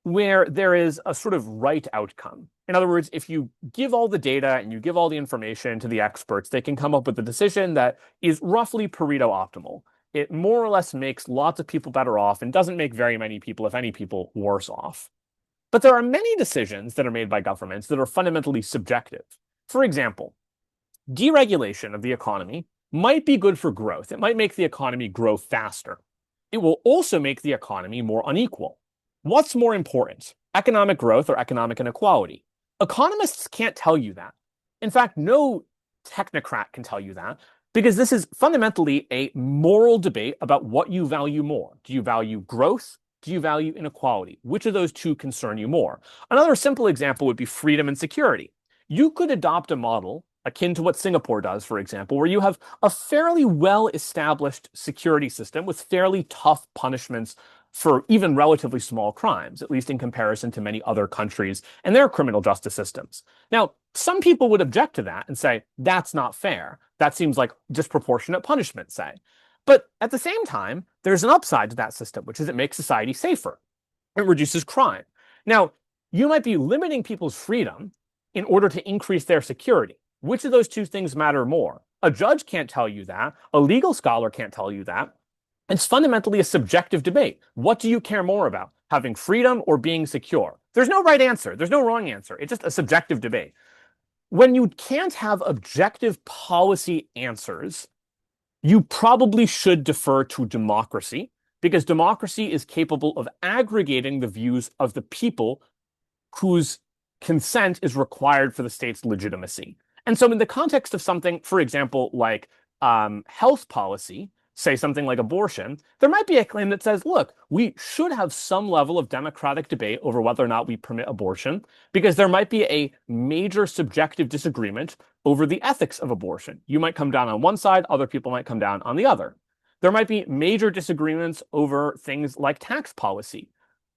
where there is a sort of right outcome. In other words, if you give all the data and you give all the information to the experts, they can come up with a decision that is roughly Pareto optimal. It more or less makes lots of people better off and doesn't make very many people, if any people, worse off. But there are many decisions that are made by governments that are fundamentally subjective. For example, deregulation of the economy might be good for growth. It might make the economy grow faster. It will also make the economy more unequal. What's more important, economic growth or economic inequality? Economists can't tell you that. In fact, no technocrat can tell you that because this is fundamentally a moral debate about what you value more. Do you value growth? Do you value inequality? Which of those two concern you more? Another simple example would be freedom and security. You could adopt a model akin to what Singapore does, for example, where you have a fairly well-established security system with fairly tough punishments for even relatively small crimes, at least in comparison to many other countries and their criminal justice systems. Now, some people would object to that and say, that's not fair. That seems like disproportionate punishment, say. But at the same time, there's an upside to that system, which is it makes society safer. It reduces crime. Now, you might be limiting people's freedom in order to increase their security. Which of those two things matter more? A judge can't tell you that. A legal scholar can't tell you that. It's fundamentally a subjective debate. What do you care more about? Having freedom or being secure? There's no right answer. There's no wrong answer. It's just a subjective debate. When you can't have objective policy answers, you probably should defer to democracy because democracy is capable of aggregating the views of the people whose consent is required for the state's legitimacy. And so in the context of something, for example, like health policy, say something like abortion, there might be a claim that says, look, we should have some level of democratic debate over whether or not we permit abortion, because there might be a major subjective disagreement over the ethics of abortion. You might come down on one side, other people might come down on the other. There might be major disagreements over things like tax policy.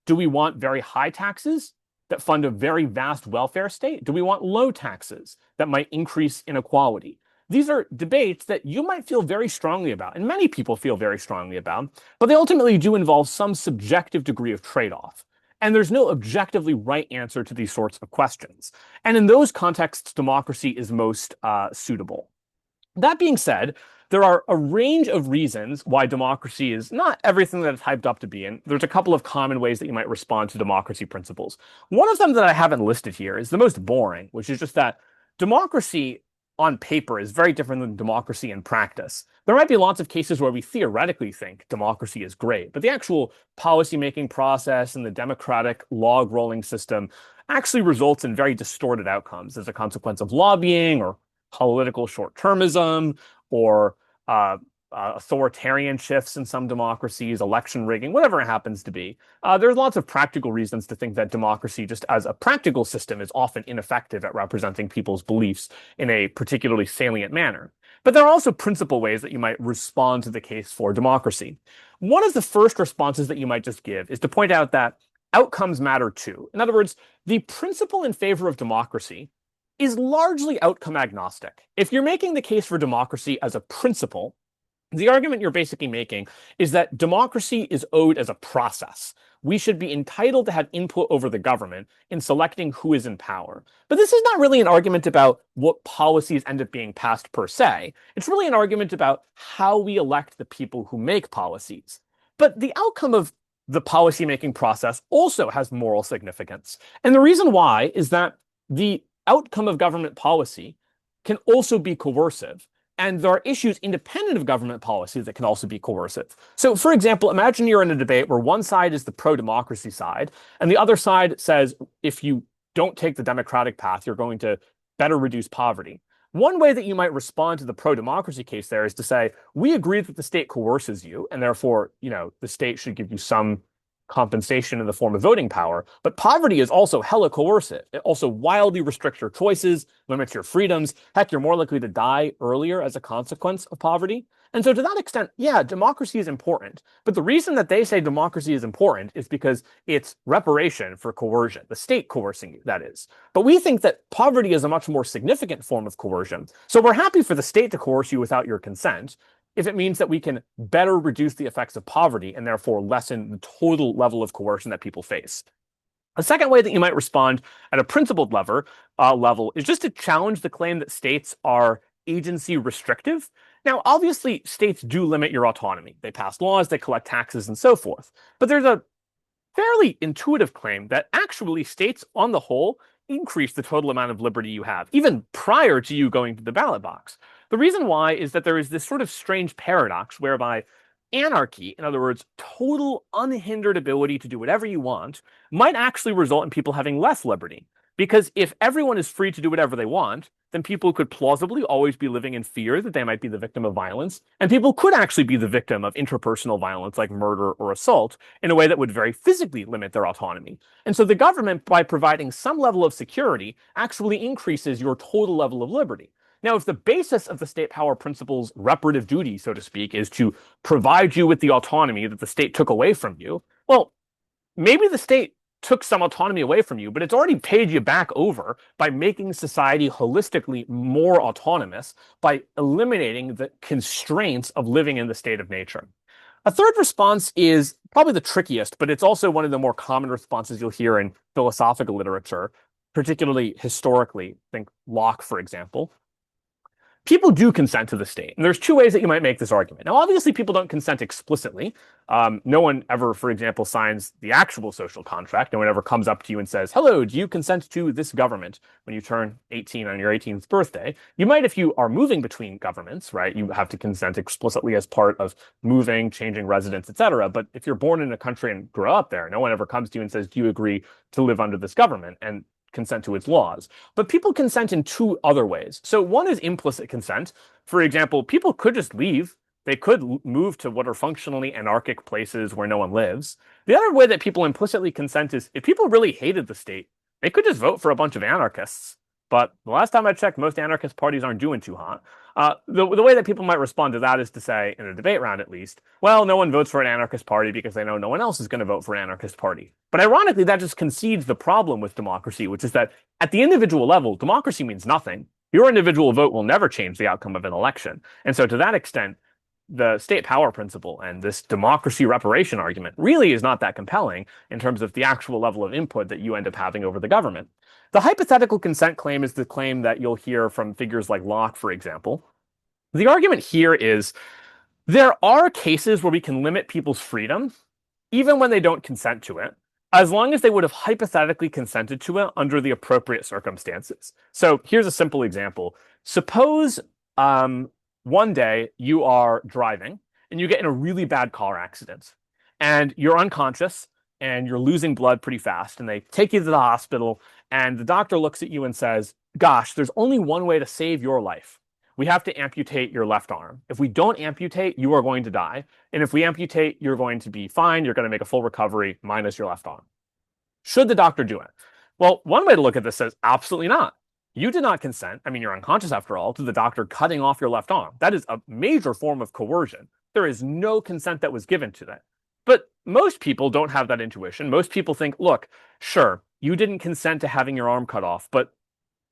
Do we want very high taxes that fund a very vast welfare state? Do we want low taxes that might increase inequality? These are debates that you might feel very strongly about, and many people feel very strongly about, but they ultimately do involve some subjective degree of trade-off. And there's no objectively right answer to these sorts of questions. And in those contexts, democracy is most suitable. That being said, there are a range of reasons why democracy is not everything that it's hyped up to be. And there's a couple of common ways that you might respond to democracy principles. One of them that I haven't listed here is the most boring, which is just that democracy on paper is very different than democracy in practice. There might be lots of cases where we theoretically think democracy is great, but the actual policymaking process and the democratic log rolling system actually results in very distorted outcomes as a consequence of lobbying or political short-termism or authoritarian shifts in some democracies, election rigging, whatever it happens to be. There's lots of practical reasons to think that democracy, just as a practical system, is often ineffective at representing people's beliefs in a particularly salient manner. But there are also principal ways that you might respond to the case for democracy. One of the first responses that you might just give is to point out that outcomes matter too. In other words, the principle in favor of democracy is largely outcome agnostic. If you're making the case for democracy as a principle, the argument you're basically making is that democracy is owed as a process. We should be entitled to have input over the government in selecting who is in power. But this is not really an argument about what policies end up being passed per se. It's really an argument about how we elect the people who make policies. But the outcome of the policymaking process also has moral significance. And the reason why is that the outcome of government policy can also be coercive. And there are issues independent of government policy that can also be coercive. So, for example, imagine you're in a debate where one side is the pro-democracy side, and the other side says, if you don't take the democratic path, you're going to better reduce poverty. One way that you might respond to the pro-democracy case there is to say, we agree that the state coerces you, and therefore, the state should give you some compensation in the form of voting power, but poverty is also hella coercive. It also wildly restricts your choices, limits your freedoms. Heck, you're more likely to die earlier as a consequence of poverty. And so to that extent, yeah, democracy is important. But the reason that they say democracy is important is because it's reparation for coercion, the state coercing you, that is. But we think that poverty is a much more significant form of coercion. So we're happy for the state to coerce you without your consent, if it means that we can better reduce the effects of poverty and therefore lessen the total level of coercion that people face. A second way that you might respond at a principled level is just to challenge the claim that states are agency restrictive. Now, obviously, states do limit your autonomy. They pass laws, they collect taxes, and so forth. But there's a fairly intuitive claim that actually states, on the whole, increase the total amount of liberty you have, even prior to you going to the ballot box. The reason why is that there is this sort of strange paradox whereby anarchy, in other words, total unhindered ability to do whatever you want, might actually result in people having less liberty. Because if everyone is free to do whatever they want, then people could plausibly always be living in fear that they might be the victim of violence, and people could actually be the victim of interpersonal violence like murder or assault in a way that would very physically limit their autonomy. And so the government, by providing some level of security, actually increases your total level of liberty. Now, if the basis of the state power principle's reparative duty, so to speak, is to provide you with the autonomy that the state took away from you, well, maybe the state took some autonomy away from you, but it's already paid you back over by making society holistically more autonomous by eliminating the constraints of living in the state of nature. A third response is probably the trickiest, but it's also one of the more common responses you'll hear in philosophical literature, particularly historically. Think Locke, for example. People do consent to the state. And there's two ways that you might make this argument. Now, obviously, people don't consent explicitly. No one ever, for example, signs the actual social contract. No one ever comes up to you and says, hello, do you consent to this government when you turn 18 on your 18th birthday? You might if you are moving between governments, right? You have to consent explicitly as part of moving, changing residence, etc. But if you're born in a country and grow up there, no one ever comes to you and says, do you agree to live under this government? And consent to its laws. But people consent in two other ways. So one is implicit consent. For example, people could just leave. They could move to what are functionally anarchic places where no one lives. The other way that people implicitly consent is if people really hated the state, they could just vote for a bunch of anarchists. But the last time I checked, most anarchist parties aren't doing too hot. The way that people might respond to that is to say, in a debate round at least, well, no one votes for an anarchist party because they know no one else is going to vote for an anarchist party. But ironically, that just concedes the problem with democracy, which is that at the individual level, democracy means nothing. Your individual vote will never change the outcome of an election. And so to that extent, the state power principle and this democracy reparation argument really is not that compelling in terms of the actual level of input that you end up having over the government. The hypothetical consent claim is the claim that you'll hear from figures like Locke, for example. The argument here is there are cases where we can limit people's freedom, even when they don't consent to it, as long as they would have hypothetically consented to it under the appropriate circumstances. So here's a simple example. Suppose one day you are driving and you get in a really bad car accident and you're unconscious and you're losing blood pretty fast, and they take you to the hospital and the doctor looks at you and says, gosh, there's only one way to save your life. We have to amputate your left arm. If we don't amputate, you are going to die. And if we amputate, you're going to be fine. You're going to make a full recovery minus your left arm. Should the doctor do it? Well, one way to look at this says absolutely not. You did not consent. I mean, you're unconscious after all, to the doctor cutting off your left arm. That is a major form of coercion. There is no consent that was given to that. But most people don't have that intuition. Most people think, look, sure, you didn't consent to having your arm cut off, but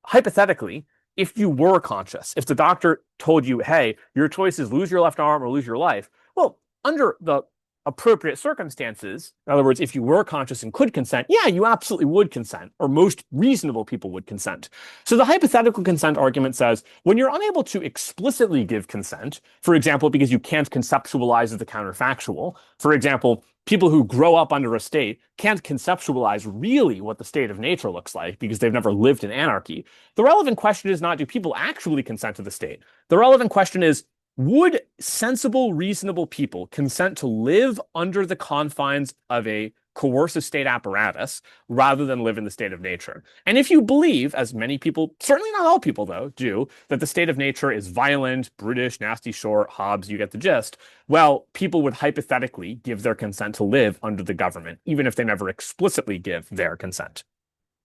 hypothetically, if you were conscious, if the doctor told you, hey, your choice is lose your left arm or lose your life, well, under the appropriate circumstances, in other words, if you were conscious and could consent, yeah, you absolutely would consent, or most reasonable people would consent. So the hypothetical consent argument says when you're unable to explicitly give consent, for example, because you can't conceptualize the counterfactual, for example, people who grow up under a state can't conceptualize really what the state of nature looks like because they've never lived in anarchy. The relevant question is not, do people actually consent to the state? The relevant question is, would sensible, reasonable people consent to live under the confines of a coercive state apparatus rather than live in the state of nature? And if you believe, as many people, certainly not all people though, do, that the state of nature is violent, brutish, nasty, short, Hobbes, you get the gist, well, people would hypothetically give their consent to live under the government, even if they never explicitly give their consent.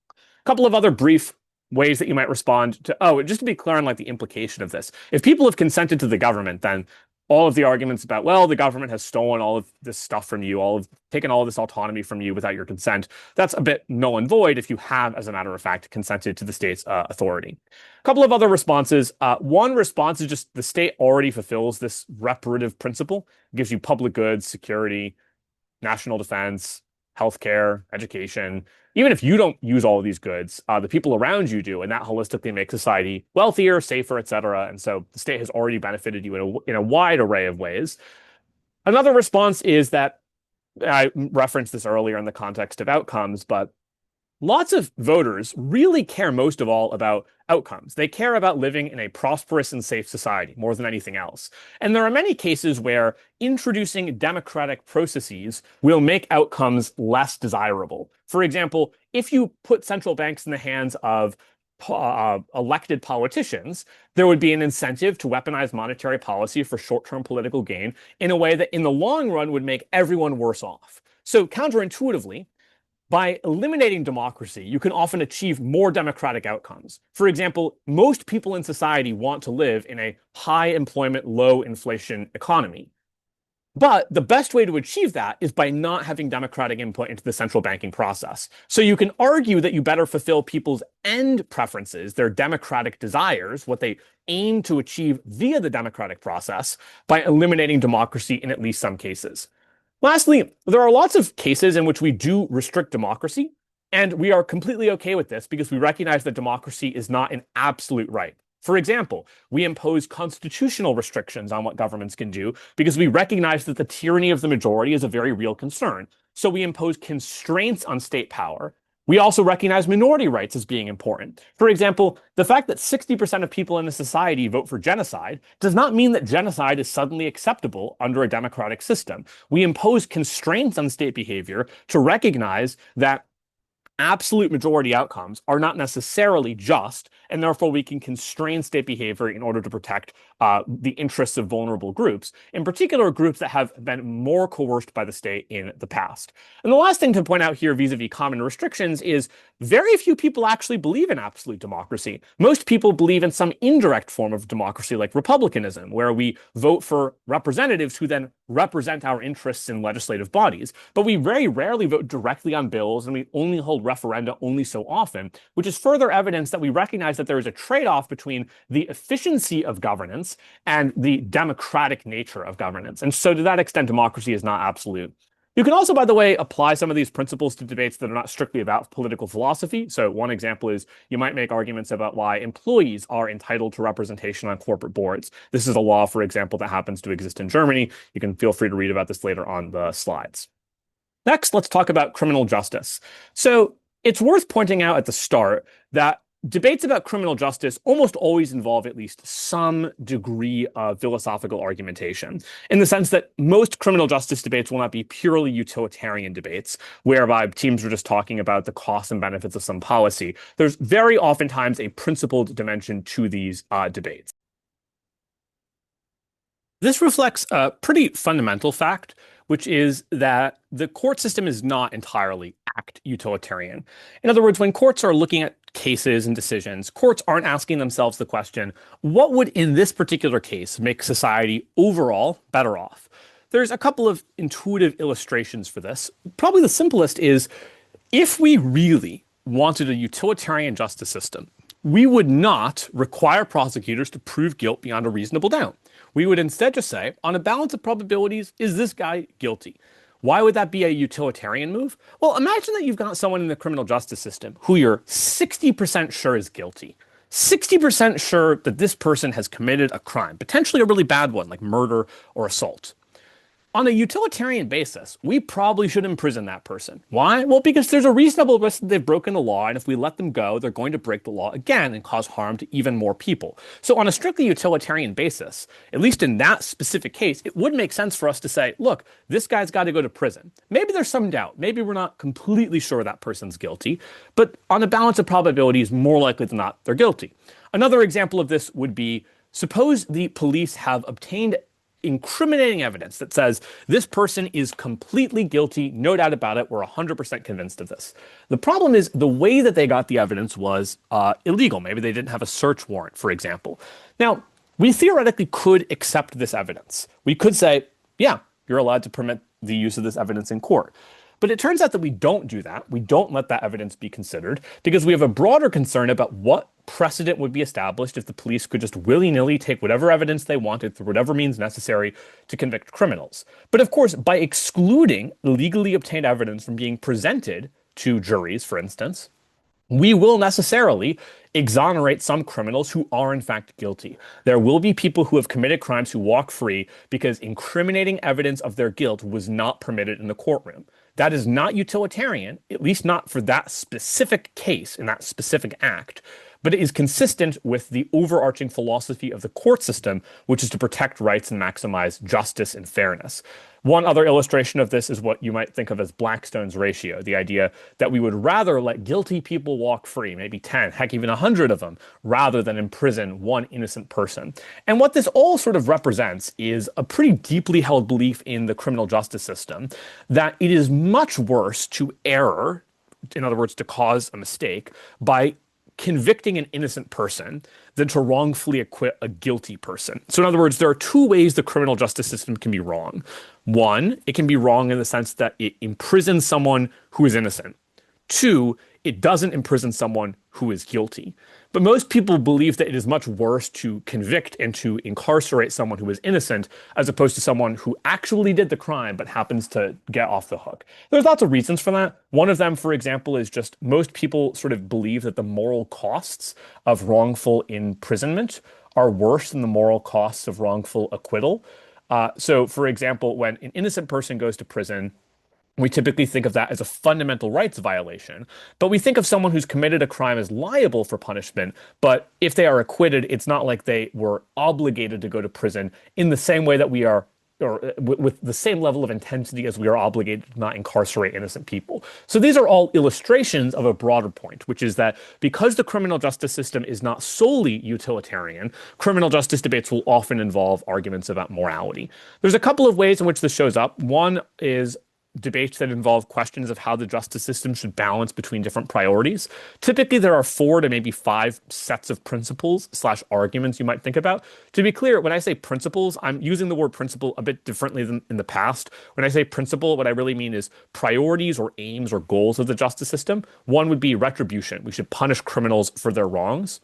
A couple of other brief ways that you might respond to, just to be clear on like the implication of this. If people have consented to the government, then all of the arguments about, well, the government has stolen all of this stuff from you, taken all of this autonomy from you without your consent, that's a bit null and void if you have, as a matter of fact, consented to the state's authority. A couple of other responses. One response is just the state already fulfills this reparative principle. It gives you public goods, security, national defense, healthcare, education. Even if you don't use all of these goods, the people around you do, and that holistically makes society wealthier, safer, et cetera. And so the state has already benefited you in a wide array of ways. Another response is that I referenced this earlier in the context of outcomes, but lots of voters really care most of all about outcomes. They care about living in a prosperous and safe society more than anything else. And there are many cases where introducing democratic processes will make outcomes less desirable. For example, if you put central banks in the hands of elected politicians, there would be an incentive to weaponize monetary policy for short-term political gain in a way that in the long run would make everyone worse off. So counterintuitively, by eliminating democracy, you can often achieve more democratic outcomes. For example, most people in society want to live in a high employment, low inflation economy. But the best way to achieve that is by not having democratic input into the central banking process. So you can argue that you better fulfill people's end preferences, their democratic desires, what they aim to achieve via the democratic process, by eliminating democracy in at least some cases. Lastly, there are lots of cases in which we do restrict democracy, and we are completely okay with this because we recognize that democracy is not an absolute right. For example, we impose constitutional restrictions on what governments can do because we recognize that the tyranny of the majority is a very real concern. So we impose constraints on state power. We also recognize minority rights as being important. For example, the fact that 60% of people in a society vote for genocide does not mean that genocide is suddenly acceptable under a democratic system. We impose constraints on state behavior to recognize that absolute majority outcomes are not necessarily just, and therefore we can constrain state behavior in order to protect the interests of vulnerable groups, in particular groups that have been more coerced by the state in the past. And the last thing to point out here vis-a-vis common restrictions is very few people actually believe in absolute democracy. Most people believe in some indirect form of democracy like republicanism, where we vote for representatives who then represent our interests in legislative bodies. But we very rarely vote directly on bills, and we only hold referenda only so often, which is further evidence that we recognize that there is a trade-off between the efficiency of governance and the democratic nature of governance. And so to that extent, democracy is not absolute. You can also, by the way, apply some of these principles to debates that are not strictly about political philosophy. So one example is you might make arguments about why employees are entitled to representation on corporate boards. This is a law, for example, that happens to exist in Germany. You can feel free to read about this later on the slides. Next, let's talk about criminal justice. So it's worth pointing out at the start that debates about criminal justice almost always involve at least some degree of philosophical argumentation, in the sense that most criminal justice debates will not be purely utilitarian debates, whereby teams are just talking about the costs and benefits of some policy. There's very oftentimes a principled dimension to these debates. This reflects a pretty fundamental fact, which is that the court system is not entirely act utilitarian. In other words, when courts are looking at cases and decisions, courts aren't asking themselves the question, what would in this particular case make society overall better off? There's a couple of intuitive illustrations for this. Probably the simplest is if we really wanted a utilitarian justice system, we would not require prosecutors to prove guilt beyond a reasonable doubt. We would instead just say, on a balance of probabilities, is this guy guilty? Why would that be a utilitarian move? Well, imagine that you've got someone in the criminal justice system who you're 60% sure is guilty. 60% sure that this person has committed a crime, potentially a really bad one like murder or assault. On a utilitarian basis, we probably should imprison that person. Why? Well, because there's a reasonable risk that they've broken the law, and if we let them go, they're going to break the law again and cause harm to even more people. So on a strictly utilitarian basis, at least in that specific case, it would make sense for us to say, look, this guy's got to go to prison. Maybe there's some doubt. Maybe we're not completely sure that person's guilty, but on a balance of probabilities, more likely than not, they're guilty. Another example of this would be, suppose the police have obtained incriminating evidence that says this person is completely guilty, no doubt about it, we're 100% convinced of this. The problem is the way that they got the evidence was illegal. Maybe they didn't have a search warrant, for example. Now, we theoretically could accept this evidence. We could say, yeah, you're allowed to permit the use of this evidence in court. But it turns out that we don't do that. We don't let that evidence be considered because we have a broader concern about what precedent would be established if the police could just willy-nilly take whatever evidence they wanted through whatever means necessary to convict criminals. But of course, by excluding legally obtained evidence from being presented to juries, for instance, we will necessarily exonerate some criminals who are in fact guilty. There will be people who have committed crimes who walk free because incriminating evidence of their guilt was not permitted in the courtroom. That is not utilitarian, at least not for that specific case in that specific act, but it is consistent with the overarching philosophy of the court system, which is to protect rights and maximize justice and fairness. One other illustration of this is what you might think of as Blackstone's ratio, the idea that we would rather let guilty people walk free, maybe 10, heck, even 100 of them, rather than imprison one innocent person. And what this all sort of represents is a pretty deeply held belief in the criminal justice system that it is much worse to err, in other words, to cause a mistake, by convicting an innocent person than to wrongfully acquit a guilty person. So in other words, there are two ways the criminal justice system can be wrong. One, it can be wrong in the sense that it imprisons someone who is innocent. Two, it doesn't imprison someone who is guilty. But most people believe that it is much worse to convict and to incarcerate someone who is innocent as opposed to someone who actually did the crime but happens to get off the hook. There's lots of reasons for that. One of them, for example, is just most people sort of believe that the moral costs of wrongful imprisonment are worse than the moral costs of wrongful acquittal. So, for example, when an innocent person goes to prison, we typically think of that as a fundamental rights violation, but we think of someone who's committed a crime as liable for punishment. But if they are acquitted, it's not like they were obligated to go to prison in the same way that we are, or with the same level of intensity as we are obligated to not incarcerate innocent people. So these are all illustrations of a broader point, which is that because the criminal justice system is not solely utilitarian, criminal justice debates will often involve arguments about morality. There's a couple of ways in which this shows up. One is debates that involve questions of how the justice system should balance between different priorities. Typically, there are 4 to maybe 5 sets of principles / arguments you might think about. To be clear, when I say principles, I'm using the word principle a bit differently than in the past. When I say principle, what I really mean is priorities or aims or goals of the justice system. One would be retribution. We should punish criminals for their wrongs.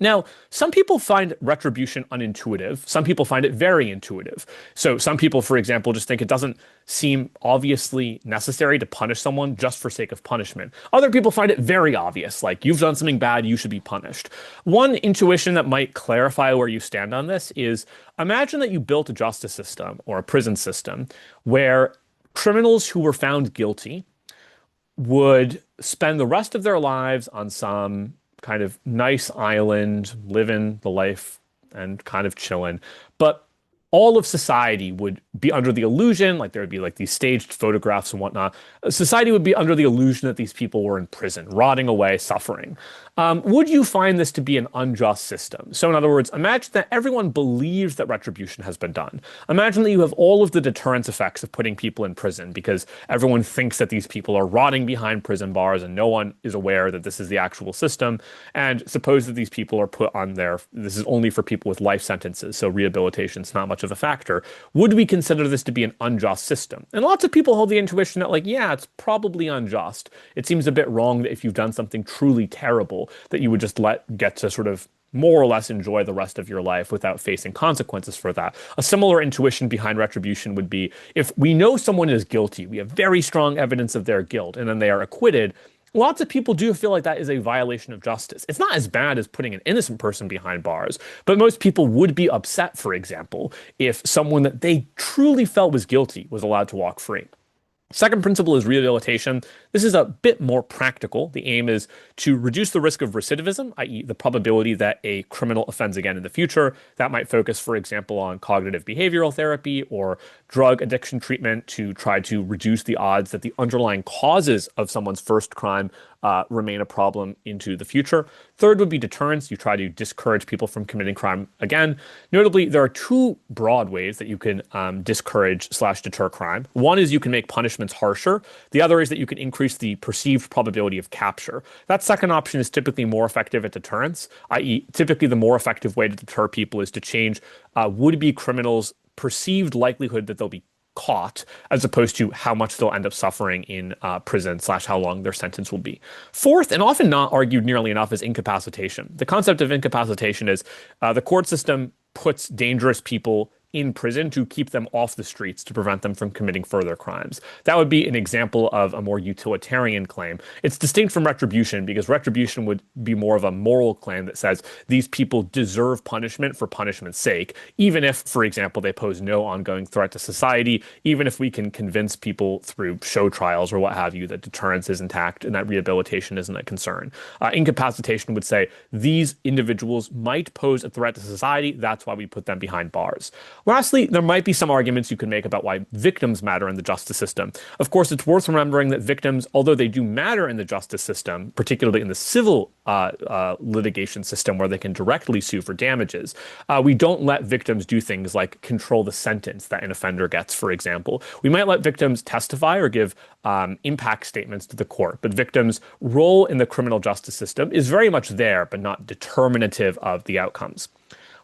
Now, some people find retribution unintuitive. Some people find it very intuitive. So some people, for example, just think it doesn't seem obviously necessary to punish someone just for sake of punishment. Other people find it very obvious, like you've done something bad, you should be punished. One intuition that might clarify where you stand on this is imagine that you built a justice system or a prison system where criminals who were found guilty would spend the rest of their lives on some kind of nice island, living the life and kind of chilling. But all of society would be under the illusion, like there would be like these staged photographs and whatnot. Society would be under the illusion that these people were in prison, rotting away, suffering. Would you find this to be an unjust system? So in other words, imagine that everyone believes that retribution has been done. Imagine that you have all of the deterrence effects of putting people in prison because everyone thinks that these people are rotting behind prison bars and no one is aware that this is the actual system. And suppose that these people are put on this is only for people with life sentences, so rehabilitation is not much of a factor. Would we consider this to be an unjust system? And lots of people hold the intuition that, like, yeah, it's probably unjust. It seems a bit wrong that if you've done something truly terrible, that you would just get to sort of more or less enjoy the rest of your life without facing consequences for that. A similar intuition behind retribution would be if we know someone is guilty, we have very strong evidence of their guilt, and then they are acquitted. Lots of people do feel like that is a violation of justice. It's not as bad as putting an innocent person behind bars, but most people would be upset, for example, if someone that they truly felt was guilty was allowed to walk free. Second principle is rehabilitation. This is a bit more practical. The aim is to reduce the risk of recidivism, i.e. the probability that a criminal offends again in the future. That might focus, for example, on cognitive behavioral therapy or drug addiction treatment to try to reduce the odds that the underlying causes of someone's first crime remain a problem into the future. Third would be deterrence. You try to discourage people from committing crime again. Notably, there are 2 broad ways that you can discourage / deter crime. One is you can make punishments harsher. The other is that you can increase the perceived probability of capture. That second option is typically more effective at deterrence, i.e. typically the more effective way to deter people is to change would-be criminals' perceived likelihood that they'll be caught, as opposed to how much they'll end up suffering in prison / how long their sentence will be. Fourth, and often not argued nearly enough, is incapacitation. The concept of incapacitation is the court system puts dangerous people in prison to keep them off the streets to prevent them from committing further crimes. That would be an example of a more utilitarian claim. It's distinct from retribution because retribution would be more of a moral claim that says these people deserve punishment for punishment's sake, even if, for example, they pose no ongoing threat to society, even if we can convince people through show trials or what have you that deterrence is intact and that rehabilitation isn't a concern. Incapacitation would say these individuals might pose a threat to society, that's why we put them behind bars. Lastly, there might be some arguments you could make about why victims matter in the justice system. Of course, it's worth remembering that victims, although they do matter in the justice system, particularly in the civil litigation system where they can directly sue for damages, we don't let victims do things like control the sentence that an offender gets, for example. We might let victims testify or give impact statements to the court, but victims' role in the criminal justice system is very much there, but not determinative of the outcomes.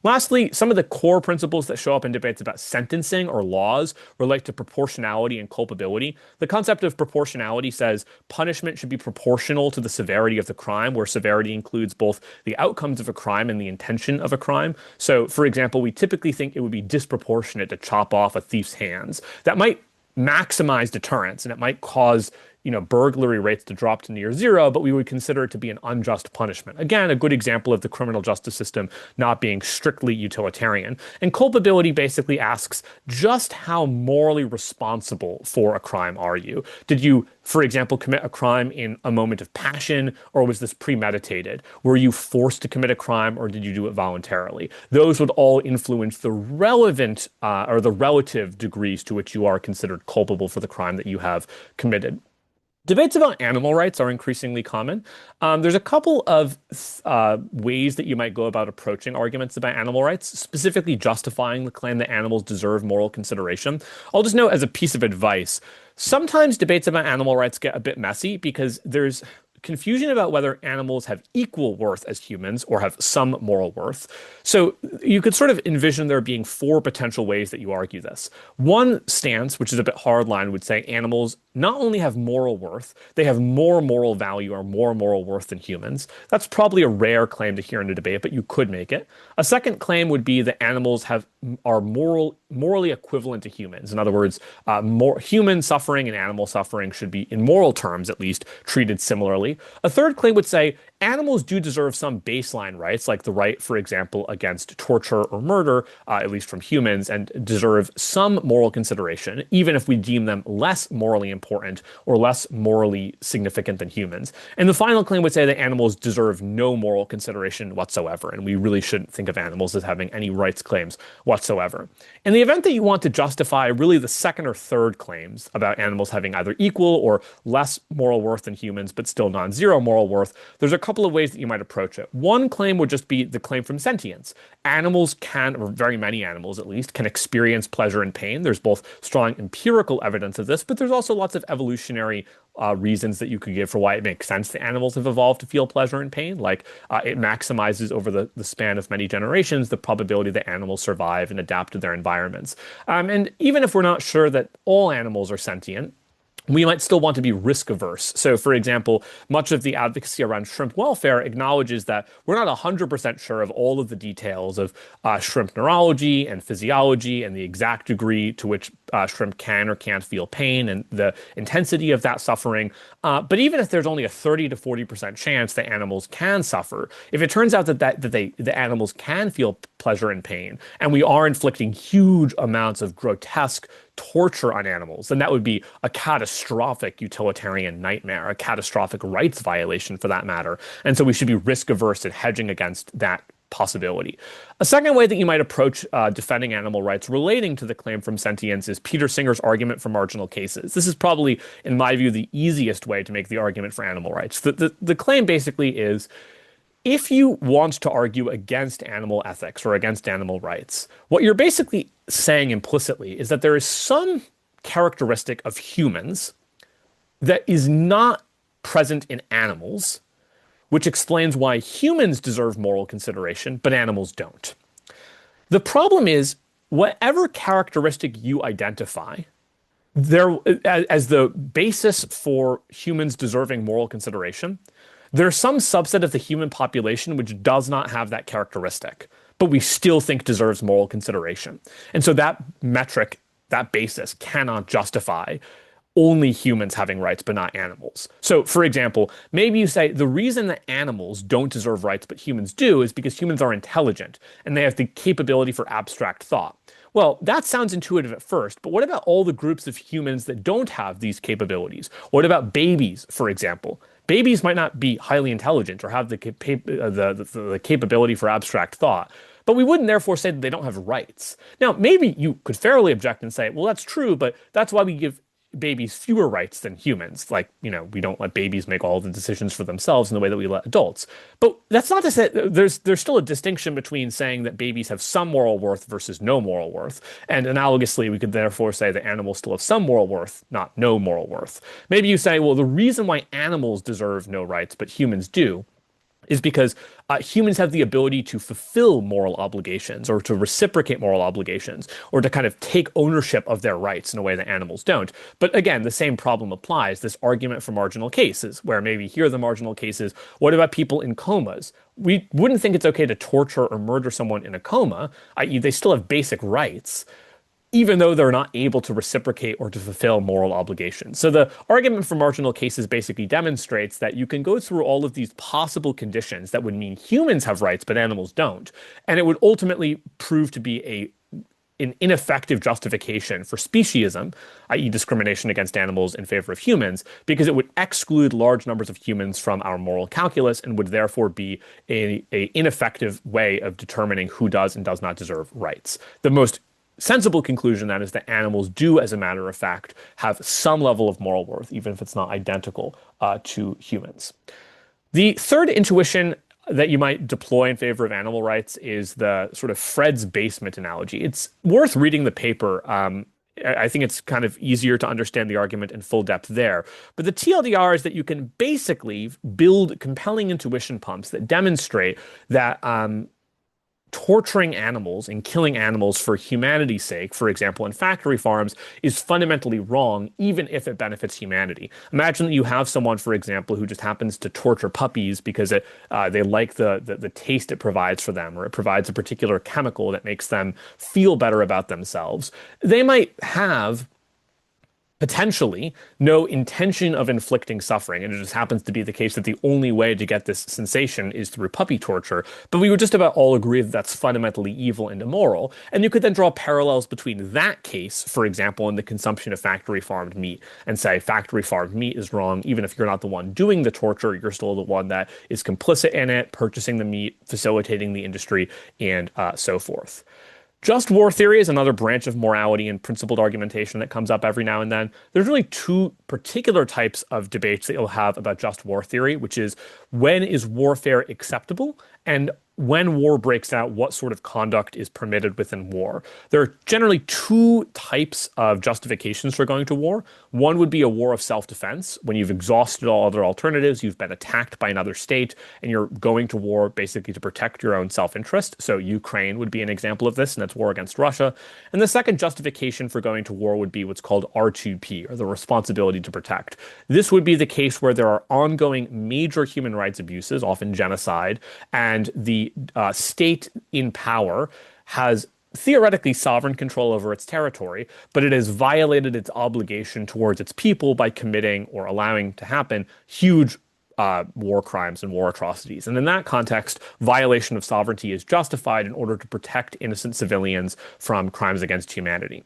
Lastly, some of the core principles that show up in debates about sentencing or laws relate to proportionality and culpability. The concept of proportionality says punishment should be proportional to the severity of the crime, where severity includes both the outcomes of a crime and the intention of a crime. So, for example, we typically think it would be disproportionate to chop off a thief's hands. That might maximize deterrence and it might cause burglary rates to drop to near zero, but we would consider it to be an unjust punishment. Again, a good example of the criminal justice system not being strictly utilitarian. And culpability basically asks, just how morally responsible for a crime are you? Did you, for example, commit a crime in a moment of passion, or was this premeditated? Were you forced to commit a crime, or did you do it voluntarily? Those would all influence the relevant or the relative degrees to which you are considered culpable for the crime that you have committed. Debates about animal rights are increasingly common. There's a couple of ways that you might go about approaching arguments about animal rights, specifically justifying the claim that animals deserve moral consideration. I'll just note as a piece of advice, sometimes debates about animal rights get a bit messy because there's confusion about whether animals have equal worth as humans or have some moral worth. So you could sort of envision there being four potential ways that you argue this. One stance, which is a bit hardline, would say animals not only have moral worth, they have more moral value or more moral worth than humans. That's probably a rare claim to hear in a debate, but you could make it. A second claim would be that animals are morally equivalent to humans. In other words, human suffering and animal suffering should be, in moral terms at least, treated similarly. A third claim would say animals do deserve some baseline rights, like the right, for example, against torture or murder, at least from humans, and deserve some moral consideration, even if we deem them less morally important or less morally significant than humans. And the final claim would say that animals deserve no moral consideration whatsoever, and we really shouldn't think of animals as having any rights claims whatsoever. In the event that you want to justify really the second or third claims about animals having either equal or less moral worth than humans, but still non-zero moral worth, there's a couple of ways that you might approach it. One claim would just be the claim from sentience. Animals can, or very many animals at least, can experience pleasure and pain. There's both strong empirical evidence of this, but there's also lots of evolutionary reasons that you could give for why it makes sense that animals have evolved to feel pleasure and pain. Like it maximizes over the span of many generations the probability that animals survive and adapt to their environments. And even if we're not sure that all animals are sentient, we might still want to be risk averse. So, for example, much of the advocacy around shrimp welfare acknowledges that we're not 100% sure of all of the details of shrimp neurology and physiology and the exact degree to which shrimp can or can't feel pain and the intensity of that suffering. But even if there's only a 30 to 40% chance that animals can suffer, if it turns out that the animals can feel pleasure and pain, and we are inflicting huge amounts of grotesque torture on animals, then that would be a catastrophic utilitarian nightmare, a catastrophic rights violation for that matter. And so we should be risk averse and hedging against that possibility. A second way that you might approach defending animal rights relating to the claim from sentience is Peter Singer's argument for marginal cases. This is probably, in my view, the easiest way to make the argument for animal rights. The claim basically is, if you want to argue against animal ethics or against animal rights, what you're basically saying implicitly is that there is some characteristic of humans that is not present in animals, which explains why humans deserve moral consideration, but animals don't. The problem is, whatever characteristic you identify There, as the basis for humans deserving moral consideration, there's some subset of the human population which does not have that characteristic, but we still think deserves moral consideration. And so that metric, that basis, cannot justify only humans having rights but not animals. So, for example, maybe you say the reason that animals don't deserve rights but humans do is because humans are intelligent and they have the capability for abstract thought. Well, that sounds intuitive at first, but what about all the groups of humans that don't have these capabilities? What about babies, for example? Babies might not be highly intelligent or have the capability for abstract thought, but we wouldn't therefore say that they don't have rights. Now, maybe you could fairly object and say, well, that's true, but that's why we give babies fewer rights than humans. Like, we don't let babies make all the decisions for themselves in the way that we let adults. But that's not to say there's still a distinction between saying that babies have some moral worth versus no moral worth. And analogously, we could therefore say that animals still have some moral worth, not no moral worth. Maybe you say, well, the reason why animals deserve no rights, but humans do, is because humans have the ability to fulfill moral obligations or to reciprocate moral obligations or to kind of take ownership of their rights in a way that animals don't. But again, the same problem applies, this argument for marginal cases, where maybe here are the marginal cases. What about people in comas? We wouldn't think it's okay to torture or murder someone in a coma, i.e., they still have basic rights, even though they're not able to reciprocate or to fulfill moral obligations. So the argument for marginal cases basically demonstrates that you can go through all of these possible conditions that would mean humans have rights, but animals don't. And it would ultimately prove to be an ineffective justification for speciesism, i.e. discrimination against animals in favor of humans, because it would exclude large numbers of humans from our moral calculus and would therefore be a ineffective way of determining who does and does not deserve rights. The most sensible conclusion then is that animals do, as a matter of fact, have some level of moral worth, even if it's not identical to humans. The third intuition that you might deploy in favor of animal rights is the sort of Fred's basement analogy. It's worth reading the paper. I think it's kind of easier to understand the argument in full depth there. But the TLDR is that you can basically build compelling intuition pumps that demonstrate that torturing animals and killing animals for humanity's sake, for example, in factory farms, is fundamentally wrong, even if it benefits humanity. Imagine that you have someone, for example, who just happens to torture puppies because they like the taste it provides for them, or it provides a particular chemical that makes them feel better about themselves. They might have potentially no intention of inflicting suffering. And it just happens to be the case that the only way to get this sensation is through puppy torture. But we would just about all agree that that's fundamentally evil and immoral. And you could then draw parallels between that case, for example, and the consumption of factory farmed meat, and say factory farmed meat is wrong. Even if you're not the one doing the torture, you're still the one that is complicit in it, purchasing the meat, facilitating the industry, and so forth. Just war theory is another branch of morality and principled argumentation that comes up every now and then. There's really two particular types of debates that you'll have about just war theory, which is when is warfare acceptable and when war breaks out, what sort of conduct is permitted within war. There are generally two types of justifications for going to war. One would be a war of self-defense, when you've exhausted all other alternatives, you've been attacked by another state, and you're going to war basically to protect your own self-interest. So Ukraine would be an example of this, and that's war against Russia. And the second justification for going to war would be what's called R2P, or the responsibility to protect. This would be the case where there are ongoing major human rights abuses, often genocide, and the state in power has theoretically sovereign control over its territory, but it has violated its obligation towards its people by committing or allowing to happen huge war crimes and war atrocities. And in that context, violation of sovereignty is justified in order to protect innocent civilians from crimes against humanity.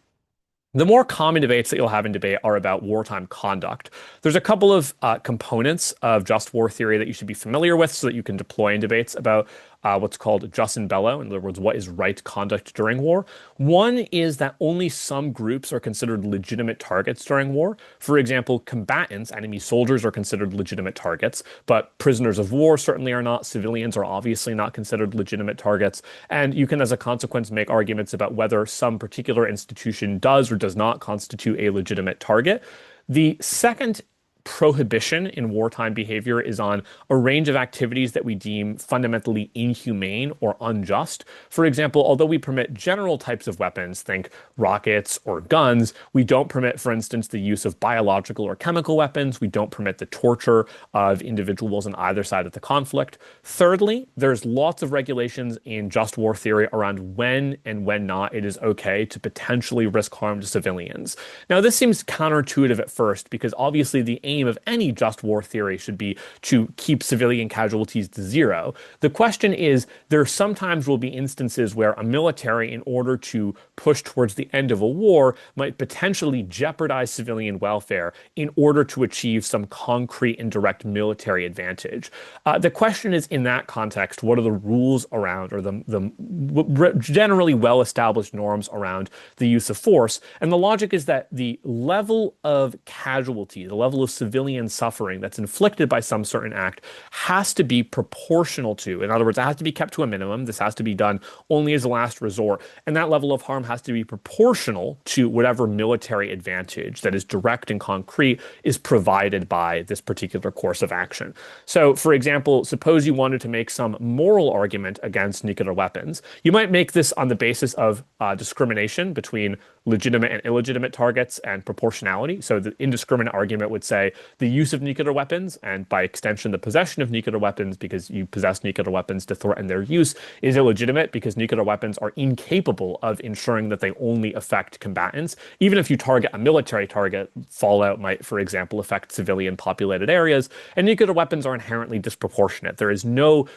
The more common debates that you'll have in debate are about wartime conduct. There's a couple of components of just war theory that you should be familiar with so that you can deploy in debates about what's called jus in bello, in other words, what is right conduct during war. One is that only some groups are considered legitimate targets during war. For example, combatants, enemy soldiers, are considered legitimate targets, but prisoners of war certainly are not. Civilians are obviously not considered legitimate targets. And you can, as a consequence, make arguments about whether some particular institution does or does not constitute a legitimate target. The second prohibition in wartime behavior is on a range of activities that we deem fundamentally inhumane or unjust. For example, although we permit general types of weapons, think rockets or guns, we don't permit, for instance, the use of biological or chemical weapons. We don't permit the torture of individuals on either side of the conflict. Thirdly, there's lots of regulations in just war theory around when and when not it is okay to potentially risk harm to civilians. Now, this seems counterintuitive at first because obviously the aim of any just war theory should be to keep civilian casualties to zero. The question is, there sometimes will be instances where a military, in order to push towards the end of a war, might potentially jeopardize civilian welfare in order to achieve some concrete and direct military advantage. The question is, in that context, what are the rules around, or the generally well-established norms around the use of force? And the logic is that the level of casualty, the level of civilian suffering that's inflicted by some certain act has to be proportional to, in other words, it has to be kept to a minimum. This has to be done only as a last resort. And that level of harm has to be proportional to whatever military advantage that is direct and concrete is provided by this particular course of action. So, for example, suppose you wanted to make some moral argument against nuclear weapons. You might make this on the basis of discrimination between legitimate and illegitimate targets and proportionality. So the indiscriminate argument would say the use of nuclear weapons, and by extension the possession of nuclear weapons because you possess nuclear weapons to threaten their use, is illegitimate because nuclear weapons are incapable of ensuring that they only affect combatants. Even if you target a military target, fallout might, for example, affect civilian populated areas, and nuclear weapons are inherently disproportionate. There is no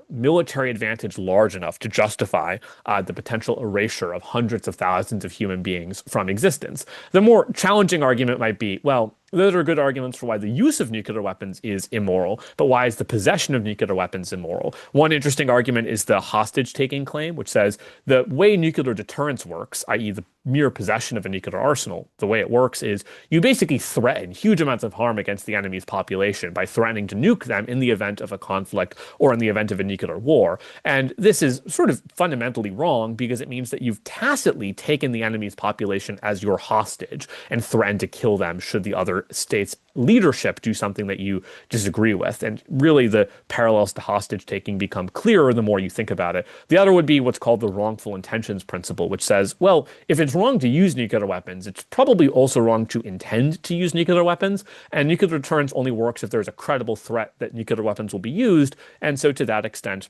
military advantage large enough to justify the potential erasure of hundreds of thousands of human beings from existence. The more challenging argument might be, well, those are good arguments for why the use of nuclear weapons is immoral, but why is the possession of nuclear weapons immoral? One interesting argument is the hostage-taking claim, which says the way nuclear deterrence works, i.e. the mere possession of a nuclear arsenal, the way it works is you basically threaten huge amounts of harm against the enemy's population by threatening to nuke them in the event of a conflict or in the event of a nuclear war. And this is sort of fundamentally wrong because it means that you've tacitly taken the enemy's population as your hostage and threatened to kill them should the other state's leadership do something that you disagree with. And really the parallels to hostage taking become clearer the more you think about it. The other would be what's called the wrongful intentions principle, which says, well, if it's wrong to use nuclear weapons, it's probably also wrong to intend to use nuclear weapons. And nuclear deterrence only works if there's a credible threat that nuclear weapons will be used. And so to that extent,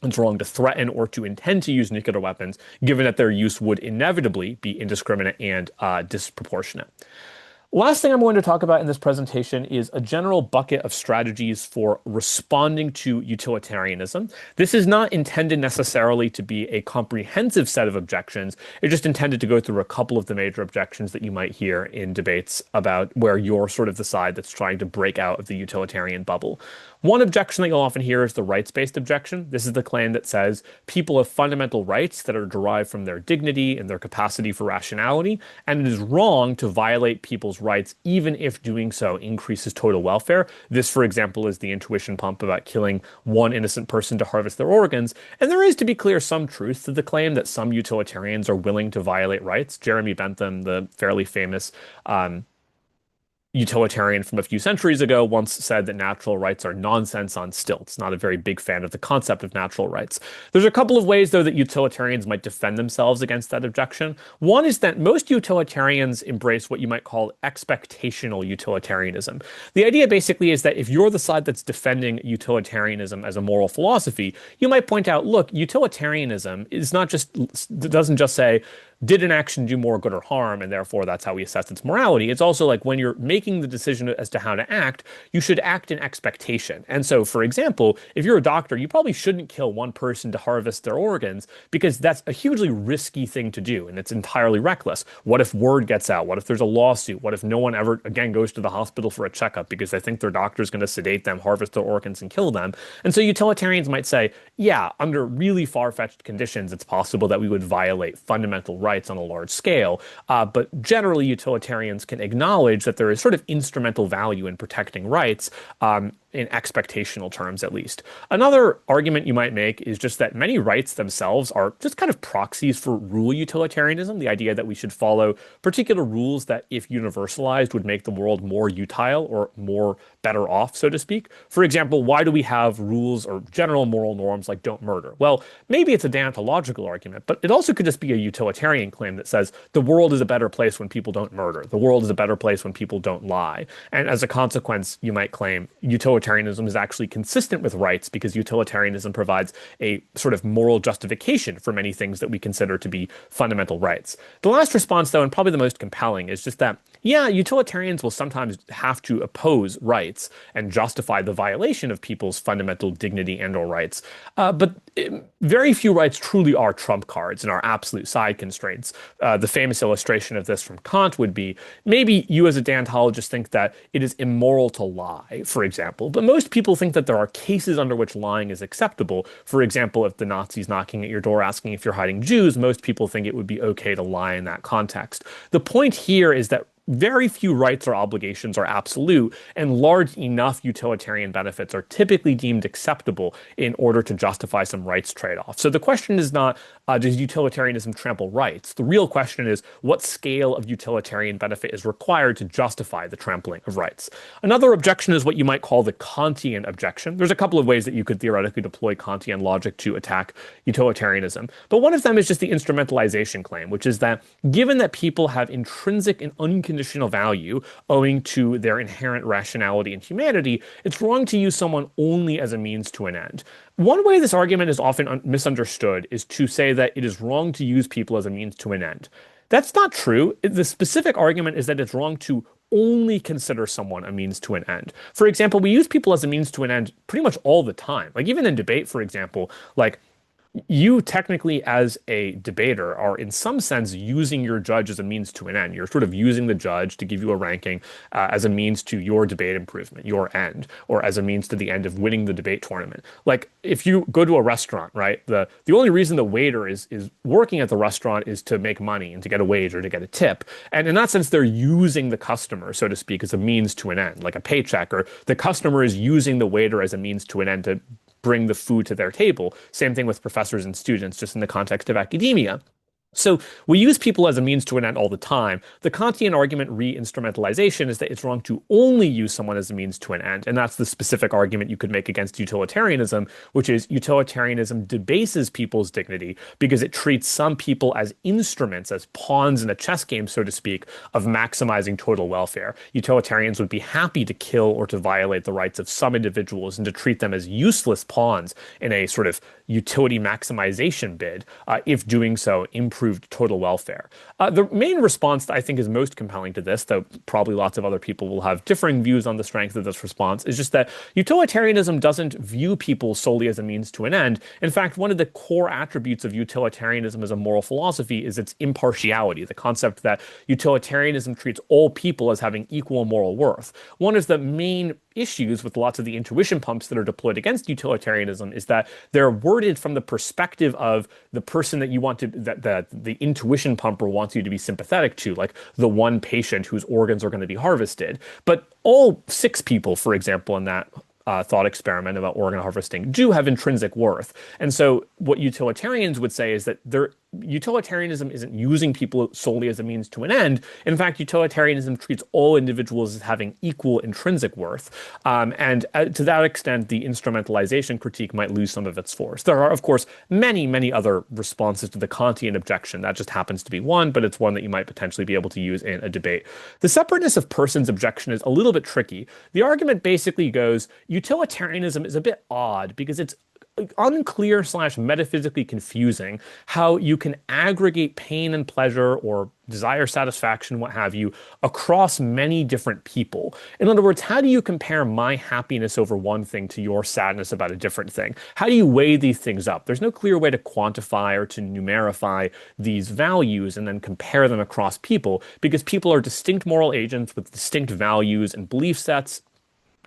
it's wrong to threaten or to intend to use nuclear weapons, given that their use would inevitably be indiscriminate and disproportionate. Last thing I'm going to talk about in this presentation is a general bucket of strategies for responding to utilitarianism. This is not intended necessarily to be a comprehensive set of objections. It's just intended to go through a couple of the major objections that you might hear in debates about where you're sort of the side that's trying to break out of the utilitarian bubble. One objection that you'll often hear is the rights-based objection. This is the claim that says people have fundamental rights that are derived from their dignity and their capacity for rationality, and it is wrong to violate people's rights even if doing so increases total welfare. This, for example, is the intuition pump about killing one innocent person to harvest their organs. And there is, to be clear, some truth to the claim that some utilitarians are willing to violate rights. Jeremy Bentham, the fairly famous utilitarian from a few centuries ago, once said that natural rights are nonsense on stilts. Not a very big fan of the concept of natural rights. There's a couple of ways, though, that utilitarians might defend themselves against that objection. One is that most utilitarians embrace what you might call expectational utilitarianism. The idea basically is that if you're the side that's defending utilitarianism as a moral philosophy, you might point out, look, utilitarianism is not just, doesn't just say, did an action do more good or harm, and therefore that's how we assess its morality. It's also like when you're making the decision as to how to act, you should act in expectation. And so, for example, if you're a doctor, you probably shouldn't kill one person to harvest their organs because that's a hugely risky thing to do, and it's entirely reckless. What if word gets out? What if there's a lawsuit? What if no one ever, again, goes to the hospital for a checkup because they think their doctor's going to sedate them, harvest their organs, and kill them? And so utilitarians might say, yeah, under really far-fetched conditions, it's possible that we would violate fundamental rights on a large scale, but generally utilitarians can acknowledge that there is sort of instrumental value in protecting rights, in expectational terms at least. Another argument you might make is just that many rights themselves are just kind of proxies for rule utilitarianism, the idea that we should follow particular rules that, if universalized, would make the world more utile or more better off, so to speak. For example, why do we have rules or general moral norms like don't murder? Well, maybe it's a deontological argument, but it also could just be a utilitarian claim that says the world is a better place when people don't murder. The world is a better place when people don't lie. And as a consequence, you might claim utilitarianism is actually consistent with rights because utilitarianism provides a sort of moral justification for many things that we consider to be fundamental rights. The last response, though, and probably the most compelling, is just that, yeah, utilitarians will sometimes have to oppose rights and justify the violation of people's fundamental dignity and or rights. But very few rights truly are trump cards and are absolute side constraints. The famous illustration of this from Kant would be, maybe you as a deontologist think that it is immoral to lie, for example, but most people think that there are cases under which lying is acceptable. For example, if the Nazis knocking at your door asking if you're hiding Jews, most people think it would be okay to lie in that context. The point here is that very few rights or obligations are absolute, and large enough utilitarian benefits are typically deemed acceptable in order to justify some rights trade-off. So the question is not, does utilitarianism trample rights? The real question is, what scale of utilitarian benefit is required to justify the trampling of rights? Another objection is what you might call the Kantian objection. There's a couple of ways that you could theoretically deploy Kantian logic to attack utilitarianism, but one of them is just the instrumentalization claim, which is that given that people have intrinsic and unconditional value owing to their inherent rationality and humanity, it's wrong to use someone only as a means to an end. One way this argument is often misunderstood is to say that it is wrong to use people as a means to an end. That's not true. The specific argument is that it's wrong to only consider someone a means to an end. For example, we use people as a means to an end pretty much all the time. Like even in debate, for example, like you technically, as a debater, are in some sense using your judge as a means to an end. You're sort of using the judge to give you a ranking as a means to your debate improvement, your end, or as a means to the end of winning the debate tournament. Like if you go to a restaurant, right? The only reason the waiter is working at the restaurant is to make money and to get a wage or to get a tip. And in that sense, they're using the customer, so to speak, as a means to an end, like a paycheck, or the customer is using the waiter as a means to an end to bring the food to their table. Same thing with professors and students, just in the context of academia. So we use people as a means to an end all the time. The Kantian argument re-instrumentalization is that it's wrong to only use someone as a means to an end. And that's the specific argument you could make against utilitarianism, which is utilitarianism debases people's dignity because it treats some people as instruments, as pawns in a chess game, so to speak, of maximizing total welfare. Utilitarians would be happy to kill or to violate the rights of some individuals and to treat them as useless pawns in a sort of utility maximization bid, if doing so improved total welfare. The main response that I think is most compelling to this, though probably lots of other people will have differing views on the strength of this response, is just that utilitarianism doesn't view people solely as a means to an end. In fact, one of the core attributes of utilitarianism as a moral philosophy is its impartiality, the concept that utilitarianism treats all people as having equal moral worth. One of the main issues with lots of the intuition pumps that are deployed against utilitarianism is that they're worded from the perspective of the person that you want to, that the intuition pumper wants you to be sympathetic to, like the one patient whose organs are going to be harvested. But all 6 people, for example, in that thought experiment about organ harvesting do have intrinsic worth. And so what utilitarians would say is that utilitarianism isn't using people solely as a means to an end. In fact, utilitarianism treats all individuals as having equal intrinsic worth. And to that extent, the instrumentalization critique might lose some of its force. There are, of course, many, many other responses to the Kantian objection. That just happens to be one, but it's one that you might potentially be able to use in a debate. The separateness of persons objection is a little bit tricky. The argument basically goes, utilitarianism is a bit odd because it's unclear / metaphysically confusing how you can aggregate pain and pleasure or desire, satisfaction, what have you, across many different people. In other words, how do you compare my happiness over one thing to your sadness about a different thing? How do you weigh these things up? There's no clear way to quantify or to numerify these values and then compare them across people because people are distinct moral agents with distinct values and belief sets.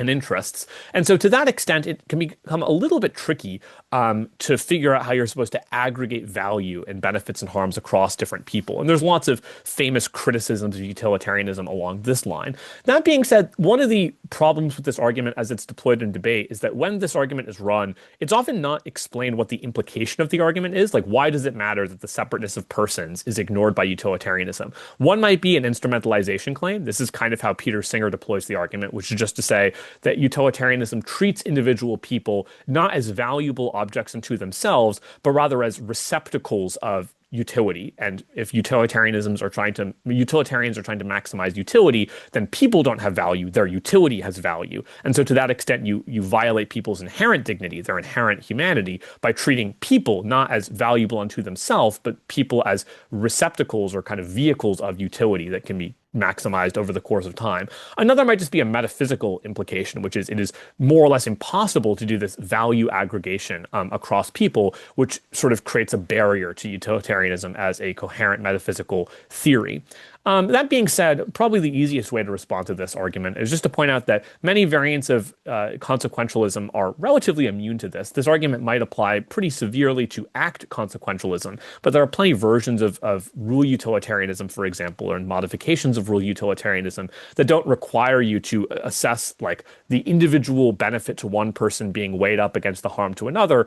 and interests. And so to that extent, it can become a little bit tricky to figure out how you're supposed to aggregate value and benefits and harms across different people. And there's lots of famous criticisms of utilitarianism along this line. That being said, one of the problems with this argument as it's deployed in debate is that when this argument is run, it's often not explained what the implication of the argument is. Like, why does it matter that the separateness of persons is ignored by utilitarianism? One might be an instrumentalization claim. This is kind of how Peter Singer deploys the argument, which is just to say that utilitarianism treats individual people not as valuable objects unto themselves, but rather as receptacles of utility. And if utilitarians are trying to maximize utility, then people don't have value. Their utility has value. And so to that extent, you violate people's inherent dignity, their inherent humanity, by treating people not as valuable unto themselves, but people as receptacles or kind of vehicles of utility that can be maximized over the course of time. Another might just be a metaphysical implication, which is it is more or less impossible to do this value aggregation across people, which sort of creates a barrier to utilitarianism as a coherent metaphysical theory. That being said, probably the easiest way to respond to this argument is just to point out that many variants of consequentialism are relatively immune to this. This argument might apply pretty severely to act consequentialism, but there are plenty of versions of rule utilitarianism, for example, or modifications of rule utilitarianism that don't require you to assess like the individual benefit to one person being weighed up against the harm to another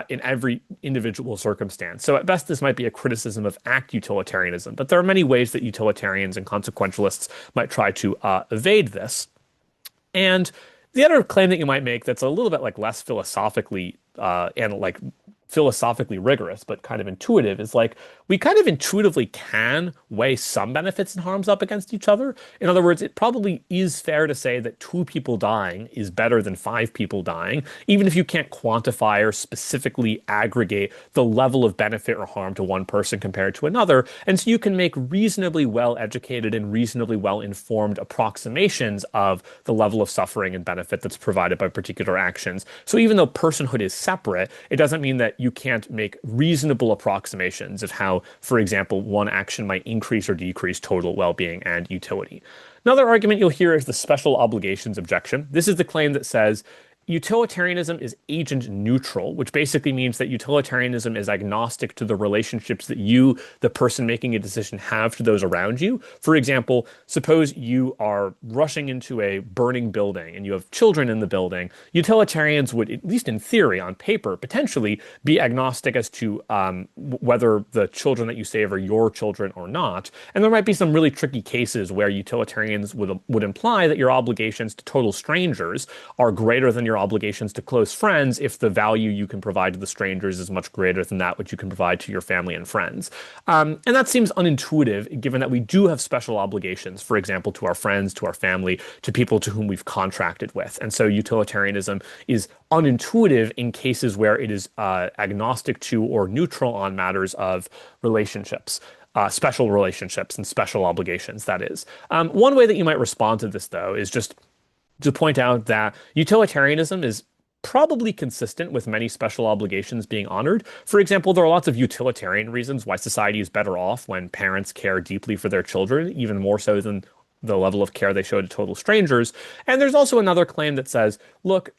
in every individual circumstance. So at best, this might be a criticism of act utilitarianism, but there are many ways that utilitarianism and consequentialists might try to evade this. And the other claim that you might make that's a little bit like less philosophically and like philosophically rigorous, but kind of intuitive, is like we kind of intuitively can weigh some benefits and harms up against each other. In other words, it probably is fair to say that 2 people dying is better than 5 people dying, even if you can't quantify or specifically aggregate the level of benefit or harm to one person compared to another. And so you can make reasonably well-educated and reasonably well-informed approximations of the level of suffering and benefit that's provided by particular actions. So even though personhood is separate, it doesn't mean that you can't make reasonable approximations of how, for example, one action might increase or decrease total well-being and utility. Another argument you'll hear is the special obligations objection. This is the claim that says utilitarianism is agent neutral, which basically means that utilitarianism is agnostic to the relationships that you, the person making a decision, have to those around you. For example, suppose you are rushing into a burning building and you have children in the building. Utilitarians would, at least in theory, on paper, potentially be agnostic as to whether the children that you save are your children or not. And there might be some really tricky cases where utilitarians would imply that your obligations to total strangers are greater than your obligations to close friends if the value you can provide to the strangers is much greater than that which you can provide to your family and friends. And that seems unintuitive, given that we do have special obligations, for example, to our friends, to our family, to people to whom we've contracted with. And so utilitarianism is unintuitive in cases where it is agnostic to or neutral on matters of relationships. Special relationships and special obligations, that is. One way that you might respond to this, though, is just to point out that utilitarianism is probably consistent with many special obligations being honored. For example, there are lots of utilitarian reasons why society is better off when parents care deeply for their children, even more so than the level of care they show to total strangers. And there's also another claim that says, look,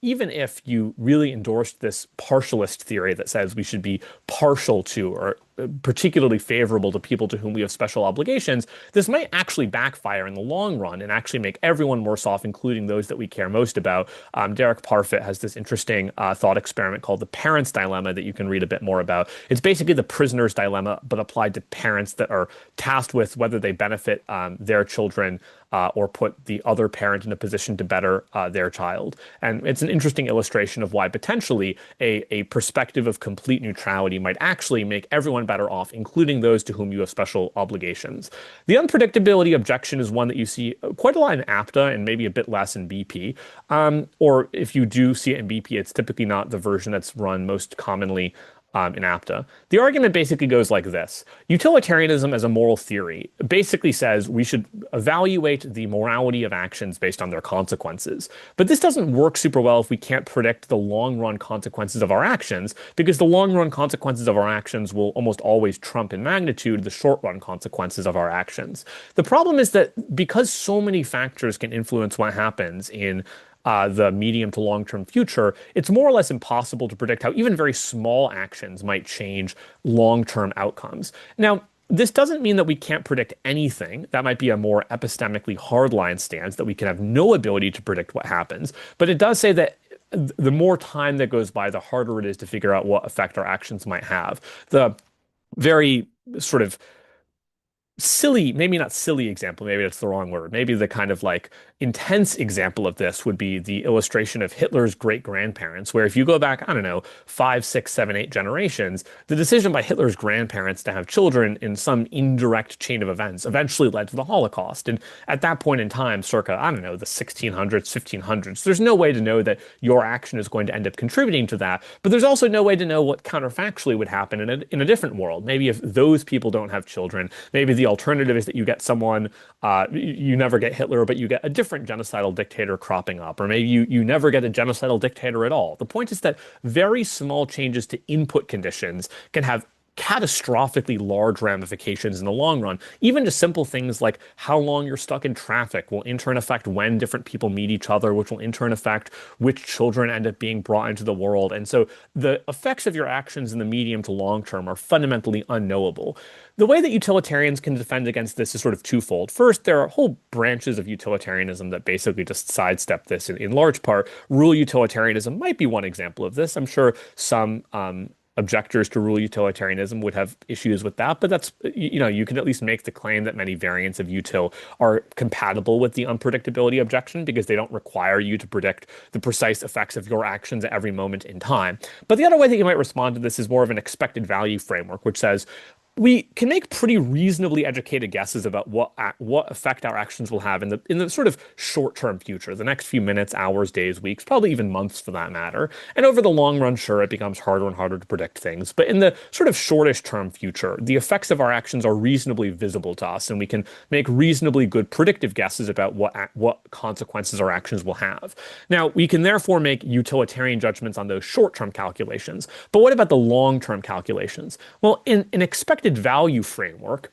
even if you really endorsed this partialist theory that says we should be partial to or particularly favorable to people to whom we have special obligations, this might actually backfire in the long run and actually make everyone worse off, including those that we care most about. Derek Parfit has this interesting thought experiment called the parent's dilemma that you can read a bit more about. It's basically the prisoner's dilemma, but applied to parents that are tasked with whether they benefit their children or put the other parent in a position to better their child. And it's an interesting illustration of why potentially a perspective of complete neutrality might actually make everyone better off, including those to whom you have special obligations. The unpredictability objection is one that you see quite a lot in APTA and maybe a bit less in BP. Or if you do see it in BP, it's typically not the version that's run most commonly in APTA. The argument basically goes like this. Utilitarianism as a moral theory basically says we should evaluate the morality of actions based on their consequences. But this doesn't work super well if we can't predict the long run consequences of our actions, because the long run consequences of our actions will almost always trump in magnitude the short run consequences of our actions. The problem is that because so many factors can influence what happens in the medium to long term future, it's more or less impossible to predict how even very small actions might change long term outcomes. Now, this doesn't mean that we can't predict anything. That might be a more epistemically hardline stance, that we can have no ability to predict what happens. But it does say that the more time that goes by, the harder it is to figure out what effect our actions might have. The very sort of silly, maybe not silly example, maybe that's the wrong word. Maybe the kind of like intense example of this would be the illustration of Hitler's great grandparents, where if you go back, I don't know, 5, 6, 7, 8 generations, the decision by Hitler's grandparents to have children in some indirect chain of events eventually led to the Holocaust. And at that point in time, circa, I don't know, the 1600s, 1500s, there's no way to know that your action is going to end up contributing to that. But there's also no way to know what counterfactually would happen in a different world. Maybe if those people don't have children, maybe the alternative is that you get someone, you never get Hitler, but you get a different genocidal dictator cropping up, or maybe you never get a genocidal dictator at all. The point is that very small changes to input conditions can have catastrophically large ramifications in the long run. Even just simple things like how long you're stuck in traffic will in turn affect when different people meet each other, which will in turn affect which children end up being brought into the world. And so the effects of your actions in the medium to long term are fundamentally unknowable. The way that utilitarians can defend against this is sort of twofold. First, there are whole branches of utilitarianism that basically just sidestep this in large part. Rule utilitarianism might be one example of this. I'm sure some objectors to rule utilitarianism would have issues with that, but that's, you can at least make the claim that many variants of util are compatible with the unpredictability objection, because they don't require you to predict the precise effects of your actions at every moment in time. But the other way that you might respond to this is more of an expected value framework, which says, we can make pretty reasonably educated guesses about what effect our actions will have in the sort of short-term future, the next few minutes, hours, days, weeks, probably even months for that matter. And over the long run, sure, it becomes harder and harder to predict things. But in the sort of shortish-term future, the effects of our actions are reasonably visible to us, and we can make reasonably good predictive guesses about what consequences our actions will have. Now, we can therefore make utilitarian judgments on those short-term calculations. But what about the long-term calculations? Well, in an expected value framework,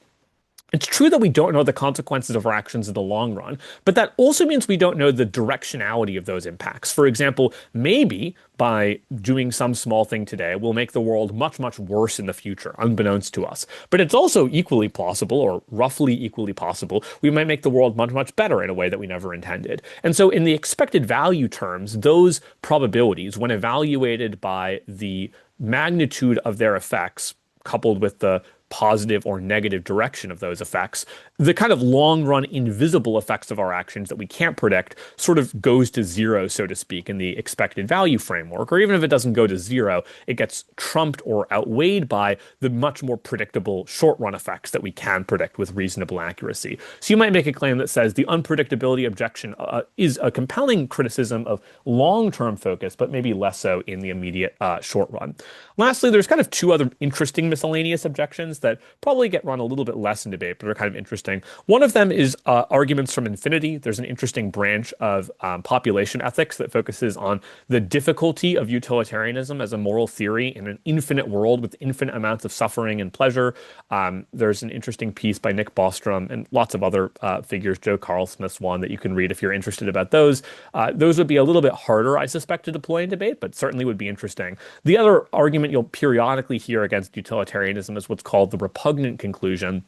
it's true that we don't know the consequences of our actions in the long run, but that also means we don't know the directionality of those impacts. For example, maybe by doing some small thing today, we'll make the world much, much worse in the future, unbeknownst to us. But it's also equally possible, or roughly equally possible, we might make the world much, much better in a way that we never intended. And so in the expected value terms, those probabilities, when evaluated by the magnitude of their effects, coupled with the positive or negative direction of those effects, the kind of long run invisible effects of our actions that we can't predict sort of goes to zero, so to speak, in the expected value framework. Or even if it doesn't go to zero, it gets trumped or outweighed by the much more predictable short run effects that we can predict with reasonable accuracy. So you might make a claim that says the unpredictability objection is a compelling criticism of long term focus, but maybe less so in the immediate short run. Lastly, there's kind of two other interesting miscellaneous objections that probably get run a little bit less in debate, but are kind of interesting. One of them is arguments from infinity. There's an interesting branch of population ethics that focuses on the difficulty of utilitarianism as a moral theory in an infinite world with infinite amounts of suffering and pleasure. There's an interesting piece by Nick Bostrom and lots of other figures. Joe Carl Smith's one that you can read if you're interested about those. Those would be a little bit harder, I suspect, to deploy in debate, but certainly would be interesting. The other argument you'll periodically hear against utilitarianism is what's called the repugnant conclusion,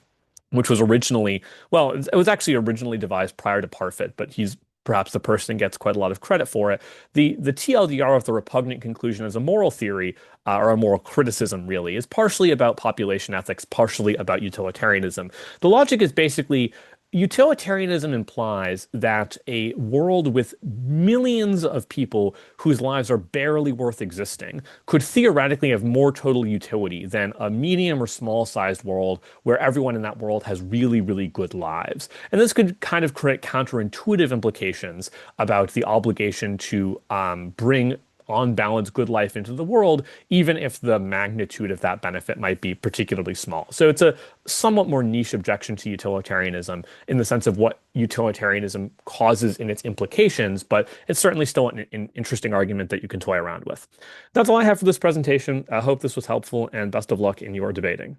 which was originally, well, it was actually originally devised prior to Parfit, but he's perhaps the person gets quite a lot of credit for it. The TLDR of the repugnant conclusion as a moral theory, or a moral criticism really, is partially about population ethics, partially about utilitarianism. The logic is basically, utilitarianism implies that a world with millions of people whose lives are barely worth existing could theoretically have more total utility than a medium or small-sized world where everyone in that world has really, really good lives. And this could kind of create counterintuitive implications about the obligation to bring on balance, good life into the world, even if the magnitude of that benefit might be particularly small. So it's a somewhat more niche objection to utilitarianism in the sense of what utilitarianism causes in its implications, but it's certainly still an interesting argument that you can toy around with. That's all I have for this presentation. I hope this was helpful, and best of luck in your debating.